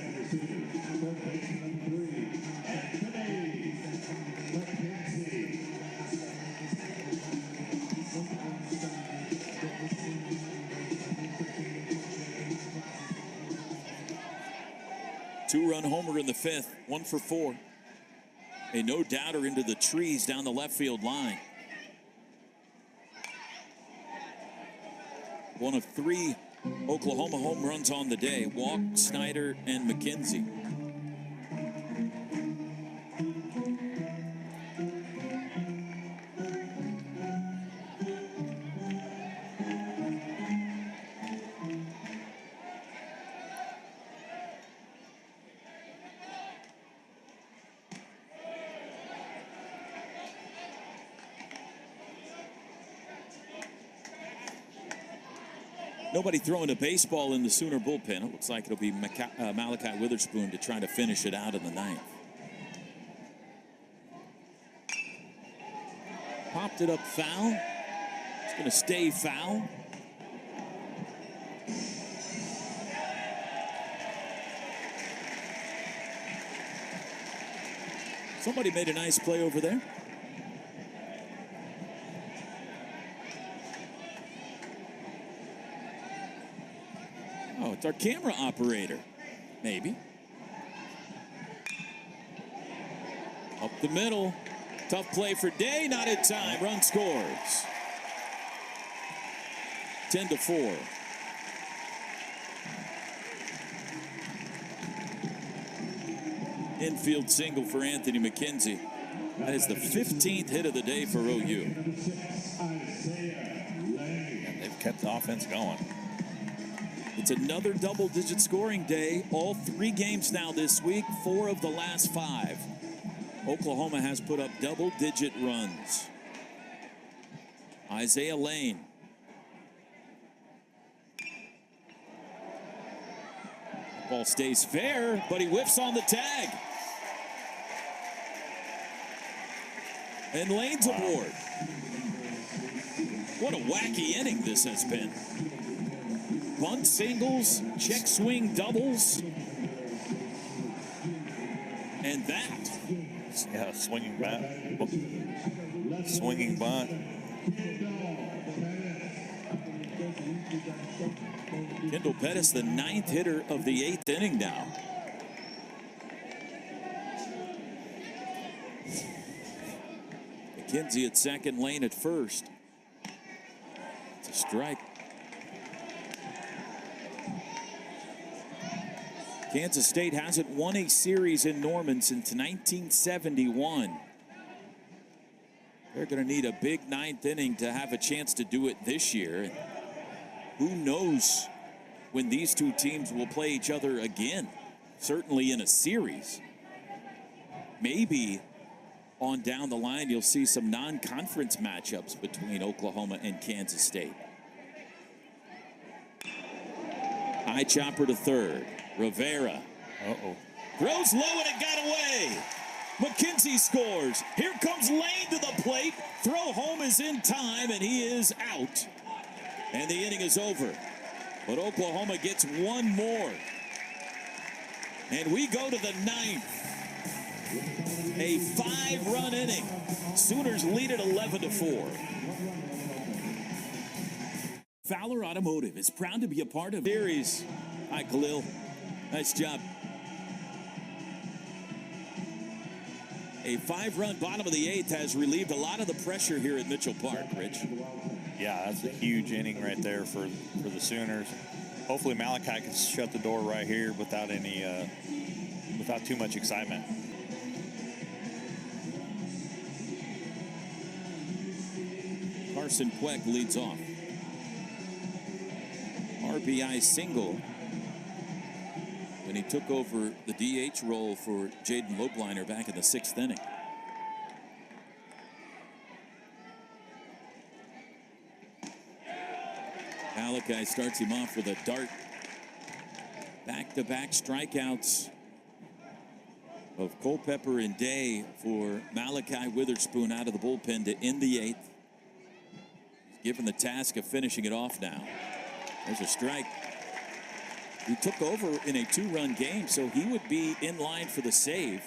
Two-run homer in the 5th, 1 for 4. A no-doubter into the trees down the left field line. One of 3 Oklahoma home runs on the day. Walk, Snyder, and McKenzie. Nobody throwing a baseball in the Sooner bullpen. It looks like it'll be Malachi Witherspoon to try to finish it out in the 9th. Popped it up foul. It's going to stay foul. Somebody made a nice play over there. Oh, it's our camera operator. Maybe. Up the middle. Tough play for Day. Not in time. Run scores. 10-4. Infield single for Anthony McKenzie. That is the 15th hit of the day for OU. And they've kept the offense going. It's another double-digit scoring day. All 3 games now this week, 4 of the last 5. Oklahoma has put up double-digit runs. Isaiah Lane. Ball stays fair, but he whiffs on the tag. And Lane's aboard. What a wacky inning this has been. Bunt singles, check swing doubles. And that. Yeah, swinging bat. Swinging bunt. Kendall Pettis, the 9th hitter of the 8th inning now. McKenzie at second, Lane at first. It's a strike. Kansas State hasn't won a series in Norman since 1971. They're going to need a big 9th inning to have a chance to do it this year. Who knows when these two teams will play each other again? Certainly in a series. Maybe on down the line, you'll see some non-conference matchups between Oklahoma and Kansas State. High chopper to third. Rivera. Throws low and it got away. McKenzie scores. Here comes Lane to the plate. Throw home is in time and he is out. And the inning is over. But Oklahoma gets one more. And we go to the 9th. A 5-run inning. Sooners lead at 11-4. Fowler Automotive is proud to be a part of series. Hi, Khalil. Nice job. A 5-run bottom of the 8th has relieved a lot of the pressure here at Mitchell Park, Rich. Yeah, that's a huge inning right there for the Sooners. Hopefully Malachi can shut the door right here without any without too much excitement. Carson Queck leads off. RBI single when he took over the DH role for Jaden Lobliner back in the 6th inning. Malachi starts him off with a dart. Back-to-back strikeouts of Culpepper and Day for Malachi Witherspoon out of the bullpen to end the 8th. He's given the task of finishing it off now. There's a strike. He took over in a 2-run game, so he would be in line for the save,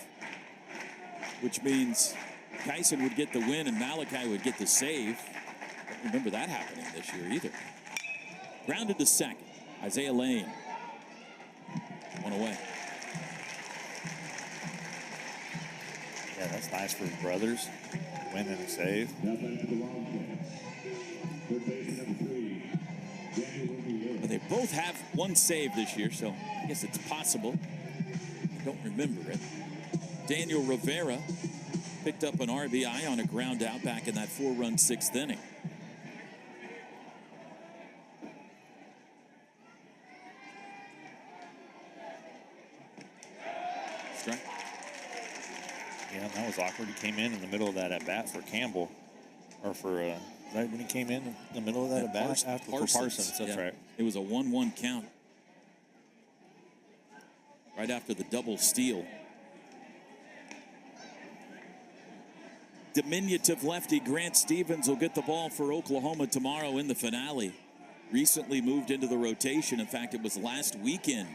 which means Kyson would get the win and Malachi would get the save. Don't remember that happening this year either. Grounded to second. Isaiah Lane. One away. Yeah, that's nice for the brothers. Win and a save. But they both have one save this year, so I guess it's possible. I don't remember it. Daniel Rivera picked up an RBI on a ground out back in that 4-run 6th inning. Strike. Yeah, that was awkward. He came in the middle of that at-bat for Campbell. Or for, is that when he came in the middle of that at-bat? For Parsons, that's right. It was a 1-1 count. Right after the double steal. Diminutive lefty Grant Stevens will get the ball for Oklahoma tomorrow in the finale. Recently moved into the rotation. In fact, it was last weekend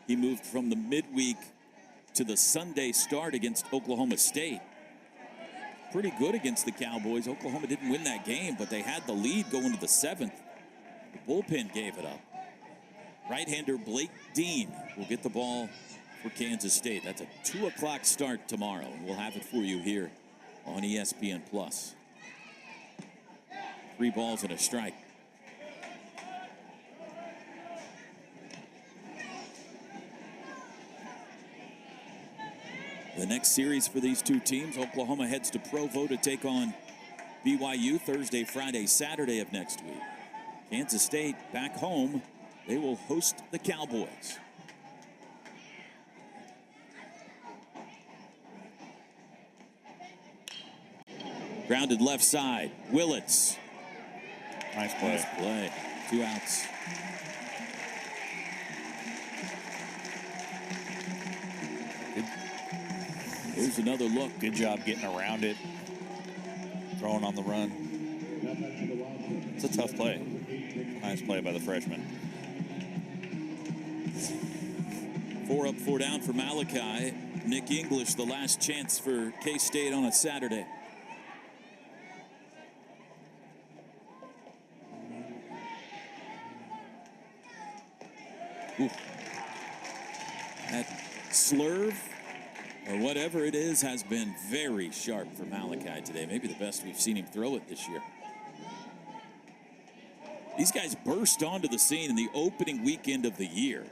he moved from the midweek to the Sunday start against Oklahoma State. Pretty good against the Cowboys. Oklahoma didn't win that game, but they had the lead going to the 7th. The bullpen gave it up. Right-hander Blake Dean will get the ball for Kansas State. That's a 2 o'clock start tomorrow, and we'll have it for you here on ESPN+. 3 balls and a strike. The next series for these two teams, Oklahoma heads to Provo to take on BYU Thursday, Friday, Saturday of next week. Kansas State back home. They will host the Cowboys. Grounded left side. Willits. Nice play. Nice play. 2 outs. Here's another look. Good job getting around it. Throwing on the run. It's a tough play. Nice play by the freshman. 4 up, 4 down for Malachi. Nick English, the last chance for K-State on a Saturday. Ooh. That slurve, or whatever it is, has been very sharp for Malachi today. Maybe the best we've seen him throw it this year. These guys burst onto the scene in the opening weekend of the year.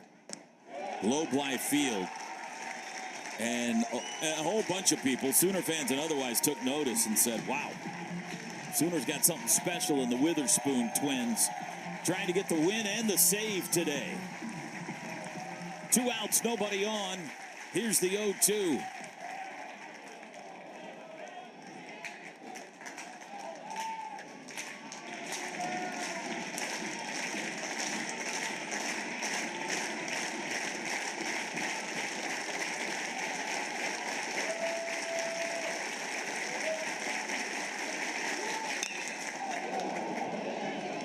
Globe Life Field. And a whole bunch of people, Sooner fans and otherwise, took notice and said, wow, Sooners got something special in the Witherspoon twins, trying to get the win and the save today. 2 outs, nobody on. Here's the 0-2.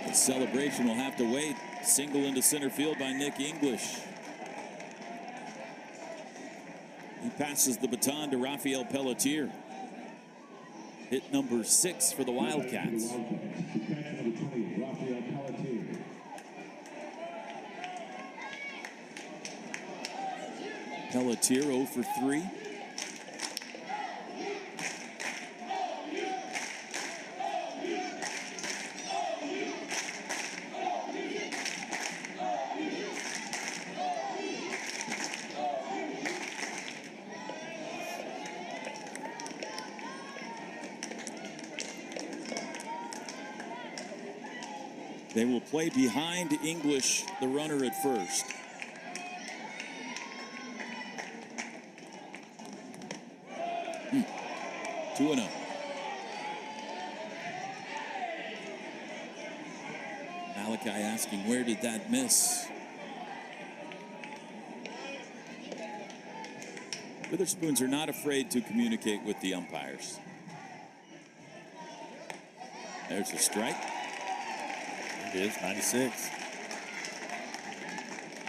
The celebration will have to wait. Single into center field by Nick English. He passes the baton to Rafael Pelletier. Hit number 6 for the Wildcats. Pelletier 0 for 3. They will play behind English, the runner at first. Two and 0. Malachi asking, where did that miss? Witherspoons are not afraid to communicate with the umpires. There's a strike. It is 96.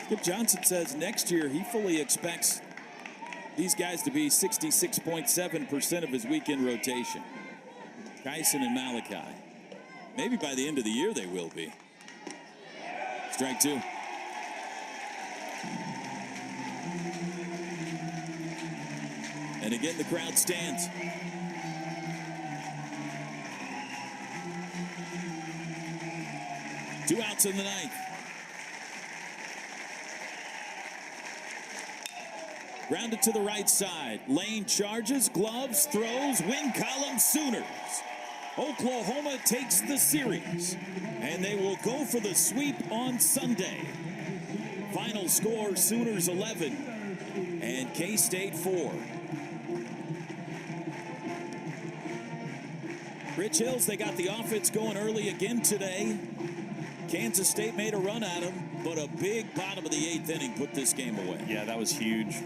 Skip Johnson says next year he fully expects these guys to be 66.7% of his weekend rotation. Kyson and Malachi. Maybe by the end of the year they will be. Strike 2. And again the crowd stands. Two outs in the ninth. Grounded to the right side. Lane charges, gloves, throws, win column Sooners. Oklahoma takes the series, and they will go for the sweep on Sunday. Final score, Sooners 11 and K-State 4. Rich Hills, they got the offense going early again today. Kansas State made a run at them, but a big bottom of the 8th inning put this game away. Yeah, that was huge.